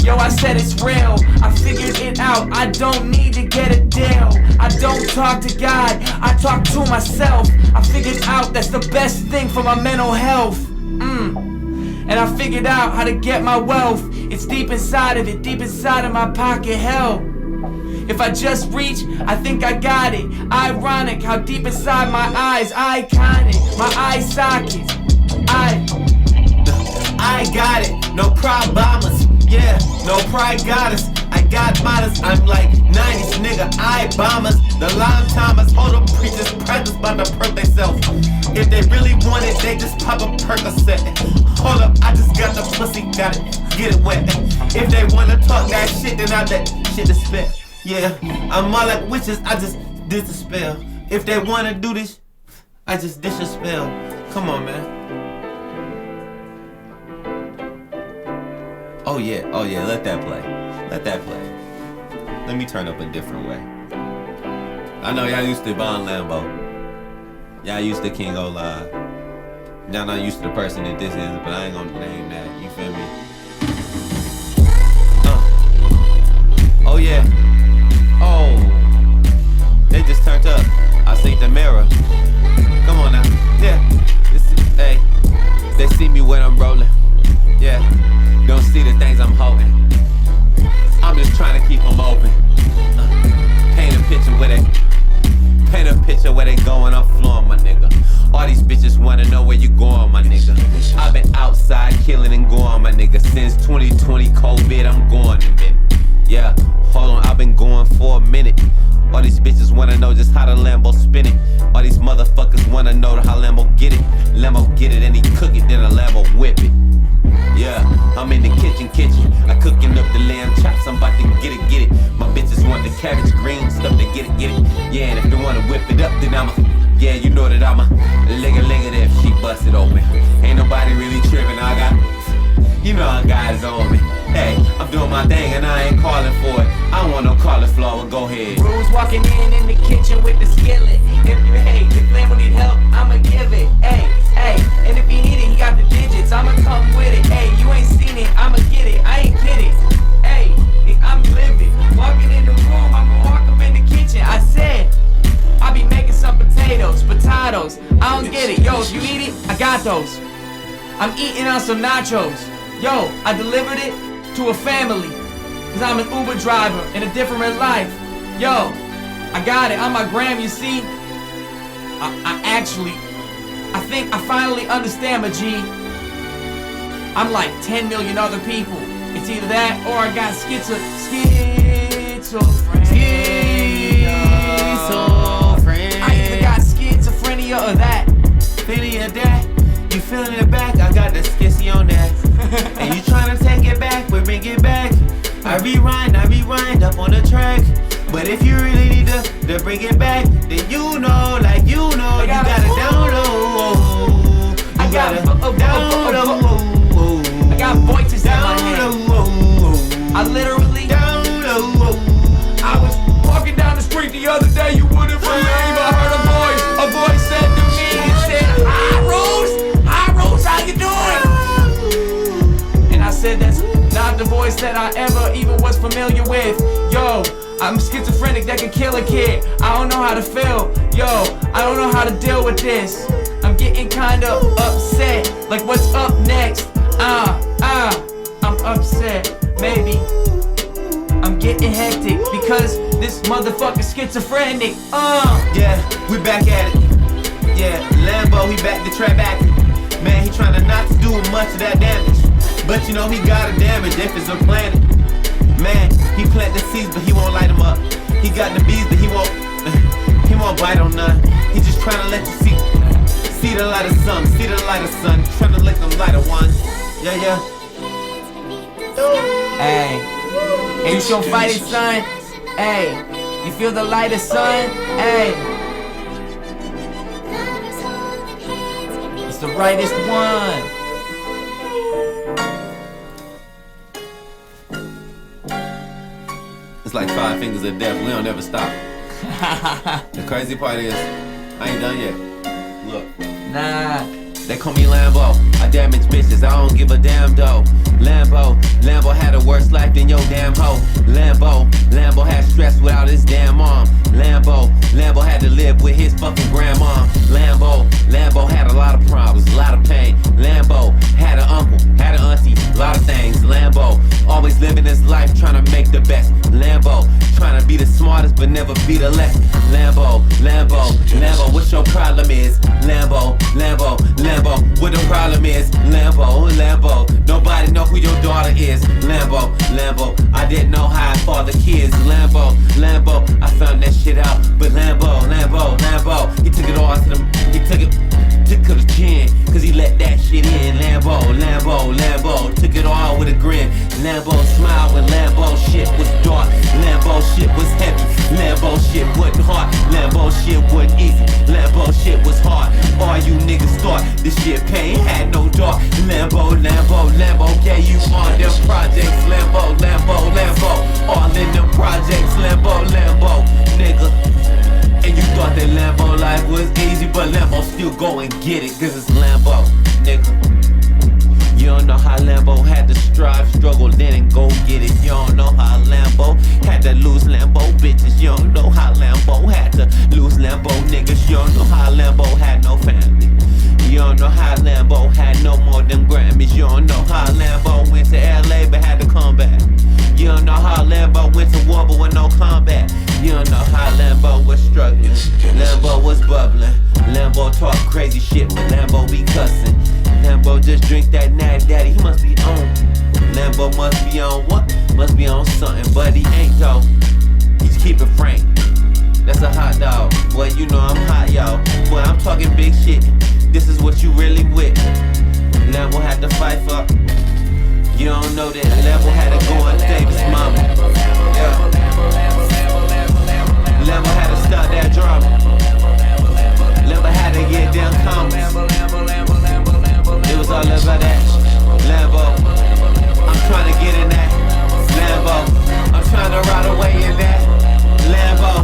Yo, I said it's real, I figured it out, I don't need to get a deal. I don't talk to God, I talk to myself. I figured out that's the best thing for my mental health. And I figured out how to get my wealth. It's deep inside of it, deep inside of my pocket, hell. If I just reach, I think I got it. Ironic how deep inside my eyes, iconic. My eye sockets, I got it, no problems. Yeah, no pride goddess. I got modest, I'm like 90s nigga, I bombers. The lime timers, hold up, preachers, practice by the perk they self. If they really want it, they just pop a Percocet. Hold up, I just got the pussy, got it, get it wet. If they wanna talk that shit, then I that shit to spell. Yeah, I'm more like witches, I just did the spell. If they wanna do this, I just dish a spell. Come on, man. Oh yeah, let that play. Let me turn up a different way. I know y'all used to Vaughn Lambo. Y'all used to King Olive. Y'all not used to the person that this is, but I ain't gonna name that. You feel me? Oh yeah. Oh. They just turned up. I see the mirror. Come on now. Yeah. Hey. They see me when I'm rolling. Yeah. Don't see the things I'm holding. I'm just trying to keep them open. Paint a picture where they going, I'm flowing, my nigga. All these bitches wanna know where you going, my nigga. I've been outside killing and going, my nigga. Since 2020 COVID, I'm going a minute. Yeah, hold on, I've been going for a minute. All these bitches wanna know just how the Lambo spin it. All these motherfuckers wanna know how Lambo get it. Lambo get it and he cook it, then a Lambo whip it. Yeah, I'm in the kitchen. I cooking up the lamb chops, I'm about to get it. My bitches want the cabbage green stuff to get it. Yeah, and if they wanna whip it up, then yeah, you know that I'm a ligger that if she bust it open. Ain't nobody really tripping, I got it on me. Hey, I'm doing my thing and I ain't calling for it. I don't want no cauliflower, go ahead. Rules walking in the kitchen with the skillet. If you hate, the Lambo need help, I'ma give it. Hey, and if you need it, he got the digits, I'ma come with it. Hey, you ain't seen it, I'ma get it, I ain't kidding. Hey, I'm living. Walking in the room, I'ma walk up in the kitchen. I said, I be making some potatoes. I don't get it. Yo, if you eat it, I got those. I'm eating on some nachos. Yo, I delivered it to a family. Cause I'm an Uber driver in a different life. Yo, I got it. I'm my gram, you see. I think I finally understand, my G. I'm like 10 million other people. It's either that or I got schizophrenia. I either got schizophrenia or that. Feeling of that, you feeling it back, I got the skissy on that. And you tryna take it back, we bring it back. I rewind up on the track. But if you really need to bring it back, then you know, you gotta download. I got voices in my head. I literally I was walking down the street the other day, you wouldn't believe I heard a voice said to me, it said, Hi Rose, how you doing? And I said, that's not the voice that I ever even was familiar with. Yo, I'm schizophrenic that can kill a kid. I don't know how to feel. Yo, I don't know how to deal with this. I'm getting kinda upset. Like what's up next? I'm upset. Maybe I'm getting hectic because this motherfucker's schizophrenic. Yeah, we back at it. Yeah, Lambo, he back to trap acting. Man, he tryna not to do much of that damage. But you know he gotta damage if it's a planet. Man, he plant the seeds, but he won't light them up. He got the bees, but he won't bite on none. He just tryna let you see the light of sun, tryna lick them lighter ones. Yeah. Hey, you gon' fight it, son. Hey, you feel the light of sun? Hey, it's the brightest one. It's like 5 fingers of death, we don't ever stop. The crazy part is, I ain't done yet. Look. Nah. They call me Lambo, I damage bitches, I don't give a damn though. Lambo had a worse life than your damn hoe. Lambo had stress without his damn mom. Lambo had to live with his fucking grandma. Lambo had a lot of problems, a lot of pain. Lambo had an uncle, had an auntie, a lot of things. Lambo always living his life trying to make the best. Lambo trying to be the smartest but never be the less. Lambo, what your problem is? Lambo, what the problem is? Lambo, nobody know who your daughter is. Lambo, I didn't know how I father kids. Lambo, I found that shit out. But Lambo, he took it all to them, he took it to the chin, cause he let that shit in. Lambo, took it all with a grin. Lambo smiled when Lambo shit was dark. Lambo shit was heavy. Lambo shit wasn't hard. Lambo shit wasn't easy. Lambo shit was hard. All you niggas thought this shit pain had no dark. Lambo, yeah, you on them projects. Lambo, all in them projects. Lambo, nigga. And you thought that Lambo life was easy, but Lambo still go and get it, cause it's Lambo, nigga. You don't know how Lambo had to strive, struggle, then and go get it. You don't know how Lambo had to lose Lambo bitches. You don't know how Lambo had to lose Lambo niggas. You don't know how Lambo had no family. You don't know how Lambo had no more than Grammys. You don't know how Lambo went to LA but had to come back. You don't know how Lambo went to war but with no combat. You don't know how Lambo was struggling. Lambo was bubbling. Lambo talk crazy shit, but Lambo be cussing. Lambo just drink that natty daddy, he must be on. Lambo must be on what? Must be on something, but he ain't though. He's keeping frank. That's a hot dog. Boy, you know I'm hot, y'all. Boy, I'm talking big shit. This is what you really with. Lambo had to fight for You don't know that Lambo had to go on Davis, mama. Yeah. Lambo had to start that drama. Lambo had to get them comments. It was all about that Lambo. I'm trying to get in that Lambo. I'm trying to ride away in that Lambo.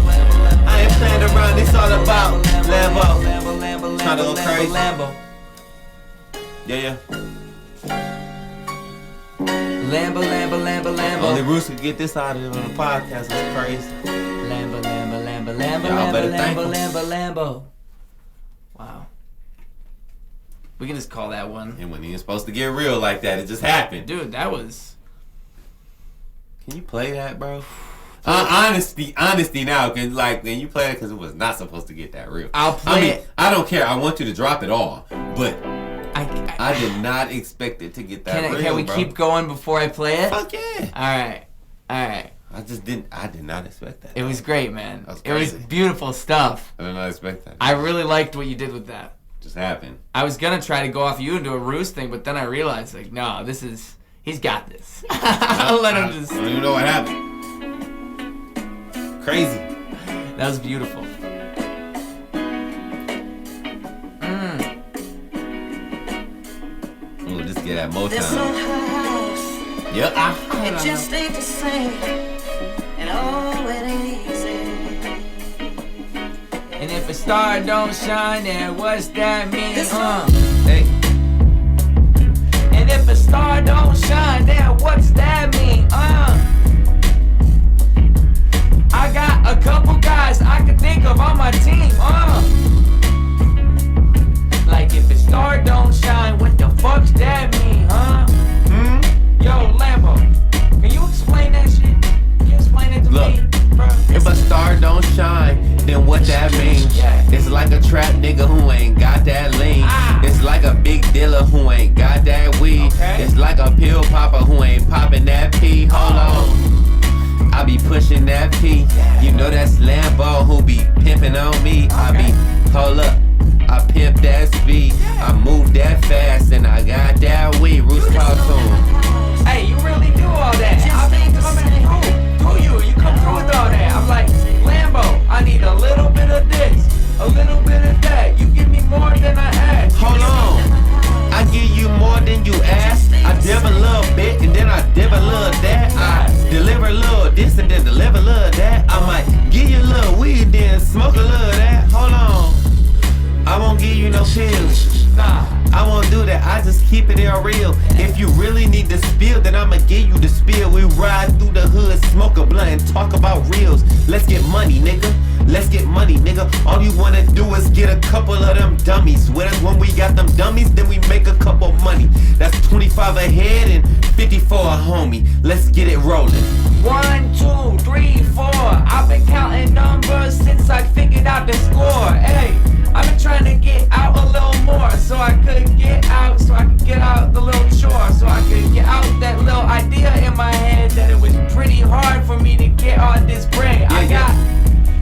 I ain't playing around, it's all about Lambo. Trying to go crazy. Yeah. Lambo. Only Bruce could get this out of the podcast. It's crazy. Y'all better thank him. Lambo. Wow. We can just call that one. And when he was supposed to get real like that, it just happened. Dude, that was... Can you play that, bro? Honesty now, cause like when you play it, cause it was not supposed to get that real. I'll play it. I don't care. I want you to drop it all, but I did not expect it to get that real. Can we keep going before I play it? Fuck yeah! All right. I did not expect that. It was great, man. That was it was crazy. Beautiful stuff. I did not expect that. I really liked what you did with that. Just happened. I was gonna try to go off you and do a Roos thing, but then I realized, like, no, he's got this. I'll let him just. I don't even know what happened. Crazy. That was beautiful. We'll just get that more This time. old house, Yep. it just ain't the same. And oh, it ain't easy. And if a star don't shine, then what's that mean? Hey. And if a star don't shine, then what's that mean? I got a couple guys I can think of on my team. Like if a star don't shine, what the fuck's that mean, huh? Yo, Lambo, can you explain that shit? Can you explain it to me, bro? If a star don't shine, then what that means? Yeah. It's like a trap nigga who ain't got that lean. It's like a big dealer who ain't got that weed. Okay. It's like a pill popper who ain't popping that P. Hold on. I be pushing that P. You know that's Lambo who be pimping on me. I be, hold up, I pimp that speed. I move that fast and I got that weed. Roots cartoon. Hey, you really do all that. I've been coming through you. You come through with all that. I'm like, Lambo, I need a little bit of this, a little bit of that. You give me more than I ask. Hold on. I give you more than you ask. I dip a little bit and then I dip a little that. I deliver a little this and then deliver a little that. I might give you a little weed then smoke a little that. Hold on. I won't give you no pills. Nah. I won't do that, I just keep it real. If you really need the spill, then I'ma give you the spill. We ride through the hood, smoke a blunt, and talk about reels. Let's get money, nigga. Let's get money, nigga. All you wanna do is get a couple of them dummies with us. When we got them dummies, then we make a couple money. That's 25 a head and 50 for a homie. Let's get it rolling. 1, 2, 3, 4. I've been counting numbers since I figured out the score. Hey, I've been trying to get out a little more, so I could get out the little chore, so I could get out that little idea in my head that it was pretty hard for me to get all this bread. I got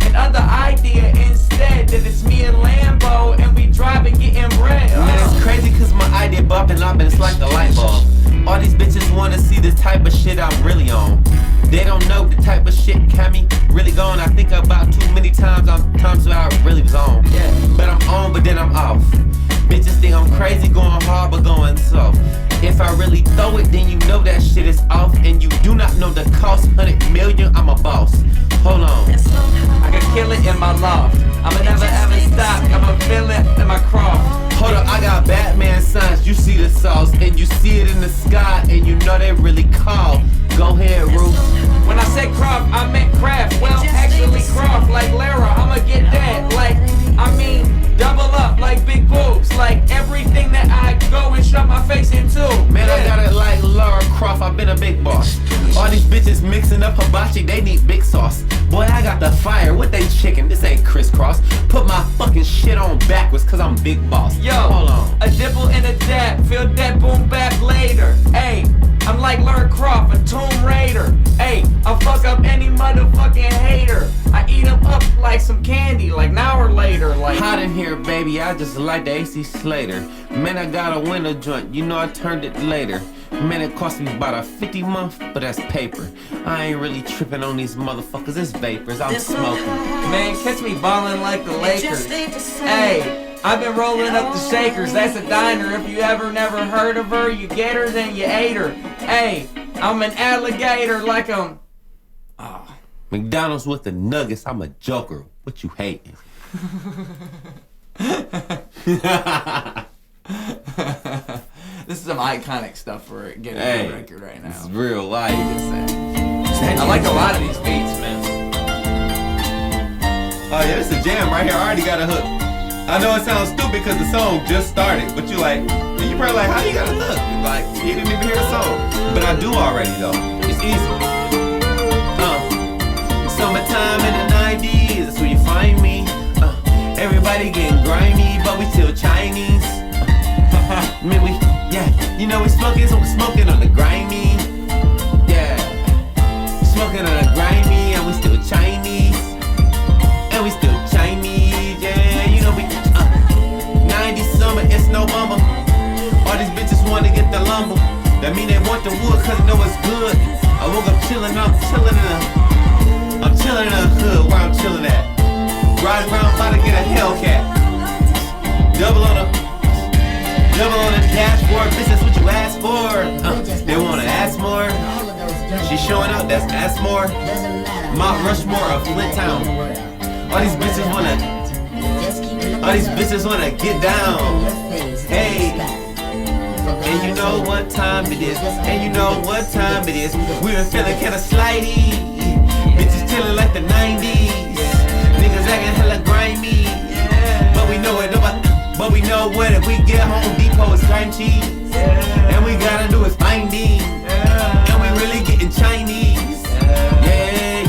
another idea instead, that it's me and Lambo and we drive and getting bread. Man, it's crazy cause my idea bumping up and it's like a light bulb. All these bitches wanna see the type of shit I'm really on. They don't know the type of shit got me really gone. I think about too many times on times where I really was on. Yeah. But I'm on, but then I'm off. Bitches think I'm crazy, going hard, but going soft. If I really throw it, then you know that shit is off. And you do not know the cost, 100 million, I'm a boss. Hold on. I could kill it in my loft. I'ma never ever stop. I'ma feel it in my croft. Hold up, I got Batman signs, you see the sauce. And you see it in the sky, and you know they really call. Go ahead, Roof. When I said croft, I meant craft. Well, actually croft, like Lara, I'ma get that. Like, I mean, double up, like big boobs. Like everything that I go and shove my face into. Man, I got it like Lara Croft, I've been a big boss. All these bitches mixing up hibachi, they need big sauce. Boy, I got the fire with they chicken, this ain't crisscross. Put my fucking shit on backwards, cause I'm big boss. Yo, hold on. A dipple and a dab, feel that boom bap later. Ayy, I'm like Lara Croft, a Tomb Raider. Ayy, I'll fuck up any motherfucking hater. I eat them up like some candy, like an hour later. Like Hot in here, baby, I just like the AC Slater. Man, I got a window joint, you know I turned it later. Man, it cost me about a 50 a month, but that's paper. I ain't really tripping on these motherfuckers. It's vapors. I'm smoking. Man, catch me ballin' like the Lakers. Hey, I've been rolling up the Shakers. That's a diner. If you ever never heard of her, you get her, then you ate her. Hey, I'm an alligator like I'm... Oh. McDonald's with the nuggets. I'm a joker. What you hating? This is some iconic stuff for getting a record right now. It's real life. I like a lot of these beats, man. Oh yeah, this is a jam right here. I already got a hook. I know it sounds stupid because the song just started, but you like, and you probably like, how you got a hook? Like, you didn't even hear the song. But I do already though. It's easy. Summertime in the 90s, that's where you find me. Everybody getting grimy, but we still Chinese. Man, you know we smoking, so we're smoking on the grimy. Yeah, smoking on the grimy, and we still Chinese. And we still Chinese, yeah. You know we 90s summer, it's no bummer. All these bitches wanna get the lumber. That mean they want the wood, cause they know it's good. I woke up chillin', I'm chillin' in the hood, where I'm chillin' at. Riding around, about to get a Hellcat. Double on the dashboard, bitch, that's what you asked for. They wanna ask more. She showing up, that's ask more. Mount Rushmore of Flint Town. All these bitches wanna get down. Hey, and you know what time it is. We been feeling kinda slidey. Bitches chillin' like the 90s. Niggas acting hella grimy. But we know what if we get Home Depot is crime cheese. And we gotta do is finding. And we really getting Chinese. Yeah.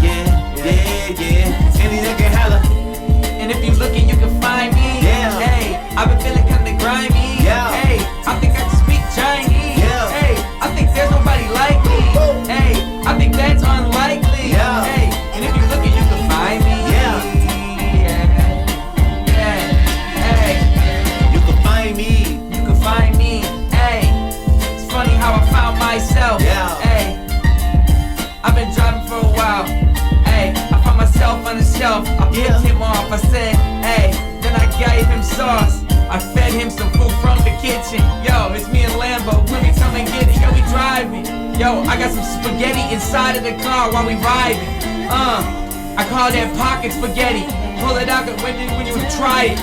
And these acting hella. And if you looking, you can find me. Yeah. Hey, I've been feeling kinda grimy. Yeah. Hey, I think I can speak Chinese. Yeah. Hey, I think there's nobody like me. Hey, I think that's unlikely. Yeah. Hey, and if you looking, you can find me. Find me, hey. It's funny how I found myself, hey. I've been driving for a while, hey. I found myself on the shelf. I picked him off, I said, hey. Then I gave him sauce. I fed him some food from the kitchen. Yo, it's me and Lambo. When we come and get it, yo, we driving. Yo, I got some spaghetti inside of the car while we riding. I call that pocket spaghetti. Pull it out when you try it.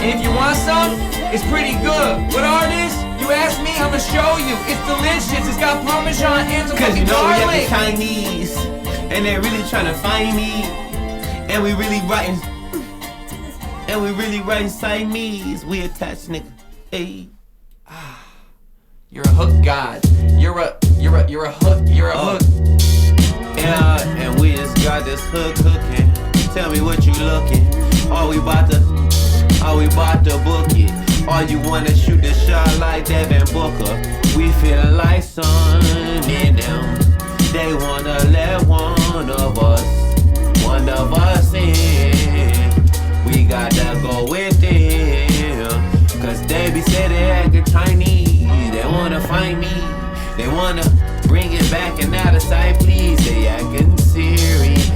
And if you want some, it's pretty good. What are this? You ask me, I'ma show you. It's delicious. It's got Parmesan and some cause you know garlic. we have the Chinese, and they're really trying to find me. And we really writing Siamese. We attached, nigga. Hey. You're a hook god. You're a hook. You're a hook. Yeah, and we just got this hooking. Tell me what you looking. Are we about to book it? Or you wanna shoot the shot like Devin Booker? We feel like sun in them. They wanna let one of us in. We gotta go with them. Cause they be say they acting Chinese. They wanna find me. They wanna bring it back and out of sight, please. They acting serious.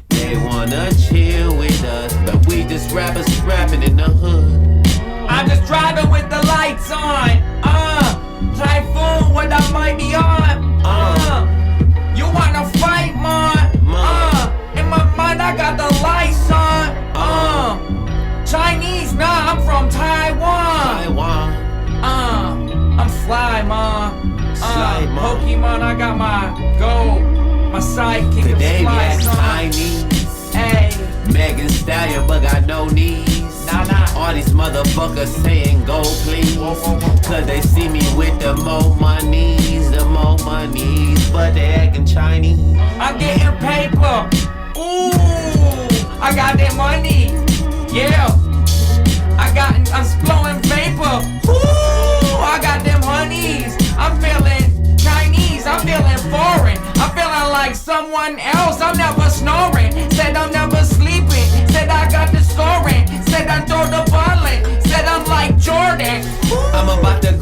They wanna chill with us, but we just rappers rapping in the hood. I'm just driving with the lights on. Typhoon, what I might be on. You wanna fight, man? In my mind, I got the lights on. Chinese, nah, I'm from Taiwan. I'm fly, man. Pokemon, I got my gold. My sidekick is Today we fly, act son. Chinese. Hey. Megan Stallion, but got no knees. All these motherfuckers saying go please. Cause they see me with the more monies, but they acting Chinese. I'm getting paper. Ooh, I got that money. Yeah. I'm blowing vapor. Ooh, I got them honeys. I'm feeling Chinese. I'm feeling foreign. I'm feeling like someone else. I'm never snoring. Said I'm never sleeping. Said I got the scoring. Said I throw the ball in. Said I'm like Jordan. Ooh. I'm about to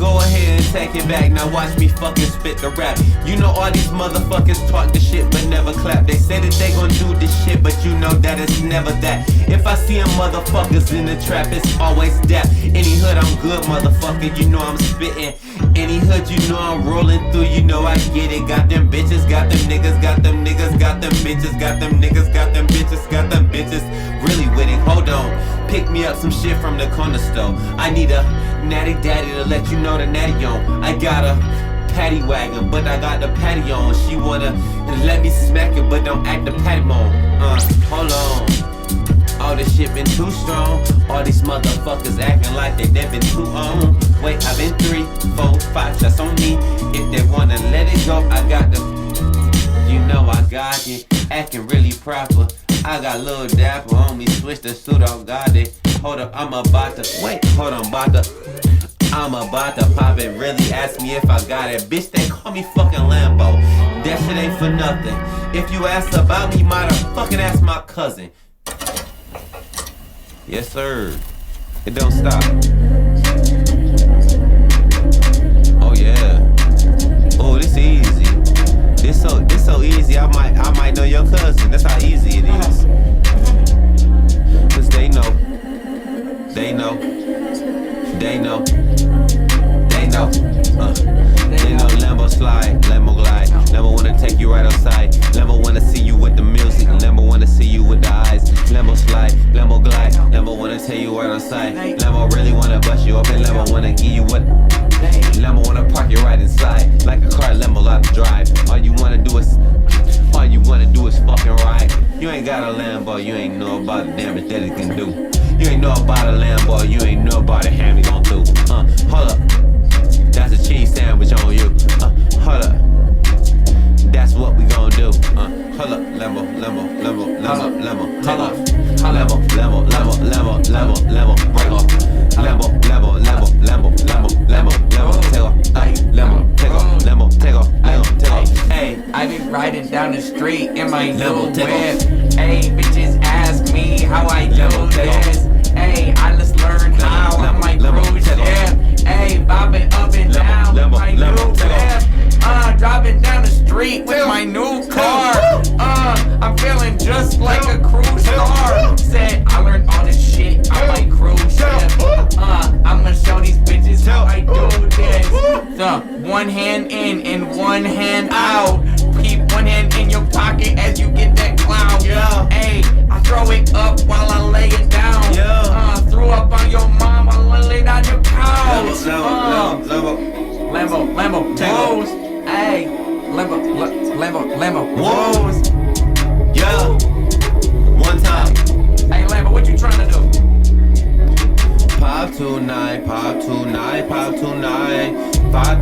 back, now watch me fucking spit the rap. You know all these motherfuckers talk the shit but never clap. They say that they gon' do this shit, but you know that it's never that. If I see them motherfuckers in the trap, it's always that. Any hood, I'm good, motherfucker, you know I'm spittin'. Any hood, you know I'm rolling through, you know I get it. Got them bitches, got them niggas, got them niggas, got them bitches, got them niggas, got them bitches, got them bitches. Really with it, hold on. Pick me up some shit from the corner store. I need a natty daddy to let you know the natty on. I got a paddy wagon, but I got the patty on. She wanna let me smack it, but don't act the patty on. Hold on. All this shit been too strong. All these motherfuckers acting like they been too on. Wait, I've been 3, 4, 5 shots on me. If they wanna let it go, I got them. You know I got it, acting really proper. I got Lil Dapper on me, switch the suit on, got it. Hold up, I'm about to pop it. Really ask me if I got it. Bitch, they call me fucking Lambo. That shit ain't for nothing. If you ask about me, might have fucking asked my cousin. Yes, sir. It don't stop. Oh yeah. Oh, this easy. This so easy. I might know your cousin. That's how easy it is. Cause they know. They know. They know. They know. They know Lambo slide, Lambo glide. Lambo wanna take you right outside. Lambo wanna see you with the music. Lambo wanna see you with the eyes. Lambo slide, Lambo glide. Lambo wanna take you right outside. Lambo really wanna bust you open. Lambo wanna give you what. Lambo wanna park you right inside. Like a car, Lambo out to drive. All you wanna do is fucking ride. You ain't got a Lambo, you ain't know about the damage that it can do. You ain't know about a Lambo, you ain't know about the ham you gon' do. Hold up. That's a cheese sandwich on you. Hold up. That's what we gon' do. Hold up. Lambo. Take off. Lambo. Break off. Lambo. Take off. Take off. Hey, I be riding down the street in my new whip. Hey, bitches ask me how I do this. Hey, I just learned how on my cruise ship. Hey, bobbing up and down with my new whip. Driving down the street with my new car. I'm feeling just like a cruise star. Said I learned all this shit on my cruise ship. I'm gonna show these bitches how I do this. One hand in and one hand out. Keep one hand in your pocket as you get that cloud. Hey, I throw it up while I lay it down. Throw up on your mom while I lay down your couch. Lambo, woes. Hey, Lambo, woes. Yeah, one time. Hey, Lambo, what you trying to do? Pop tonight. 529. Pop tonight. 5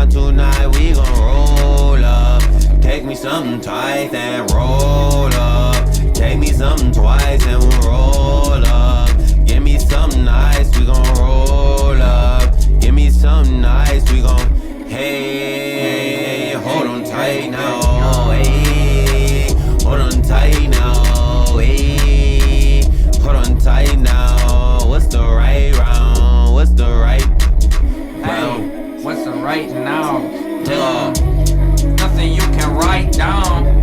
tonight. We gon' roll up. Take me something twice and roll up. Take me something twice and we'll roll up. Give me something nice, we gon' roll up. Give me something nice, we gon' hey, hold on tight now, hey, hold on tight now, hey, hold on tight now. What's the right round? What's the right round? Hey, what's the right now? Tell nothing you can write down.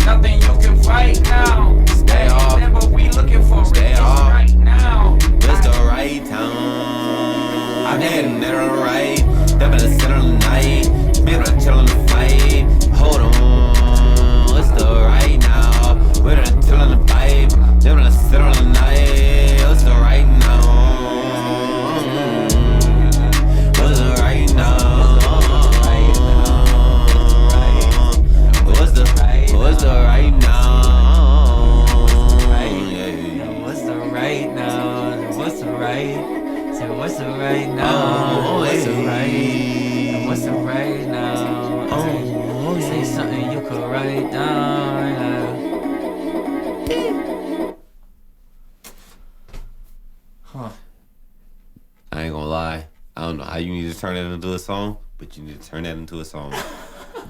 Nothing you can fight now. Stay off. Never we looking for Stay riches off. right now. What's the right time? I didn't never right. They better sit on the night. Be able to chill on the fight. Hold on. What's the right now? We better chill on the pipe. They better sit on the night. What's the right now? What's the right now? What's the right now? What's the right now? What's the right? Say what's the right now? What's the right? What's the right now? Say something you could write down. I ain't gonna lie. I don't know how you need to turn that into a song, but you need to turn that into a song.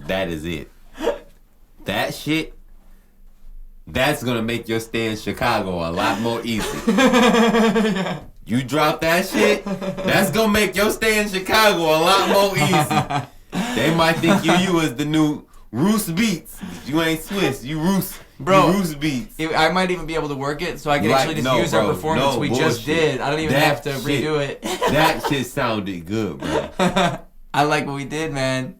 That is it. That shit. that's gonna make your stay in Chicago a lot more easy. You drop that shit, that's gonna make your stay in Chicago a lot more easy. They might think you as the new Roos Beats. You ain't Swiss, you Roos. Bro, you Roos Beats. I might even be able to work it so I can actually just use our performance we just did. I don't even have to redo it. That shit sounded good, bro. I like what we did, man.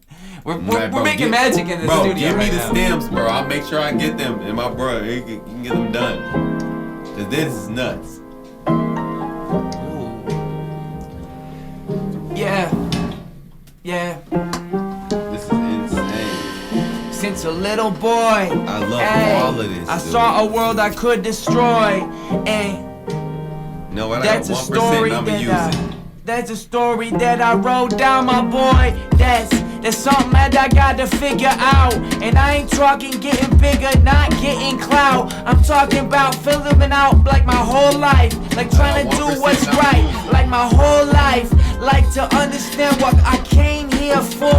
We're making magic in the studio. Give me right the now. stems, bro. I'll make sure I get them. And my bro, he can get them done. Cause this is nuts. Yeah. Yeah. This is insane. Since a little boy, I love all of this. I saw a world I could destroy, and no, what that's I a got 1%, story I'ma use it. That's a story that I wrote down, my boy. That's something that I got to figure out. And I ain't talking getting bigger, not getting clout. I'm talking about filling out like my whole life, like trying to do what's right, like my whole life, like to understand what I came here for.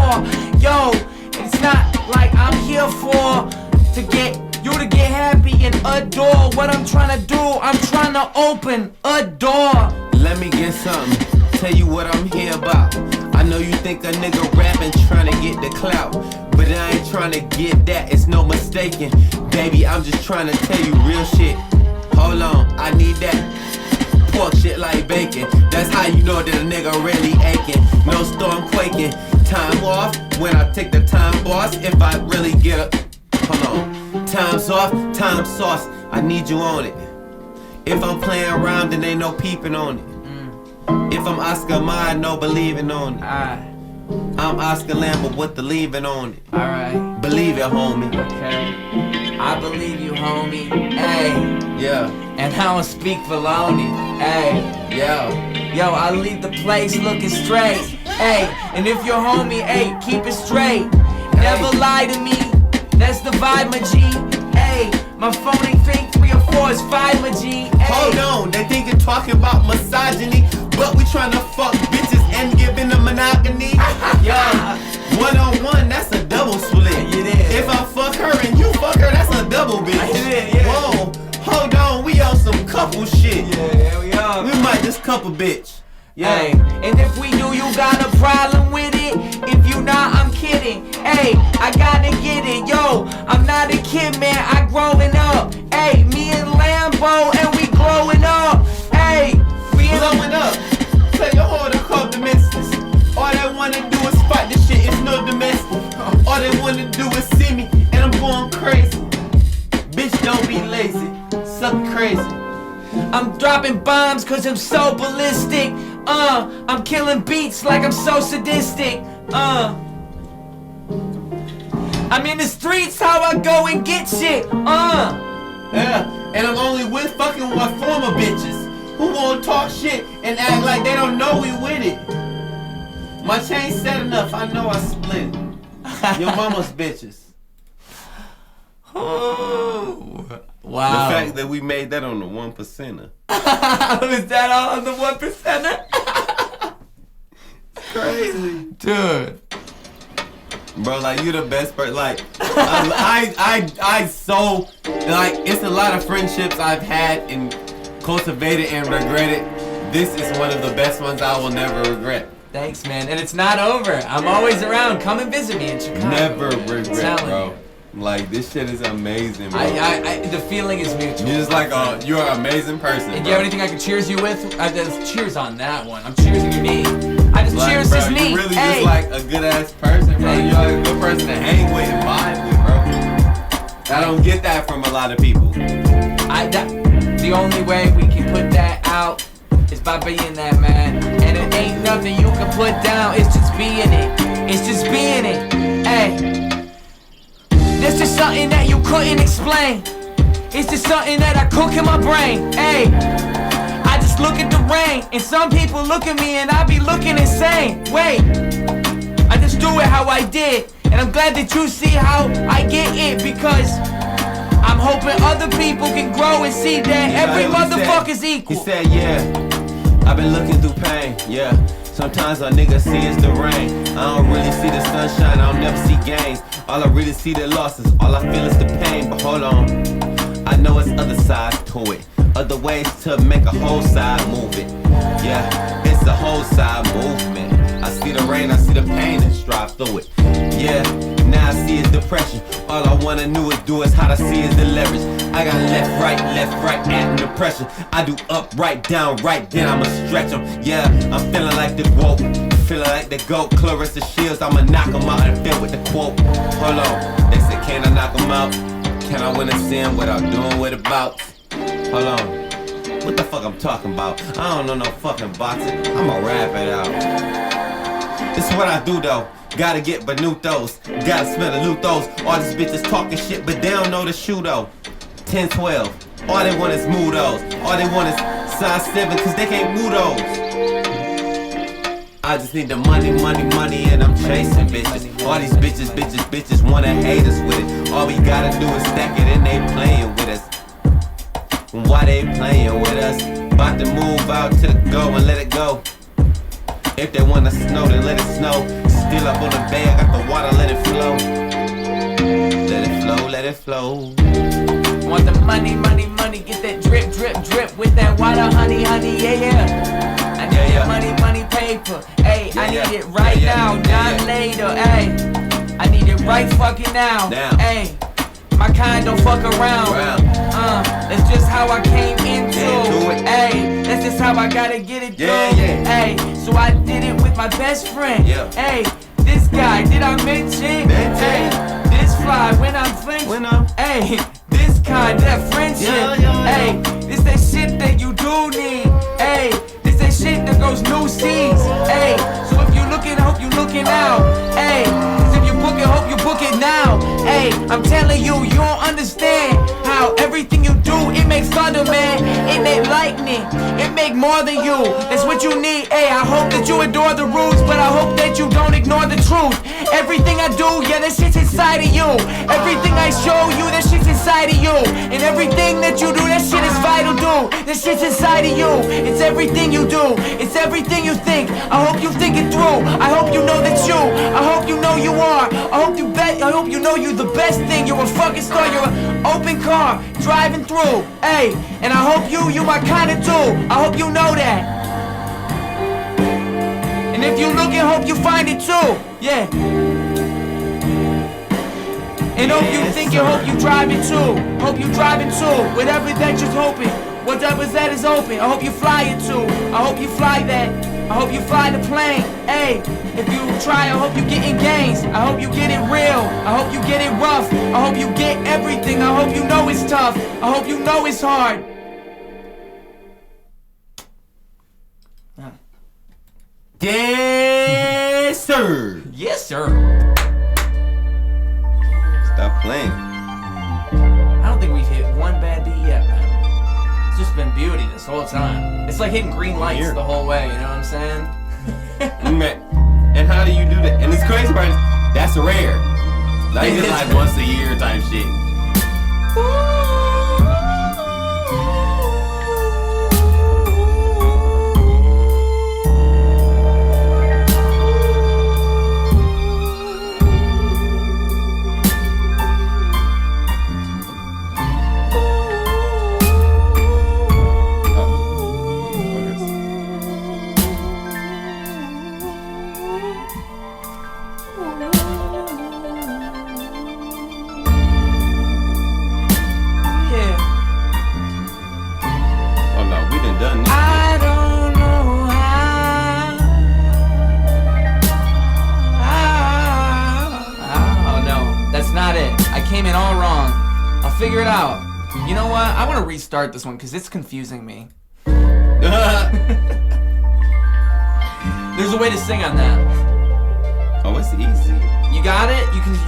Yo, it's not like I'm here for to get you to get happy and adore what I'm trying to do. I'm trying to open a door. Let me get something. Tell you what I'm here about. I know you think a nigga rapping trying to get the clout, but I ain't trying to get that, it's no mistaking. Baby, I'm just trying to tell you real shit. Hold on, I need that pork shit like bacon. That's how you know that a nigga really aching. No storm quaking. Time off when I take the time, boss. If I really get a hold on. Time's off, time sauce. I need you on it. If I'm playing around, then ain't no peeping on it. If I'm Oscar Mayer, no believing on it. I'm Oscar Lambo with the leaving on it. Alright. Believe it, homie. Okay. I believe you, homie. Hey. Yeah. And I don't speak baloney. Hey. Yeah. Yo, I leave the place looking straight. Hey. And if you're homie, hey, keep it straight. Never lie to me. That's the vibe, my G. Hey. My phone ain't fake 3 or 4, it's 5, my G. Ay. Hold on, they think you're talking about misogyny, but we tryna fuck bitches and giving them monogamy. Yeah, 1-on-1, that's a double split. You did. If I fuck her and you fuck her, that's a double bitch. I did, yeah. Whoa, hold on, we on some couple shit. Yeah, we are. We might just couple bitch. Yeah. Hey, and if we do, you got a problem with it. If you not, I'm kidding. Hey, I gotta get it. Yo, I'm not a kid, man. I growing up. Hey, me and Lambo, and we growing up. Hey, we blowing up. Tell your whore to call domestics. All they wanna do is fight this shit. It's no domestic. All they wanna do is see me, and I'm going crazy. Bitch, don't be lazy. Suck crazy. I'm dropping bombs cause I'm so ballistic. I'm killing beats like I'm so sadistic. I'm in the streets, how I go and get shit. Yeah, and I'm only with fucking with former bitches who won't talk shit and act like they don't know we with it. My chain set enough, I know I split it. Your mama's bitches. Oh, wow. The fact that we made that on the 1%er. Was that all on the 1%er? Crazy. Dude. Bro, like, you the best person. Like, I so, like, it's a lot of friendships I've had and cultivated and regretted. This is one of the best ones I will never regret. Thanks, man. And it's not over. I'm always around. Come and visit me in Chicago. Never regret, bro. You. Like, this shit is amazing, bro. The feeling is mutual. You're just like, you're an amazing person, And do you have anything I can cheers you with? Cheers on that one. I'm cheersing your knee. I just like, cheers bro, his knee. You're really hey. just like a good ass person, bro. Hey. You're like a good person to hang with and vibe with, bro. I don't get that from a lot of people. The only way we can put that out is by being that, man. And it ain't nothing you can put down. It's just being it. It's just being it. Hey. This is something that you couldn't explain. It's just something that I cook in my brain. Hey, I just look at the rain, and some people look at me and I be looking insane. Wait, I just do it how I did, and I'm glad that you see how I get it, because I'm hoping other people can grow and see that every motherfucker's equal. He said, yeah, I've been looking through pain, yeah. Sometimes a nigga see is the rain. I don't really see the sunshine, I don't never see gains. All I really see the losses, all I feel is the pain. But hold on, I I know it's other sides to it, other ways to make a whole side move it. Yeah, it's a whole side movement. I see the rain, I see the pain and strive through it. Yeah, now I see is depression. All I wanna do is how to see is the leverage. I got left, right, adding the pressure. I do up, right, down, right, then I'ma stretch them. Yeah, I'm feeling like the GOAT, feeling like the GOAT. Clarissa Shields, I'ma knock them out and fill with the quote. Hold on, they said can I knock them out? Can I win a sim without doing what about? Hold on. What the fuck I'm talking about? I don't know no fucking boxing. I'ma rap it out. This is what I do though. Gotta get Benutos. Gotta smell the Luthos. All these bitches talking shit, but they don't know the shoe though. 10, 12. All they want is Mudos. All they want is size 7, cause they can't move those. I just need the money, and I'm chasing bitches. All these bitches wanna hate us with it. All we gotta do is stack it and they playing with us. Why they playing with us? About to move out to the go and let it go. If they wanna snow, then let it snow. Still up on the bay, I got the water, let it flow. Let it flow, let it flow. Want the money, get that drip with that water, honey, yeah. I need that money, paper, ayy. I need it right now, not later, ayy. I need it right fucking now, ayy. My kind don't fuck around. That's just how I came into it. Ayy, that's just how I gotta get it done. Ayy, so I did it with my best friend. Ayy, this guy, did I mention? Ayy, this fly when I'm flinching. Ayy, this kind, that friendship. Ayy, this that shit that you do need. Ayy, this that shit that goes new seeds. Ayy, so if you looking, hope you looking out. Ayy, if you book it, hope you book it now. Ayy, I'm telling you, you don't understand how everything you do, it makes thunder, man. It make lightning, it make more than you. That's what you need, ayy. I hope that you adore the rules, but I hope that you don't ignore the truth. Everything I do, yeah, that shit's inside of you. Everything I show you, that shit's inside of you. And everything that you do, that shit is vital, dude. That shit's inside of you. It's everything you do, it's everything you think. I hope you think it through. I hope you know that you. I hope you know you are. I hope you know you the best thing. You're a fucking star. You're an open car driving through. Ayy, and I hope you my kind of dude. I hope you know that. And if you looking, hope you find it too. Yeah. And hope you think it, hope you driving too. Hope you driving too. Whatever that you're hoping, whatever that is open. I hope you fly it too. I hope you fly that. I hope you fly the plane. Ayy, if you try, I hope you get in gains. I hope you get it real. I hope you get it rough. I hope you get everything. I hope you know it's tough. I hope you know it's hard. Yes, sir. Yes, sir. Stop playing. I don't think we've hit one bad beat yet, man. It's just been beauty this whole time. It's like hitting green lights the whole way, you know what I'm saying? And how do you do that? And it's crazy part is, that's rare. Not even like once a year type shit. Figure it out. You know what? I want to restart this one because it's confusing me. There's a way to sing on that. Oh, it's easy. You got it?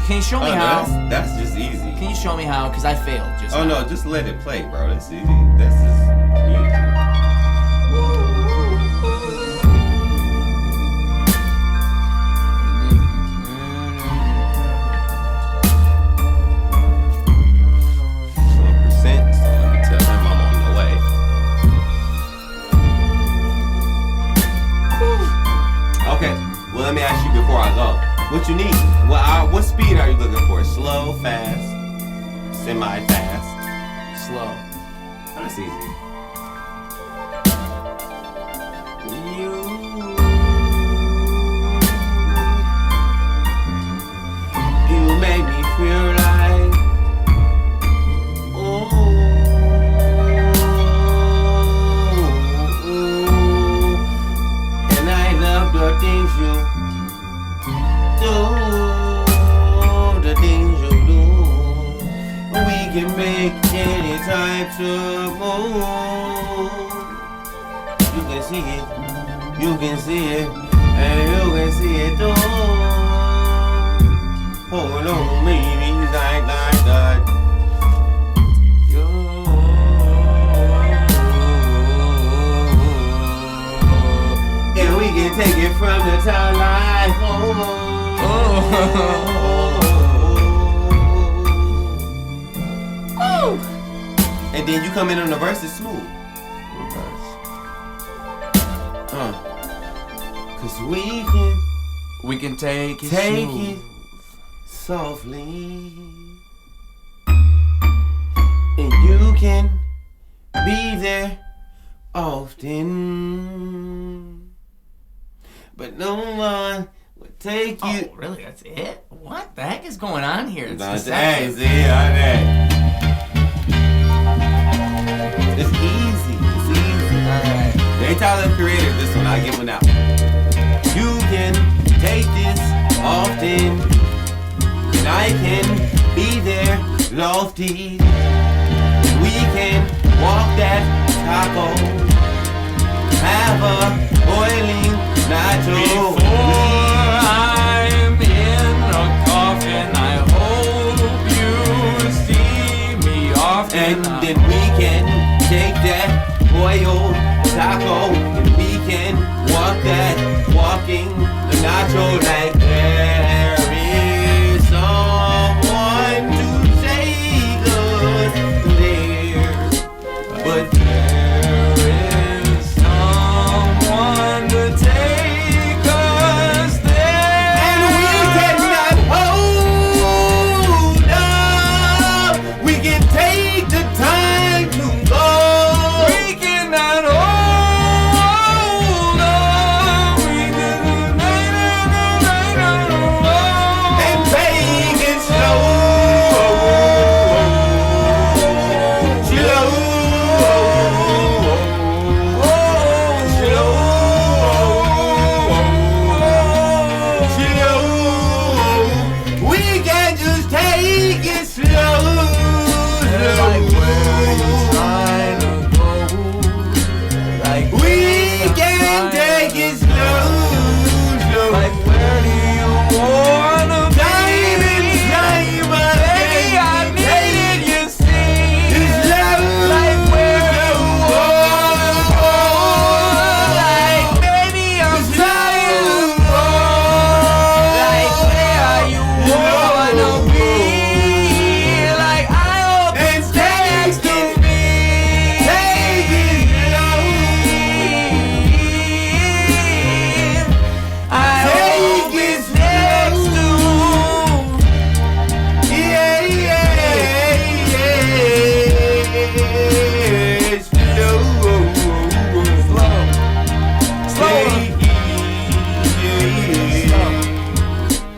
Can you show me how? That's just easy. Can you show me how? Because I failed just now. No, just let it play, bro. That's easy. That's just easy. Let me ask you before I go. What you need? What speed are you looking for? Slow, fast, semi-fast, slow. Oh, that's easy. You make me feel like, and I love the things you do, the things you do. We can make any types of move. You can see it, and you can see it too. Hold on, baby, like that. And we can take it from the top like and then you come in on the verse, it's smooth. Cause We can take it take smooth. it softly, and you can be there often, but no one would take you. Oh, really? That's it? What the heck is going on here? It's That's deceptive. It's easy. It's easy. Alright. They Tyler created this one. I'll give one out. You can take this often, and I can be there lofty. We can walk that taco, have a boiling nacho. Before I'm in a coffin, I hope you see me often. And then we can take that boiled taco, and we can walk that walking nacho like there is someone to take us there, but there is someone to take us there. and we cannot hold up. We can take the time to go. We cannot hold on. We And take it slow, slow, slow. We can just take it slow, Like where you slow. trying to go? Like We can take it slow, slow. like where do you wanna be? Time and time Baby, I need it, you see. Like where you wanna go? Like baby, I'm trying to go. Like where you wanna be? Like I hope it's next to me. I hope it's next to.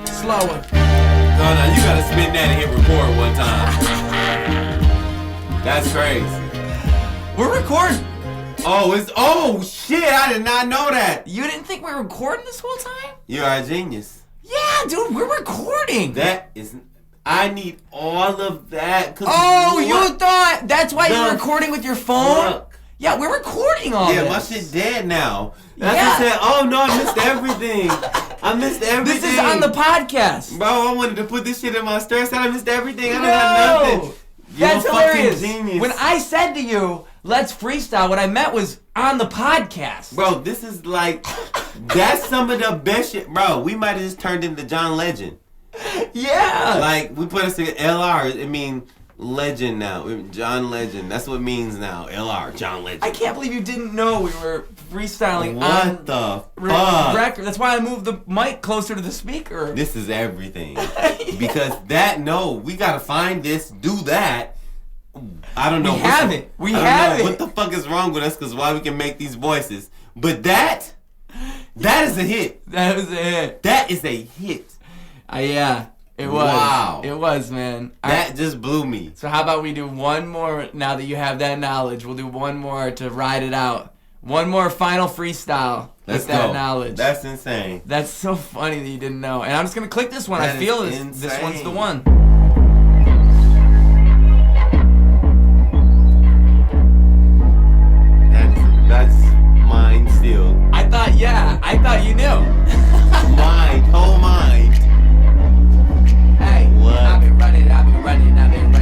Slower. No, you gotta spin that and hit record one time. That's crazy. We're recording. Oh shit, I did not know that. You didn't think we were recording this whole time? You are a genius. Yeah, dude, we're recording. That is, I need all of that. Oh, you thought that's why you were The recording with your phone? fuck? Yeah, we're recording all Yeah, this. my shit dead now. That's Yeah. what I said. Oh no, I missed everything. I missed everything. This is on the podcast. Bro, I wanted to put this shit in my story. I missed everything. I don't have nothing. You're That's a fucking hilarious. genius. When I said to you, let's freestyle, what I meant was on the podcast. Bro, this is like, that's some of the best shit. Bro, we might have just turned into John Legend. Yeah. Like, we put us to LR. It mean legend now. John Legend. That's what it means now. LR, John Legend. I can't believe you didn't know we were freestyling What on the fuck? record. That's why I moved the mic closer to the speaker. This is everything. Because we gotta find this, do that, I don't know. We have it. We I don't have know it. what the fuck is wrong with us? Because why we can make these voices, but that is a hit. That was it. That is a hit. Yeah, it was. Wow. It was, man. That just blew me. So how about we do one more now that you have that knowledge? We'll do one more to ride it out. One more final freestyle Let's with that go. knowledge. That's insane. That's so funny that you didn't know. And I'm just going to click this one. That I feel is this one's the insane. one. That's mine still. I thought you knew. Mind, whole mind. Hey, What? I've been running. I've been working. I've been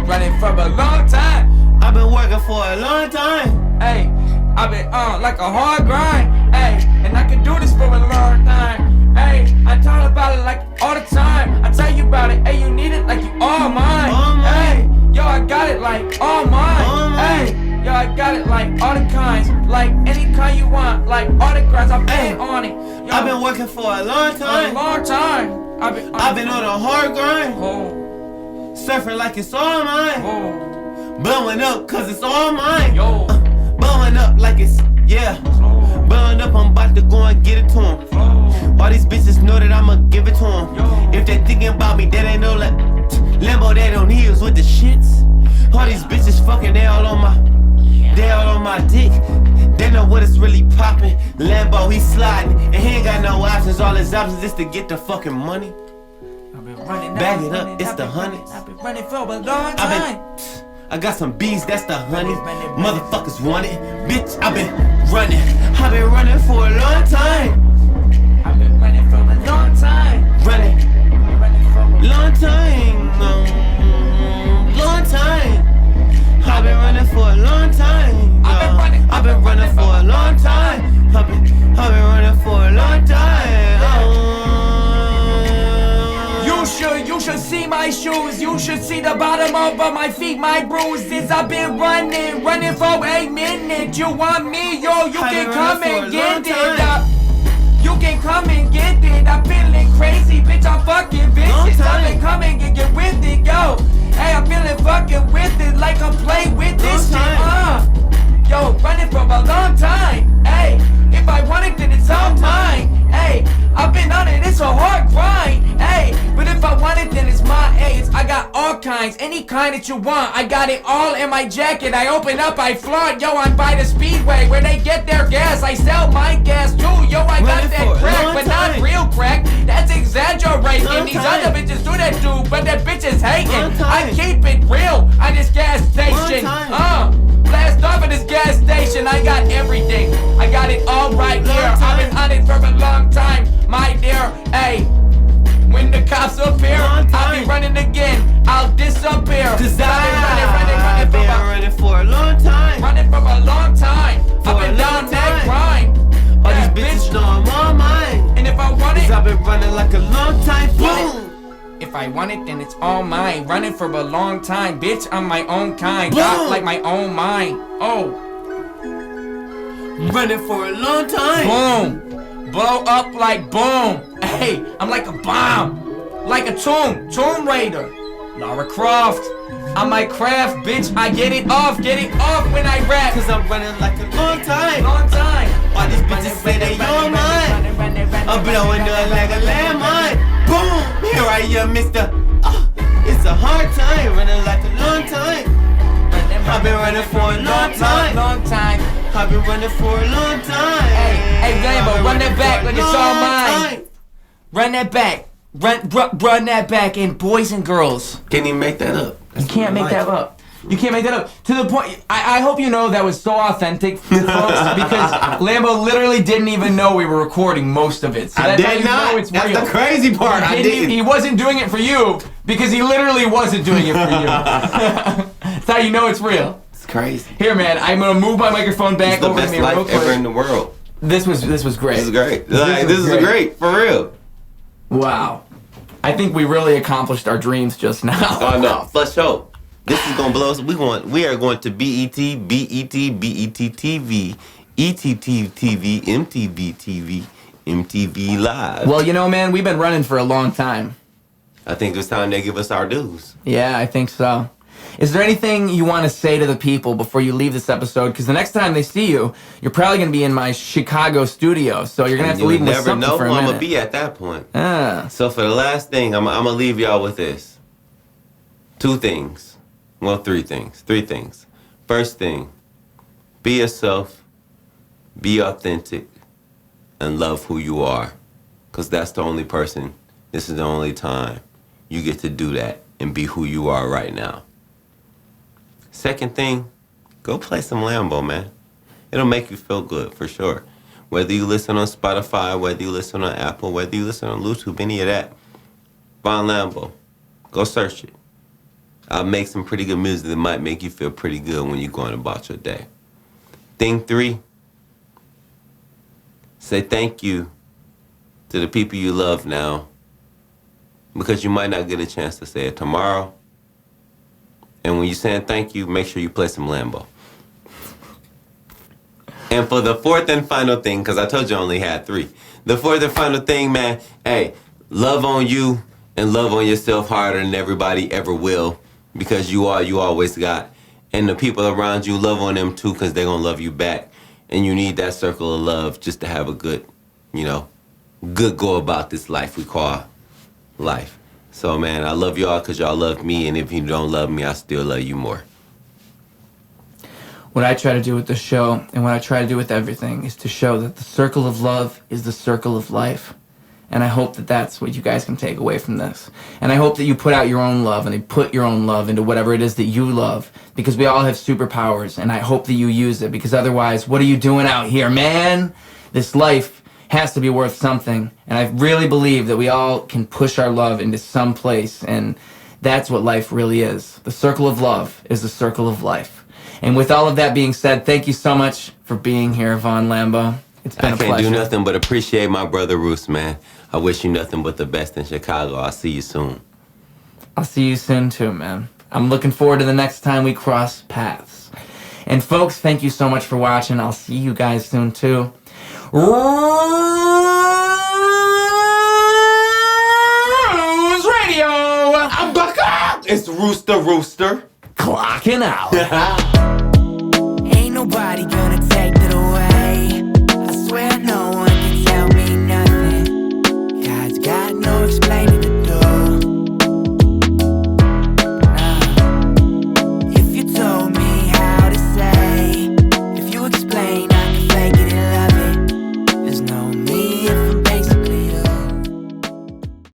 running for a long time. I've been working for a long time. Hey, I've been on like a hard grind. Hey, and I can do this for a long time. Hey, I talk about it like all the time. I tell you about it. Hey, you need it like you all mine. All mine. Hey, yo, I got it like all mine. All mine. Hey, yo, I got it like all the kinds. Like any kind you want. Like all the grinds. I've been on it. Yo, I've been working for a long a time. long time. I've been on a hard grind. Oh, Surfing like it's all mine. oh, Blowing up cause it's all mine. yo, Blowing up like it's, yeah. slow, Blowing up, I'm about to go and get it to 'em. slow. All these bitches know that I'ma give it to 'em. Yo. If they thinking about me, they ain't no like Lambo, they don't heels with the shits. All these bitches fucking, they all on my dick. They know what it's really poppin'. Lambo, he sliding, and he ain't got no options. All his options is to get the fucking money. I've been running. Bag I've it been up, running, it's I've the been running, hundreds. I've been running for a long I time. I got some bees, that's the honey. Motherfuckers want it. Bitch, I've been running. I've been running for a long time. I've been running for a long time. Running, Running for a long time. Long time. I've been running for a long time. I've been running for a long time. I've been running for a long time. You should see my shoes. You should see the bottom of my feet, my bruises. I've been running for a minute. You want me, yo? You I've can been come running and for a long get it. time. You can come and get it. I'm feeling crazy, bitch. I'm fucking vicious. Long I've been time. coming and get with it, yo. Hey, I'm feeling fucking with it, like I'm playing with this Long shit. time. Yo, running for a long time. Hey, if I want it, then it's all mine. Hey, I've been on it, it's a hard grind. Hey, but if I want it, then it's my age. I got all kinds, any kind that you want. I got it all in my jacket. I open up, I flaunt. Yo, I'm by the speedway where they get their gas. I sell my gas too. Yo, I got Running that for a crack, long but not time. real crack. That's exaggerating. Long These time. other bitches do that too, but that bitch is hating. Long I time. keep it real at this gas station. time. Blast off at this gas station. I got everything. I got it all right here. I've been on it for a long time, my dear. Hey, when the cops appear, Long time. I'll be running again. I'll disappear. Cause I've I've been running for a long time. running for a long time. For I've a been long down that time. grind. All Yeah, these bitches bitch. know I'm on mine. And if I want Cause it, I've been running like a long time. Boom. if I want it, then it's all mine. Running for a long time, bitch. I'm my own kind. Boom. Got like my own mind. Oh. Running for a long time. Boom. Blow up like boom. Hey, I'm like a bomb. Like a Tomb Raider. Lara Croft. I'm my craft, bitch. I get it off when I rap. Cause I'm running like a long time. Long time. All these bitches say they on mine. I'm blowing up like a landmine. Boom. Here I am, Mr. It's a hard time. Running like a long time. I've been running for a long time. Long time. I've been running for a long time. Hey, Lambo, I've been run that running back for a like it's all long mine. time. Run that back. Run that back in, boys and girls. Can't even make that up. You can't make that up. You can't make that up. To the point, I hope you know that was so authentic, folks, because Lambo literally didn't even know we were recording most of it. So I that's how did you know not. it's That's real. the crazy part. I didn't. He wasn't doing it for you because he literally wasn't doing it for you. That's how you know it's real. It's crazy. Here, man, I'm gonna move my microphone back It's the over to best me real life ever in quick. the world. This was great. This is great. Like, this is great. For real. Wow. I think we really accomplished our dreams just now. Oh no, for sure. This is gonna blow us. We are going to BET, TV, ETT TV, MTV TV, MTV Live. Well, you know, man, we've been running for a long time. I think it's time they give us our dues. Yeah, I think so. Is there anything you want to say to the people before you leave this episode? Because the next time they see you, you're probably going to be in my Chicago studio, so you're going to have to leave them with something for a minute. You never know who I'm going to be at that point. Ah. So for the last thing, I'm going to leave y'all with this. 2 things. Well, 3 things. 3 things. First thing, be yourself, be authentic, and love who you are. Because that's the only person, this is the only time you get to do that and be who you are right now. Second thing, go play some Lambo, man. It'll make you feel good, for sure. Whether you listen on Spotify, whether you listen on Apple, whether you listen on YouTube, any of that. Vaughn Lambo. Go search it. I'll make some pretty good music that might make you feel pretty good when you're going about your day. Thing 3, say thank you to the people you love now, because you might not get a chance to say it tomorrow. And when you're saying thank you, make sure you play some Lambo. And for the 4th and final thing, because I told you I only had 3. The 4th and final thing, man, hey, love on you and love on yourself harder than everybody ever will, because you always got. And the people around you, love on them too, because they're going to love you back. And you need that circle of love just to have a good, good go about this life we call life. So, man, I love y'all because y'all love me, and if you don't love me, I still love you more. What I try to do with the show, and what I try to do with everything, is to show that the circle of love is the circle of life. And I hope that that's what you guys can take away from this. And I hope that you put out your own love, and you put your own love into whatever it is that you love, because we all have superpowers, and I hope that you use it, because otherwise, what are you doing out here, man? This life has to be worth something, and I really believe that we all can push our love into some place, and that's what life really is. The circle of love is the circle of life. And with all of that being said, thank you so much for being here, Vaughn Lambo. It's been a pleasure. I can't do nothing but appreciate my brother Roos, man. I wish you nothing but the best in Chicago. I'll see you soon. I'll see you soon too, man. I'm looking forward to the next time we cross paths. And folks, thank you so much for watching. I'll see you guys soon too. Rose Radio! I'm back up! It's Rooster. Clocking out.